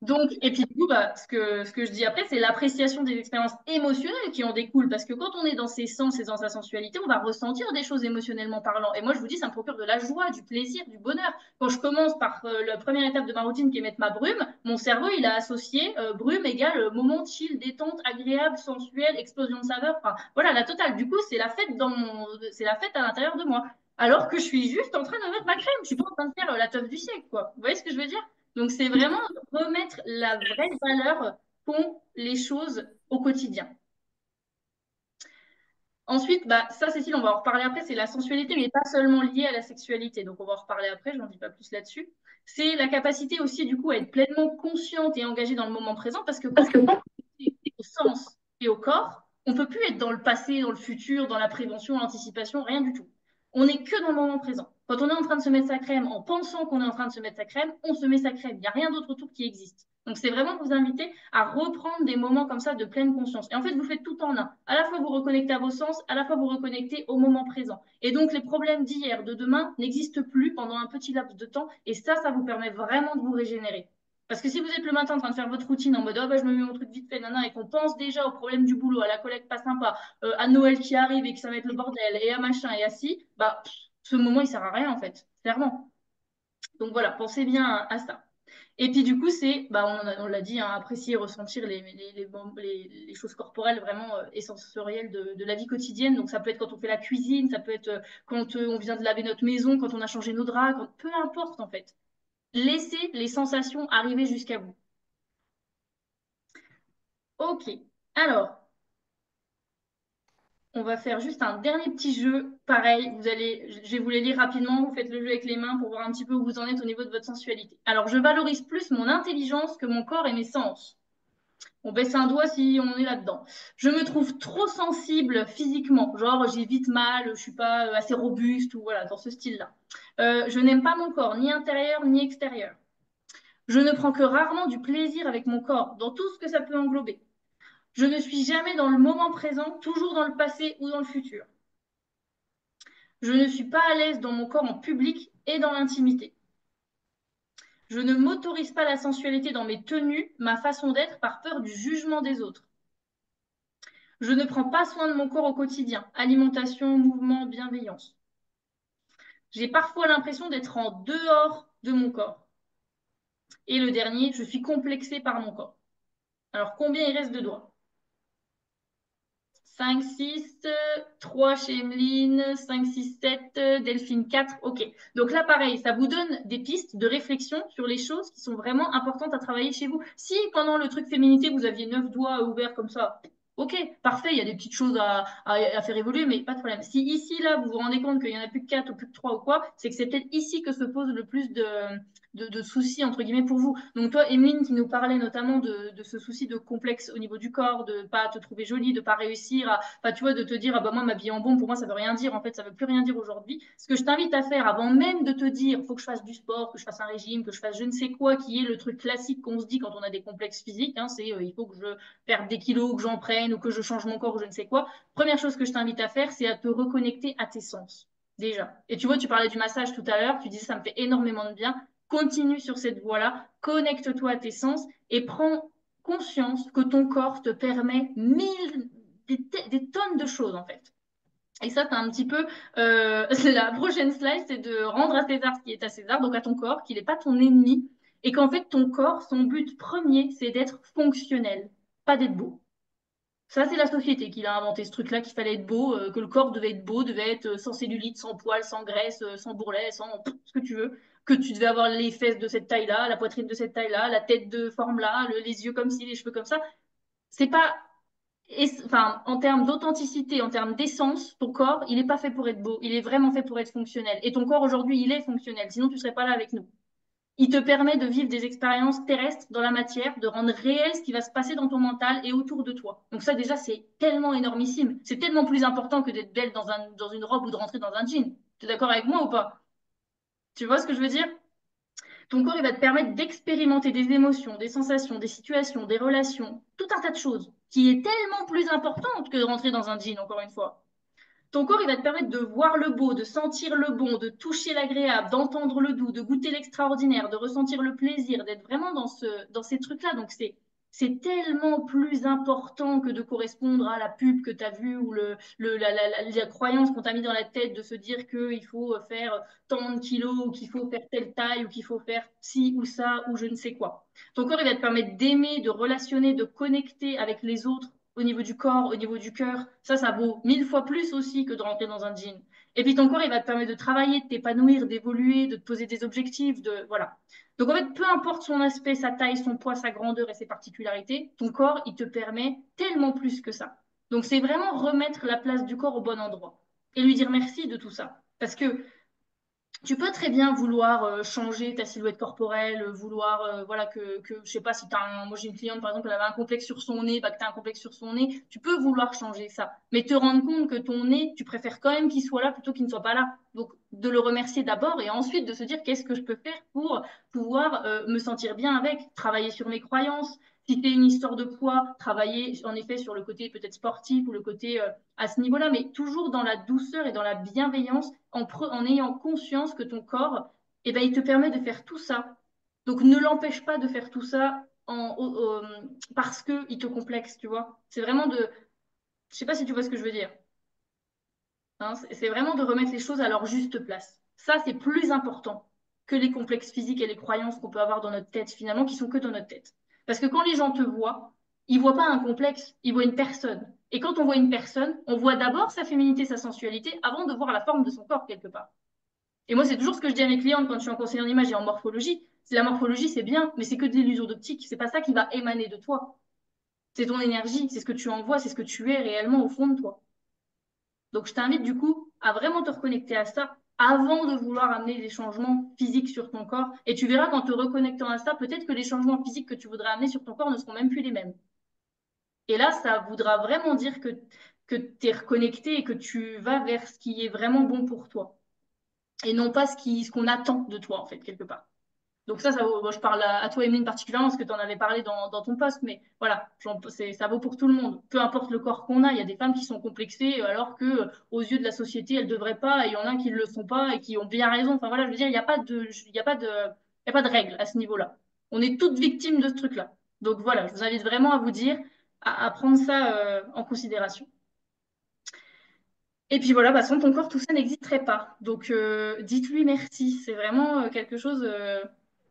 Donc, et puis du coup, bah, ce que je dis après, c'est l'appréciation des expériences émotionnelles qui en découlent. Parce que quand on est dans ses sens et dans sa sensualité, on va ressentir des choses émotionnellement parlant. Et moi, je vous dis, ça me procure de la joie, du plaisir, du bonheur. Quand je commence par la première étape de ma routine qui est mettre ma brume, mon cerveau, il a associé brume égale moment chill, détente, agréable, sensuel, explosion de saveur. Enfin, voilà, la totale. Du coup, c'est la fête à l'intérieur de moi. Alors que je suis juste en train de mettre ma crème. Je suis pas en train de faire la teuf du siècle, quoi. Vous voyez ce que je veux dire? Donc, c'est vraiment remettre la vraie valeur qu'ont les choses au quotidien. Ensuite, bah, ça, Cécile, on va en reparler après, c'est la sensualité, mais pas seulement liée à la sexualité. Donc, on va en reparler après, je n'en dis pas plus là-dessus. C'est la capacité aussi, du coup, à être pleinement consciente et engagée dans le moment présent, parce que quand on est au sens et au corps, on ne peut plus être dans le passé, dans le futur, dans la prévention, l'anticipation, rien du tout. On n'est que dans le moment présent. Quand on est en train de se mettre sa crème, en pensant qu'on est en train de se mettre sa crème, on se met sa crème. Il n'y a rien d'autre autour qui existe. Donc, c'est vraiment vous inviter à reprendre des moments comme ça de pleine conscience. Et en fait, vous faites tout en un. À la fois, vous reconnectez à vos sens, à la fois, vous reconnectez au moment présent. Et donc, les problèmes d'hier, de demain n'existent plus pendant un petit laps de temps. Et ça vous permet vraiment de vous régénérer. Parce que si vous êtes le matin en train de faire votre routine en mode oh, bah, je me mets mon truc vite fait, nana, et qu'on pense déjà aux problèmes du boulot, à la collègue pas sympa, à Noël qui arrive et que ça va être le bordel, et à machin et à ci, bah, ce moment, il sert à rien en fait, clairement. Donc voilà, pensez bien à ça. Et puis du coup, c'est, bah, on l'a dit, hein, apprécier et ressentir les choses corporelles vraiment essentielles de la vie quotidienne. Donc ça peut être quand on fait la cuisine, ça peut être quand on vient de laver notre maison, quand on a changé nos draps, peu importe en fait. Laissez les sensations arriver jusqu'à vous. Ok, alors, on va faire juste un dernier petit jeu. Pareil, je vais vous les lire rapidement. Vous faites le jeu avec les mains pour voir un petit peu où vous en êtes au niveau de votre sensualité. Alors, je valorise plus mon intelligence que mon corps et mes sens. On baisse un doigt si on est là-dedans. Je me trouve trop sensible physiquement. Genre, j'ai vite mal, je suis pas assez robuste ou voilà, dans ce style-là. Je n'aime pas mon corps, ni intérieur ni extérieur. Je ne prends que rarement du plaisir avec mon corps, dans tout ce que ça peut englober. Je ne suis jamais dans le moment présent, toujours dans le passé ou dans le futur. Je ne suis pas à l'aise dans mon corps en public et dans l'intimité. Je ne m'autorise pas la sensualité dans mes tenues, ma façon d'être, par peur du jugement des autres. Je ne prends pas soin de mon corps au quotidien, alimentation, mouvement, bienveillance. J'ai parfois l'impression d'être en dehors de mon corps. Et le dernier, je suis complexée par mon corps. Alors, combien il reste de doigts? 5, 6, 3 chez Emeline, 5, 6, 7, Delphine 4. Ok. Donc là, pareil, ça vous donne des pistes de réflexion sur les choses qui sont vraiment importantes à travailler chez vous. Si pendant le truc féminité, vous aviez 9 doigts ouverts comme ça, ok, parfait, il y a des petites choses à faire évoluer, mais pas de problème. Si ici, là, vous vous rendez compte qu'il y en a plus que 4 ou plus que 3 ou quoi, c'est que c'est peut-être ici que se pose le plus de soucis, entre guillemets, pour vous. Donc toi, Emeline, qui nous parlait notamment de ce souci de complexe au niveau du corps, de pas te trouver jolie, de pas réussir à, enfin, tu vois, de te dire, ah bah moi, m'habiller en bombe, pour moi, ça veut rien dire. En fait, ça veut plus rien dire aujourd'hui. Ce que je t'invite à faire, avant même de te dire, faut que je fasse du sport, que je fasse un régime, que je fasse je ne sais quoi, qui est le truc classique qu'on se dit quand on a des complexes physiques, hein, c'est il faut que je perde des kilos, que j'en prenne, ou que je change mon corps, ou je ne sais quoi. Première chose que je t'invite à faire, c'est à te reconnecter à tes sens. Déjà. Et tu vois, tu parlais du massage tout à l'heure, tu disais ça me fait énormément de bien. Continue sur cette voie-là, connecte-toi à tes sens et prends conscience que ton corps te permet des tonnes de choses en fait. Et ça, tu un petit peu. La prochaine slide, c'est de rendre à César ce qui est à César, donc à ton corps, qu'il n'est pas ton ennemi, et qu'en fait, ton corps, son but premier, c'est d'être fonctionnel, pas d'être beau. Ça, c'est la société qui l'a inventé, ce truc-là, qu'il fallait être beau, que le corps devait être beau, devait être sans cellulite, sans poils, sans graisse, sans bourrelet, sans ce que tu veux. Que tu devais avoir les fesses de cette taille-là, la poitrine de cette taille-là, la tête de forme-là, les yeux comme ci, les cheveux comme ça. C'est pas. Enfin, en termes d'authenticité, en termes d'essence, ton corps, il n'est pas fait pour être beau. Il est vraiment fait pour être fonctionnel. Et ton corps, aujourd'hui, il est fonctionnel. Sinon, tu ne serais pas là avec nous. Il te permet de vivre des expériences terrestres dans la matière, de rendre réel ce qui va se passer dans ton mental et autour de toi. Donc ça, déjà, c'est tellement énormissime. C'est tellement plus important que d'être belle dans une robe ou de rentrer dans un jean. Tu es d'accord avec moi ou pas? Tu vois ce que je veux dire? Ton corps, il va te permettre d'expérimenter des émotions, des sensations, des situations, des relations, tout un tas de choses, qui est tellement plus importante que de rentrer dans un jean, encore une fois. Ton corps, il va te permettre de voir le beau, de sentir le bon, de toucher l'agréable, d'entendre le doux, de goûter l'extraordinaire, de ressentir le plaisir, d'être vraiment dans ces trucs-là. Donc, c'est tellement plus important que de correspondre à la pub que tu as vue ou la croyance qu'on t'a mis dans la tête de se dire qu'il faut faire tant de kilos ou qu'il faut faire telle taille ou qu'il faut faire ci ou ça ou je ne sais quoi. Ton corps, il va te permettre d'aimer, de relationner, de connecter avec les autres au niveau du corps, au niveau du cœur. Ça vaut 1000 fois plus aussi que de rentrer dans un jean. Et puis ton corps, il va te permettre de travailler, de t'épanouir, d'évoluer, de te poser des objectifs, voilà. Donc en fait, peu importe son aspect, sa taille, son poids, sa grandeur et ses particularités, ton corps, il te permet tellement plus que ça. Donc c'est vraiment remettre la place du corps au bon endroit et lui dire merci de tout ça. Parce que tu peux très bien vouloir changer ta silhouette corporelle, vouloir, voilà, je sais pas si tu as moi j'ai une cliente par exemple, elle avait un complexe sur son nez, bah, que tu as un complexe sur son nez, tu peux vouloir changer ça. Mais te rendre compte que ton nez, tu préfères quand même qu'il soit là plutôt qu'il ne soit pas là. Donc, de le remercier d'abord et ensuite de se dire qu'est-ce que je peux faire pour pouvoir me sentir bien avec, travailler sur mes croyances. Si c'est une histoire de poids, travailler en effet sur le côté peut-être sportif ou le côté à ce niveau-là, mais toujours dans la douceur et dans la bienveillance, en ayant conscience que ton corps, eh ben, il te permet de faire tout ça. Donc ne l'empêche pas de faire tout ça parce qu'il te complexe, tu vois. C'est vraiment de. Je sais pas si tu vois ce que je veux dire. Hein, c'est vraiment de remettre les choses à leur juste place. Ça, c'est plus important que les complexes physiques et les croyances qu'on peut avoir dans notre tête, finalement, qui sont que dans notre tête. Parce que quand les gens te voient, ils voient pas un complexe, ils voient une personne. Et quand on voit une personne, on voit d'abord sa féminité, sa sensualité, avant de voir la forme de son corps quelque part. Et moi, c'est toujours ce que je dis à mes clientes quand je suis en conseil en image et en morphologie. C'est la morphologie, c'est bien, mais c'est que de l'illusion d'optique. C'est pas ça qui va émaner de toi. C'est ton énergie, c'est ce que tu envoies, c'est ce que tu es réellement au fond de toi. Donc, je t'invite du coup à vraiment te reconnecter à ça avant de vouloir amener des changements physiques sur ton corps. Et tu verras qu'en te reconnectant à ça, peut-être que les changements physiques que tu voudrais amener sur ton corps ne seront même plus les mêmes. Et là, ça voudra vraiment dire que tu es reconnecté et que tu vas vers ce qui est vraiment bon pour toi. Et non pas ce qu'on attend de toi, en fait, quelque part. Donc ça vaut, moi, je parle à toi, Emeline, particulièrement, parce que tu en avais parlé dans ton poste, mais voilà, ça vaut pour tout le monde. Peu importe le corps qu'on a, il y a des femmes qui sont complexées, alors que aux yeux de la société, elles ne devraient pas, et il y en a qui ne le sont pas, et qui ont bien raison. Enfin voilà, je veux dire, il y a pas de règle à ce niveau-là. On est toutes victimes de ce truc-là. Donc voilà, je vous invite vraiment à vous dire, à prendre ça en considération. Et puis voilà, bah, sans ton corps, tout ça n'existerait pas. Donc dites-lui merci. C'est vraiment quelque chose.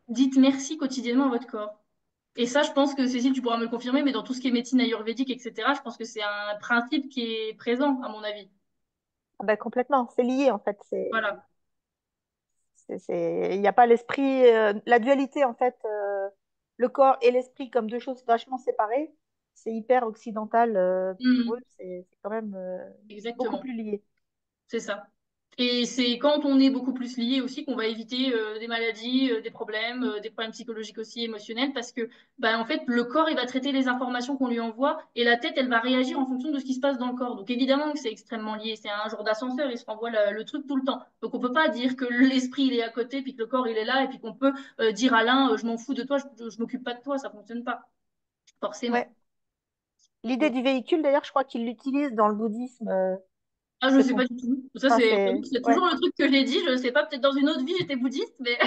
Dites merci quotidiennement à votre corps. Et ça, je pense que Cécile, tu pourras me le confirmer, mais dans tout ce qui est médecine ayurvédique, etc., je pense que c'est un principe qui est présent, à mon avis. Ah ben, complètement, c'est lié en fait. Voilà. Il n'y a pas l'esprit, la dualité en fait, le corps et l'esprit comme deux choses vachement séparées, c'est hyper occidental. Pour eux, Mhm. c'est quand même beaucoup Exactement. plus lié. C'est ça. Et c'est quand on est beaucoup plus lié aussi qu'on va éviter des maladies, des problèmes psychologiques aussi, émotionnels, parce que bah, en fait, le corps, il va traiter les informations qu'on lui envoie et la tête, elle va réagir en fonction de ce qui se passe dans le corps. Donc évidemment que c'est extrêmement lié. C'est un genre d'ascenseur, il se renvoie le truc tout le temps. Donc on peut pas dire que l'esprit, il est à côté, puis que le corps, il est là, et puis qu'on peut dire à l'un, je m'en fous de toi, je m'occupe pas de toi, ça fonctionne pas, forcément. Ouais. L'idée Donc, du véhicule, d'ailleurs, je crois qu'ils l'utilisent dans le bouddhisme. ah, je C'est sais con. pas du tout. Ça, Enfin, c'est ouais. toujours le truc que j'ai dit. Je sais pas, peut-être dans une autre vie, j'étais bouddhiste, mais,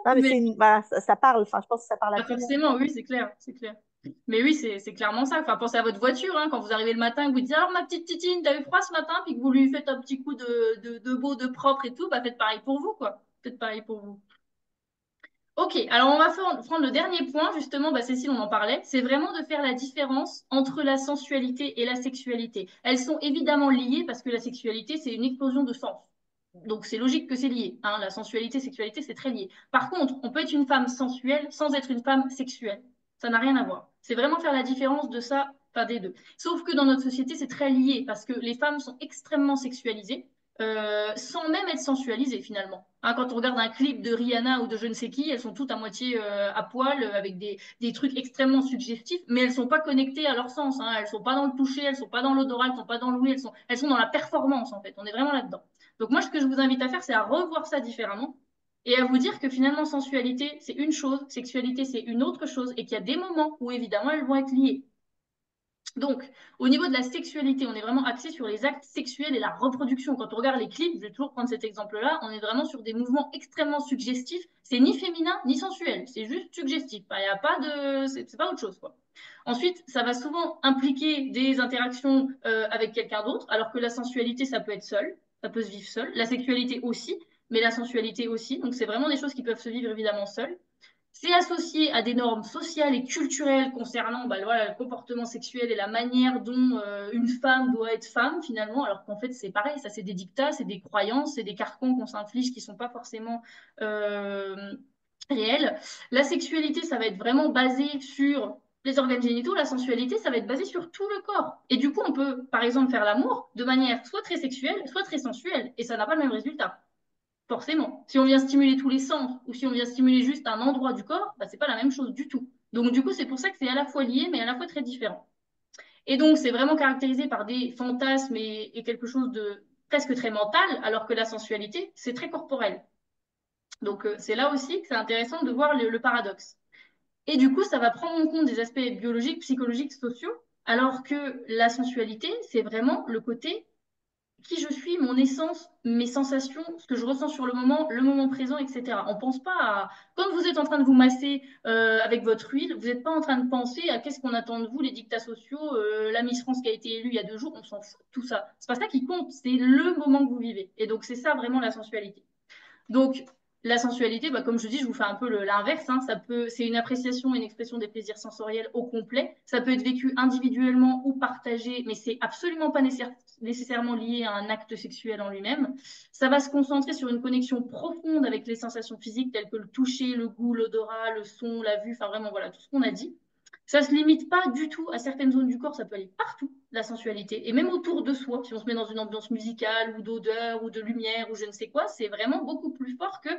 Non, mais mais voilà, ça parle. Enfin, je pense que ça parle à pas tout le monde. forcément, oui, c'est clair, c'est clair. Mais oui, c'est clairement ça. Enfin, pensez à votre voiture, hein, quand vous arrivez le matin, que vous dites, alors ma petite Titine, t'as eu froid ce matin, puis que vous lui faites un petit coup de beau, de propre et tout, bah faites pareil pour vous, quoi. Faites pareil pour vous. Ok, alors on va prendre le dernier point, justement, bah, Cécile, on en parlait, c'est vraiment de faire la différence entre la sensualité et la sexualité. Elles sont évidemment liées parce que la sexualité, c'est une explosion de sens. Donc c'est logique que c'est lié, hein. La sensualité, sexualité, c'est très lié. Par contre, on peut être une femme sensuelle sans être une femme sexuelle. Ça n'a rien à voir. C'est vraiment faire la différence de ça, enfin des deux. Sauf que dans notre société, c'est très lié parce que les femmes sont extrêmement sexualisées sans même être sensualisées finalement. Hein, quand on regarde un clip de Rihanna ou de je ne sais qui, elles sont toutes à moitié à poil avec des trucs extrêmement suggestifs, mais elles sont pas connectées à leur sens. Hein. Elles sont pas dans le toucher, elles sont pas dans l'odorat, elles sont pas dans l'ouïe, elles sont dans la performance en fait. On est vraiment là-dedans. Donc moi, ce que je vous invite à faire, c'est à revoir ça différemment et à vous dire que finalement, sensualité, c'est une chose, sexualité, c'est une autre chose, et qu'il y a des moments où évidemment, elles vont être liées. Donc, au niveau de la sexualité, on est vraiment axé sur les actes sexuels et la reproduction. Quand on regarde les clips, je vais toujours prendre cet exemple-là, on est vraiment sur des mouvements extrêmement suggestifs. C'est ni féminin ni sensuel, c'est juste suggestif. Il n'y a pas de, c'est pas autre chose, quoi. Ensuite, ça va souvent impliquer des interactions avec quelqu'un d'autre, alors que la sensualité, ça peut être seul, ça peut se vivre seul. La sexualité aussi, mais la sensualité aussi. Donc, c'est vraiment des choses qui peuvent se vivre évidemment seules. C'est associé à des normes sociales et culturelles concernant bah, voilà, le comportement sexuel et la manière dont une femme doit être femme finalement, alors qu'en fait c'est pareil, ça c'est des dictats, c'est des croyances, c'est des carcans qu'on s'inflige qui ne sont pas forcément réels. La sexualité, ça va être vraiment basé sur les organes génitaux, la sensualité, ça va être basé sur tout le corps. Et du coup, on peut par exemple faire l'amour de manière soit très sexuelle, soit très sensuelle, et ça n'a pas le même résultat. Forcément. Si on vient stimuler tous les sens ou si on vient stimuler juste un endroit du corps, bah, c'est pas la même chose du tout. Donc du coup, c'est pour ça que c'est à la fois lié, mais à la fois très différent. Et donc, c'est vraiment caractérisé par des fantasmes et quelque chose de presque très mental, alors que la sensualité, c'est très corporel. Donc c'est là aussi que c'est intéressant de voir le paradoxe. Et du coup, ça va prendre en compte des aspects biologiques, psychologiques, sociaux, alors que la sensualité, c'est vraiment le côté qui je suis, mon essence, mes sensations, ce que je ressens sur le moment présent, etc. On pense pas à... Quand vous êtes en train de vous masser avec votre huile, vous n'êtes pas en train de penser à qu'est-ce qu'on attend de vous, les dictats sociaux, la Miss France qui a été élue il y a 2 jours, on s'en fout de tout ça. C'est pas ça qui compte, c'est le moment que vous vivez. Et donc c'est ça vraiment la sensualité. Donc, la sensualité, bah, comme je dis, je vous fais un peu l'inverse. Hein. C'est une appréciation, une expression des plaisirs sensoriels au complet. Ça peut être vécu individuellement ou partagé, mais c'est absolument pas nécessairement lié à un acte sexuel en lui-même. Ça va se concentrer sur une connexion profonde avec les sensations physiques telles que le toucher, le goût, l'odorat, le son, la vue, enfin vraiment voilà tout ce qu'on a dit. Ça se limite pas du tout à certaines zones du corps, ça peut aller partout, la sensualité, et même autour de soi, si on se met dans une ambiance musicale ou d'odeur ou de lumière ou je ne sais quoi, c'est vraiment beaucoup plus fort que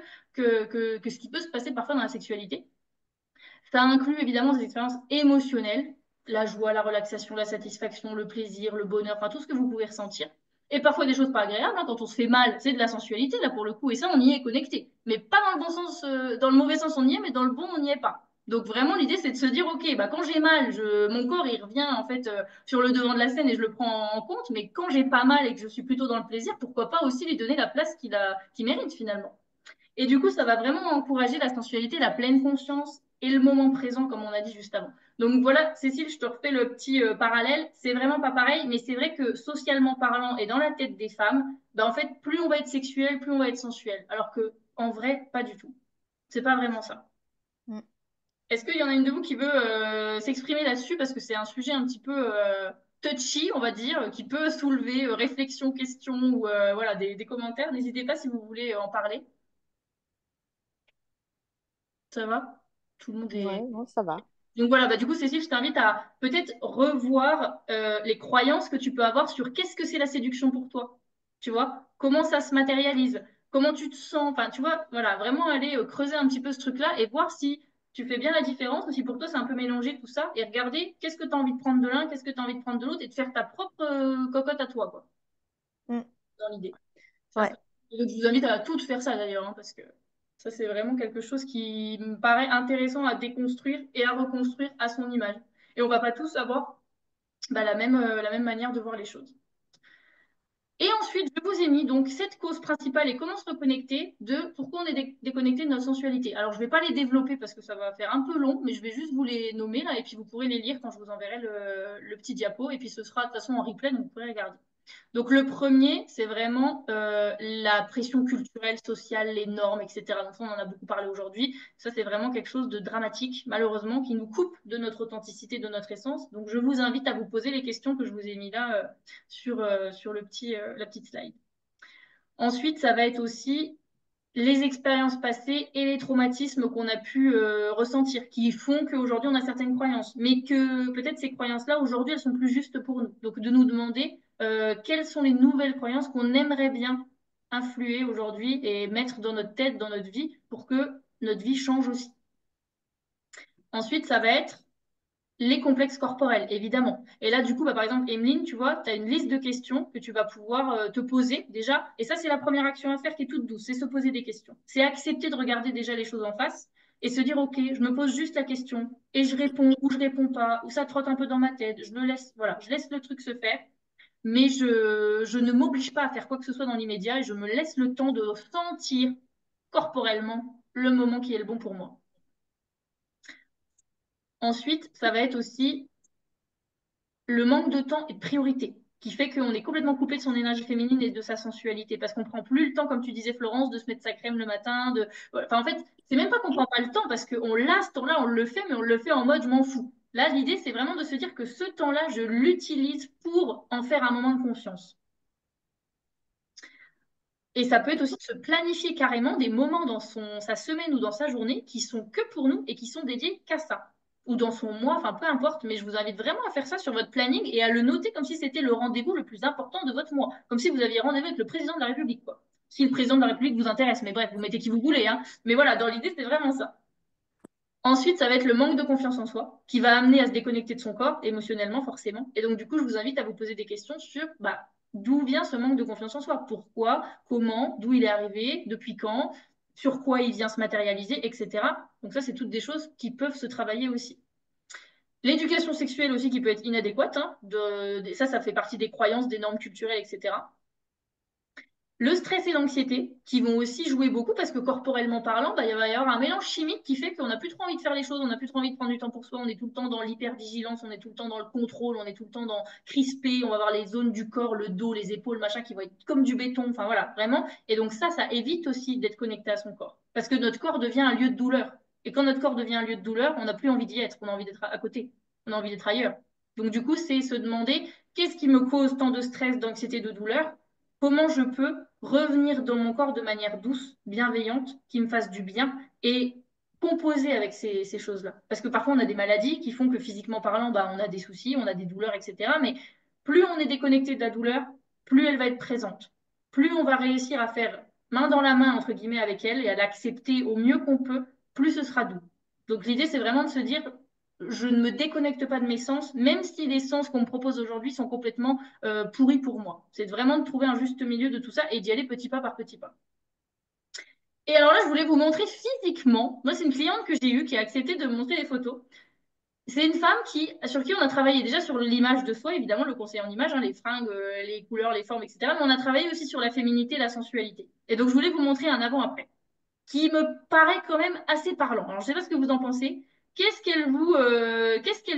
ce qui peut se passer parfois dans la sexualité. Ça inclut évidemment des expériences émotionnelles, la joie, la relaxation, la satisfaction, le plaisir, le bonheur, enfin tout ce que vous pouvez ressentir. Et parfois des choses pas agréables, hein, quand on se fait mal, c'est de la sensualité là pour le coup, et ça on y est connecté. Mais pas dans le bon sens, dans le mauvais sens on y est, mais dans le bon on n'y est pas. Donc vraiment l'idée c'est de se dire ok, bah quand j'ai mal, mon corps il revient en fait sur le devant de la scène et je le prends en compte, mais quand j'ai pas mal et que je suis plutôt dans le plaisir, pourquoi pas aussi lui donner la place qu'il mérite finalement. Et du coup, ça va vraiment encourager la sensualité, la pleine conscience et le moment présent, comme on a dit juste avant. Donc voilà, Cécile, je te refais le petit parallèle. C'est vraiment pas pareil, mais c'est vrai que socialement parlant et dans la tête des femmes, bah, en fait, plus on va être sexuel, plus on va être sensuel. Alors que en vrai, pas du tout. C'est pas vraiment ça. Mm. Est-ce qu'il y en a une de vous qui veut s'exprimer là-dessus parce que c'est un sujet un petit peu touchy, on va dire, qui peut soulever réflexion, question ou voilà des commentaires. N'hésitez pas si vous voulez en parler. Ça va? Tout le monde Ouais, est... non, ça va. Donc voilà, bah, du coup, Cécile, je t'invite à peut-être revoir les croyances que tu peux avoir sur qu'est-ce que c'est la séduction pour toi. Tu vois? Comment ça se matérialise? Comment tu te sens? Enfin, tu vois, voilà, vraiment aller creuser un petit peu ce truc-là et voir si tu fais bien la différence ou si pour toi c'est un peu mélangé tout ça et regarder qu'est-ce que tu as envie de prendre de l'un, qu'est-ce que tu as envie de prendre de l'autre et de faire ta propre cocotte à toi, quoi, Mm. dans l'idée. C'est un Ouais. peu- Donc, je vous invite à toutes faire ça d'ailleurs, hein, parce que ça, c'est vraiment quelque chose qui me paraît intéressant à déconstruire et à reconstruire à son image. Et on va pas tous avoir bah, la même manière de voir les choses. Et ensuite, je vous ai mis donc cette cause principale et comment se reconnecter de pourquoi on est déconnecté de notre sensualité. Alors, je ne vais pas les développer parce que ça va faire un peu long, mais je vais juste vous les nommer là et puis vous pourrez les lire quand je vous enverrai le petit diapo et puis ce sera de toute façon en replay, donc vous pourrez regarder. Donc le premier, c'est vraiment la pression culturelle, sociale, les normes, etc. Donc ça, on en a beaucoup parlé aujourd'hui. Ça, c'est vraiment quelque chose de dramatique, malheureusement, qui nous coupe de notre authenticité, de notre essence. Donc je vous invite à vous poser les questions que je vous ai mis là sur la petite slide. Ensuite, ça va être aussi les expériences passées et les traumatismes qu'on a pu ressentir, qui font qu'aujourd'hui on a certaines croyances, mais que peut-être ces croyances-là, aujourd'hui, elles sont plus justes pour nous. Donc de nous demander quelles sont les nouvelles croyances qu'on aimerait bien influer aujourd'hui et mettre dans notre tête, dans notre vie, pour que notre vie change aussi. Ensuite, ça va être les complexes corporels, évidemment. Et là, du coup, bah, par exemple, Emeline, tu vois, tu as une liste de questions que tu vas pouvoir te poser déjà. Et ça, c'est la première action à faire qui est toute douce, c'est se poser des questions. C'est accepter de regarder déjà les choses en face et se dire, OK, je me pose juste la question et je réponds ou je réponds pas, ou ça trotte un peu dans ma tête. Je me laisse, voilà, je laisse le truc se faire, mais je ne m'oblige pas à faire quoi que ce soit dans l'immédiat et je me laisse le temps de sentir corporellement le moment qui est le bon pour moi. Ensuite, ça va être aussi le manque de temps et de priorité qui fait qu'on est complètement coupé de son énergie féminine et de sa sensualité parce qu'on prend plus le temps, comme tu disais Florence, de se mettre sa crème le matin. Voilà. Enfin, en fait, c'est même pas qu'on prend pas le temps parce qu'on l'a ce temps-là, on le fait, mais on le fait en mode je m'en fous. Là, l'idée, c'est vraiment de se dire que ce temps-là, je l'utilise pour en faire un moment de conscience. Et ça peut être aussi de se planifier carrément des moments dans sa semaine ou dans sa journée qui sont que pour nous et qui sont dédiés qu'à ça. Ou dans son mois, enfin peu importe, mais je vous invite vraiment à faire ça sur votre planning et à le noter comme si c'était le rendez-vous le plus important de votre mois. Comme si vous aviez rendez-vous avec le président de la République, quoi. Si le président de la République vous intéresse, mais bref, vous mettez qui vous voulez, hein. Mais voilà, dans l'idée, c'est vraiment ça. Ensuite, ça va être le manque de confiance en soi qui va amener à se déconnecter de son corps émotionnellement, forcément. Et donc, du coup, je vous invite à vous poser des questions sur bah, d'où vient ce manque de confiance en soi, pourquoi, comment, d'où il est arrivé, depuis quand, sur quoi il vient se matérialiser, etc. Donc, ça, c'est toutes des choses qui peuvent se travailler aussi. L'éducation sexuelle aussi qui peut être inadéquate, hein, ça fait partie des croyances, des normes culturelles, etc. Le stress et l'anxiété, qui vont aussi jouer beaucoup parce que corporellement parlant, bah, il va y avoir un mélange chimique qui fait qu'on n'a plus trop envie de faire les choses, on n'a plus trop envie de prendre du temps pour soi, on est tout le temps dans l'hypervigilance, on est tout le temps dans le contrôle, on est tout le temps dans crispé, on va avoir les zones du corps, le dos, les épaules, machin, qui vont être comme du béton, enfin voilà, vraiment. Et donc ça évite aussi d'être connecté à son corps. Parce que notre corps devient un lieu de douleur. Et quand notre corps devient un lieu de douleur, on n'a plus envie d'y être, on a envie d'être à côté, on a envie d'être ailleurs. Donc du coup, c'est se demander qu'est-ce qui me cause tant de stress, d'anxiété, de douleur, comment je peux revenir dans mon corps de manière douce, bienveillante, qui me fasse du bien et composer avec ces choses-là. Parce que parfois, on a des maladies qui font que physiquement parlant, bah, on a des soucis, on a des douleurs, etc. Mais plus on est déconnecté de la douleur, plus elle va être présente. Plus on va réussir à faire main dans la main, entre guillemets, avec elle et à l'accepter au mieux qu'on peut, plus ce sera doux. Donc l'idée, c'est vraiment de se dire, je ne me déconnecte pas de mes sens, même si les sens qu'on me propose aujourd'hui sont complètement pourris pour moi. C'est vraiment de trouver un juste milieu de tout ça et d'y aller petit pas par petit pas. Et alors là, je voulais vous montrer physiquement. Moi, c'est une cliente que j'ai eue qui a accepté de montrer les photos. C'est une femme sur qui on a travaillé déjà sur l'image de soi, évidemment, le conseil en image, hein, les fringues, les couleurs, les formes, etc. Mais on a travaillé aussi sur la féminité et la sensualité. Et donc, je voulais vous montrer un avant-après qui me paraît quand même assez parlant. Alors, je ne sais pas ce que vous en pensez. Qu'est-ce qu'elle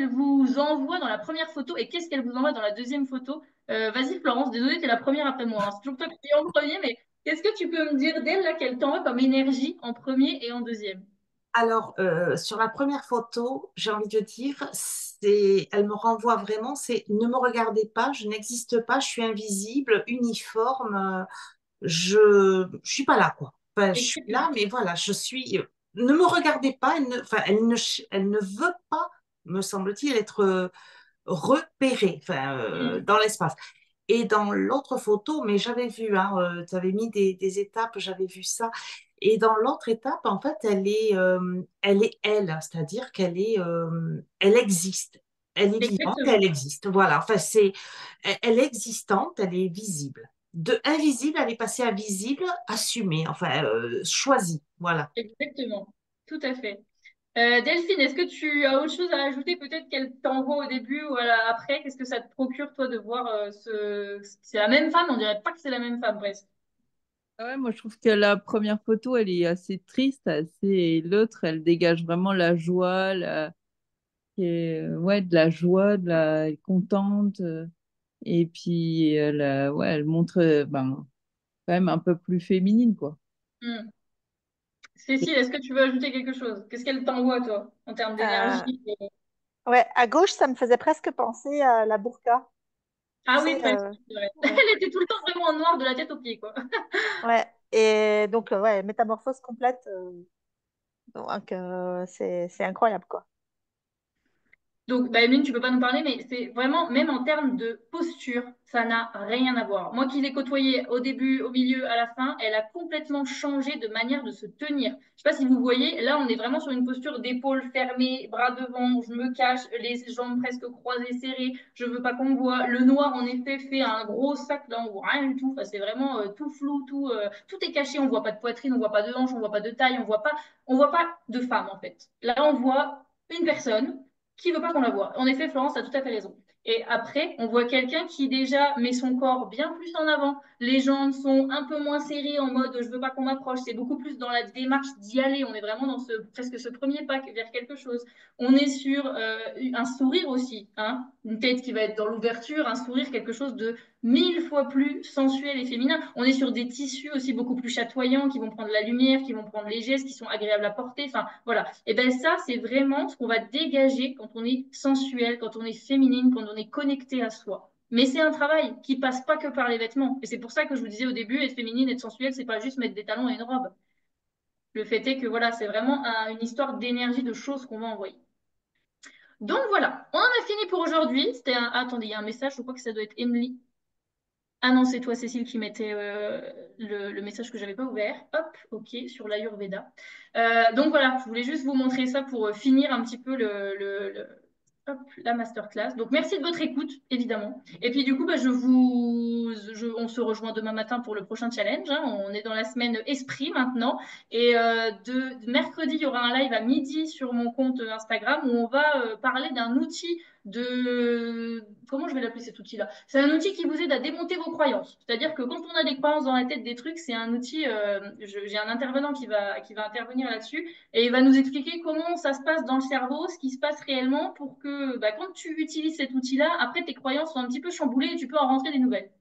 vous envoie dans la première photo et qu'est-ce qu'elle vous envoie dans la deuxième photo? Vas-y, Florence, désolée, tu es la première après moi, hein. C'est toujours toi qui es en premier, mais qu'est-ce que tu peux me dire d'elle, là, qu'elle t'envoie comme énergie en premier et en deuxième? Alors, sur la première photo, j'ai envie de dire, elle me renvoie vraiment, c'est ne me regardez pas, je n'existe pas, je suis invisible, uniforme, je suis pas là, quoi. Enfin, je suis là, Exactement. mais voilà, ne me regardez pas, enfin, elle ne veut pas, me semble-t-il, être repérée, enfin, Mm. dans l'espace. Et dans l'autre photo, mais j'avais vu, hein, tu avais mis des étapes, j'avais vu ça. Et dans l'autre étape, en fait, elle est elle, c'est-à-dire elle existe. Elle est vivante et elle Exactement. existe. Voilà. Enfin, elle est existante, elle est visible. De invisible, elle est passée à visible, assumée, enfin, choisie. Voilà. Exactement. Tout à fait. Delphine, est-ce que tu as autre chose à ajouter? Peut-être qu'elle t'envoie au début ou après. Qu'est-ce que ça te procure, toi, de voir C'est la même femme? On dirait pas que c'est la même femme, presque. Ah ouais, moi je trouve que la première photo, elle est assez triste, et l'autre, elle dégage vraiment la joie, ouais, de la joie, elle est contente. Et puis, ouais, elle montre ben, quand même un peu plus féminine, quoi. Hmm. Cécile, est-ce que tu veux ajouter quelque chose? Qu'est-ce qu'elle t'envoie, toi, en termes Euh, d'énergie? ouais, à gauche, ça me faisait presque penser à la burqa. Tu Ah oui, sais, c'est vrai. ouais. Elle était tout le temps vraiment en noir de la tête aux pieds, quoi. Ouais. Et donc, ouais, métamorphose complète. Donc, c'est incroyable, quoi. Donc, bah, Emeline, tu peux pas nous parler, mais c'est vraiment, même en termes de posture, ça n'a rien à voir. Moi qui l'ai côtoyée au début, au milieu, à la fin, elle a complètement changé de manière de se tenir. Je sais pas si vous voyez, là, on est vraiment sur une posture d'épaule fermée, bras devant, je me cache, les jambes presque croisées, serrées, je veux pas qu'on me voit. Le noir, en effet, fait un gros sac, là, on voit rien du tout. Enfin, c'est vraiment tout flou, tout est caché. On voit pas de poitrine, on voit pas de hanche, on voit pas de taille, on voit pas de femme, en fait. Là, on voit une personne qui veut pas qu'on la voit. En effet, Florence a tout à fait raison. Et après, on voit quelqu'un qui déjà met son corps bien plus en avant. Les jambes sont un peu moins serrées en mode je veux pas qu'on m'approche. C'est beaucoup plus dans la démarche d'y aller. On est vraiment dans presque ce premier pas vers quelque chose. On est sur un sourire aussi, hein, une tête qui va être dans l'ouverture, un sourire, quelque chose de 1000 fois plus sensuel et féminin. On est sur des tissus aussi beaucoup plus chatoyants qui vont prendre la lumière, qui vont prendre les gestes, qui sont agréables à porter. Enfin, voilà. Et bien ça, c'est vraiment ce qu'on va dégager quand on est sensuel, quand on est féminine, quand on est connecté à soi. Mais c'est un travail qui passe pas que par les vêtements. Et c'est pour ça que je vous disais au début, être féminine, être sensuelle, c'est pas juste mettre des talons et une robe. Le fait est que voilà, c'est vraiment une histoire d'énergie, de choses qu'on va envoyer. Donc voilà, on en a fini pour aujourd'hui. C'était un... Attendez, il y a un message, je crois que ça doit être Emily. Ah non, c'est toi, Cécile, qui mettait le message que j'avais pas ouvert. Hop, ok, sur l'Ayurveda. Donc voilà, je voulais juste vous montrer ça pour finir un petit peu hop, la masterclass. Donc merci de votre écoute, évidemment. Et puis du coup, bah, on se rejoint demain matin pour le prochain challenge, hein. On est dans la semaine esprit maintenant. Et de mercredi, il y aura un live à midi sur mon compte Instagram où on va parler d'un outil de... Comment je vais l'appeler cet outil-là? C'est un outil qui vous aide à démonter vos croyances. C'est-à-dire que quand on a des croyances dans la tête, des trucs, c'est un outil, j'ai un intervenant qui va intervenir là-dessus et il va nous expliquer comment ça se passe dans le cerveau, ce qui se passe réellement pour que bah, quand tu utilises cet outil-là, après tes croyances sont un petit peu chamboulées et tu peux en rentrer des nouvelles.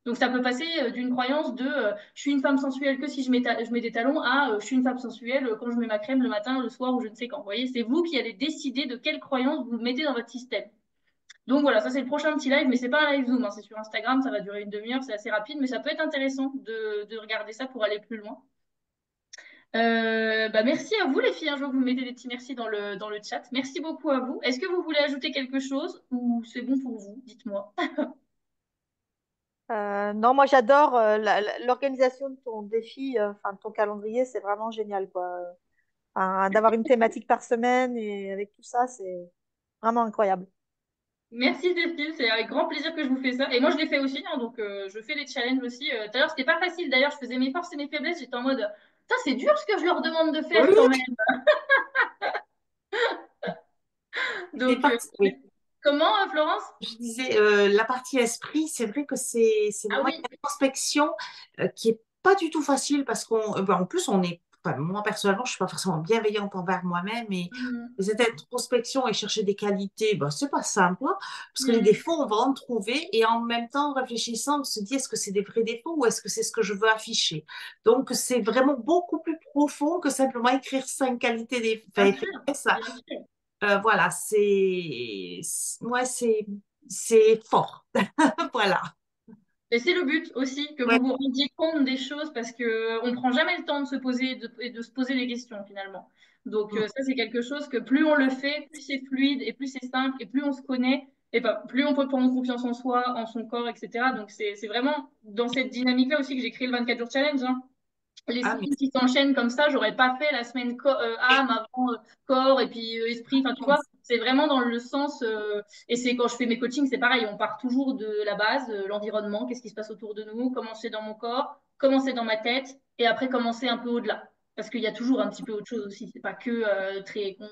Donc ça peut passer d'une croyance de je suis une femme sensuelle que si je mets des talons à je suis une femme sensuelle quand je mets ma crème le matin, le soir ou je ne sais quand. Vous voyez, c'est vous qui allez décider de quelle croyance vous mettez dans votre système. Donc voilà, ça c'est le prochain petit live, mais c'est pas un live Zoom, hein, c'est sur Instagram, ça va durer une demi-heure, c'est assez rapide, mais ça peut être intéressant de regarder ça pour aller plus loin. Bah merci à vous les filles, un jour vous mettez des petits merci dans le chat. Merci beaucoup à vous. Est-ce que vous voulez ajouter quelque chose ou c'est bon pour vous? Dites-moi. Non, moi j'adore l'organisation de ton défi, enfin de ton calendrier, c'est vraiment génial, quoi. Enfin, d'avoir une thématique par semaine et avec tout ça, c'est vraiment incroyable. Merci Cécile, c'est avec grand plaisir que je vous fais ça. Et moi je l'ai fait aussi, hein, donc je fais les challenges aussi. Tout à l'heure c'était pas facile d'ailleurs, je faisais mes forces et mes faiblesses, j'étais en mode, ça c'est dur ce que je leur demande de faire Oui, quand même. c'est Donc oui. comment Florence? Je disais, la partie esprit, c'est vrai que c'est Ah vraiment oui. une introspection qui est pas du tout facile parce en plus, on est, enfin, moi personnellement, je suis pas forcément bienveillante envers moi-même et Mhm. cette introspection et chercher des qualités, ben, c'est pas simple hein, parce que les Mhm. défauts, on va en trouver et en même temps, en réfléchissant, on se dit est-ce que c'est des vrais défauts ou est-ce que c'est ce que je veux afficher? Donc, c'est vraiment beaucoup plus profond que simplement écrire 5 qualités des, Bien enfin, sûr, ça. bien sûr. Voilà, ouais, c'est fort. Voilà. Et c'est le but aussi, que vous Ouais. vous rendiez compte des choses parce que on prend jamais le temps de se poser et de se poser les questions finalement. Donc Mm. ça c'est quelque chose que plus on le fait, plus c'est fluide et plus c'est simple et plus on se connaît et pas plus on peut prendre confiance en soi, en son corps, etc. Donc c'est vraiment dans cette dynamique-là aussi que j'ai créé le 24 jours challenge, hein. Les Ah, mais semaines qui s'enchaînent comme ça, j'aurais pas fait la semaine âme avant corps et puis esprit. Enfin, tu vois, c'est vraiment dans le sens. Et c'est quand je fais mes coachings, c'est pareil. On part toujours de la base, l'environnement, qu'est-ce qui se passe autour de nous, comment c'est dans mon corps, comment c'est dans ma tête, et après commencer un peu au-delà. Parce qu'il y a toujours un petit peu autre chose aussi. C'est pas que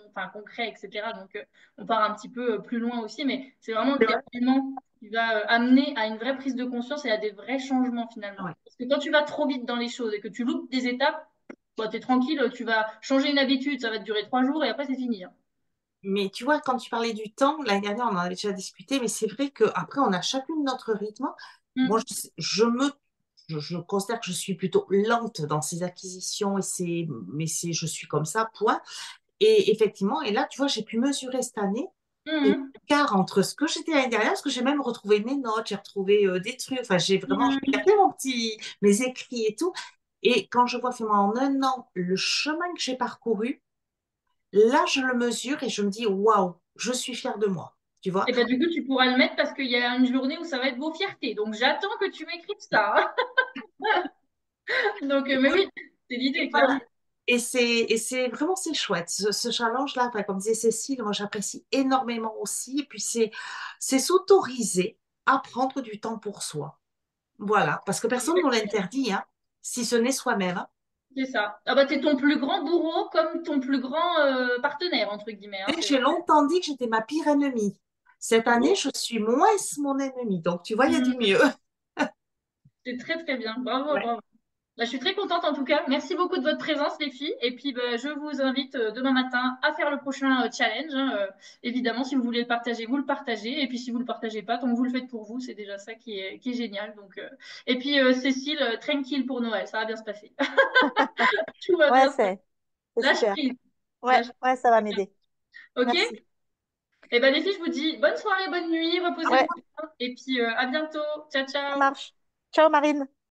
enfin, concret, etc. Donc, on part un petit peu plus loin aussi, mais c'est vraiment le c'est vrai. déroulement qui va amener à une vraie prise de conscience et à des vrais changements finalement. Ouais. Parce que quand tu vas trop vite dans les choses et que tu loupes des étapes, bah, tu es tranquille, tu vas changer une habitude, ça va te durer 3 jours et après c'est fini, hein. Mais tu vois, quand tu parlais du temps, l'année dernière, on en avait déjà discuté, mais c'est vrai qu'après, on a chacune notre rythme. Moi, Mm. je considère que je suis plutôt lente dans ces acquisitions, je suis comme ça, point. Et effectivement, et là, tu vois, j'ai pu mesurer cette année Mm. l'écart entre ce que j'étais l'année dernière, parce que j'ai même retrouvé mes notes, j'ai retrouvé des trucs, enfin, j'ai Mm. regardé mes écrits et tout. Et quand je vois finalement en un an le chemin que j'ai parcouru, là, je le mesure et je me dis, waouh, je suis fière de moi. Tu vois? Et bah, du coup, tu pourras le mettre parce qu'il y a une journée où ça va être vos fiertés. Donc, j'attends que tu m'écrives ça. Donc, mais Oui, oui, c'est et l'idée, voilà. clairement. Et c'est vraiment, c'est chouette. Ce challenge-là, enfin, comme disait Cécile, moi, j'apprécie énormément aussi. Et puis, c'est s'autoriser à prendre du temps pour soi. Voilà. Parce que personne ne nous l'interdit, hein, si ce n'est soi-même, hein. C'est ça. Ah bah, t'es ton plus grand bourreau comme ton plus grand partenaire, entre guillemets. Hein, Et c'est j'ai vrai. longtemps dit que j'étais ma pire ennemie. Cette année, je suis moins mon ennemie. Donc, tu vois, il y a du Mm. mieux. C'est très, très bien. Bravo, Ouais. bravo. Bah, je suis très contente en tout cas. Merci beaucoup de votre présence, les filles. Et puis, bah, je vous invite demain matin à faire le prochain challenge. Hein. Évidemment, si vous voulez le partager, vous le partagez. Et puis, si vous le partagez pas, tant que vous le faites pour vous, c'est déjà ça qui est génial. Donc, Et puis, Cécile, tranquille pour Noël. Ça va bien se passer. Tout va Ouais, bien se passer. c'est Lâche super. prise. Ouais, Lâche ouais, ça va m'aider. prise. OK? Merci. Et ben, les filles, je vous dis bonne soirée, bonne nuit. Reposez-vous Ouais, bien. Et puis, à bientôt. Ciao, ça ciao. marche. Ciao, Marine.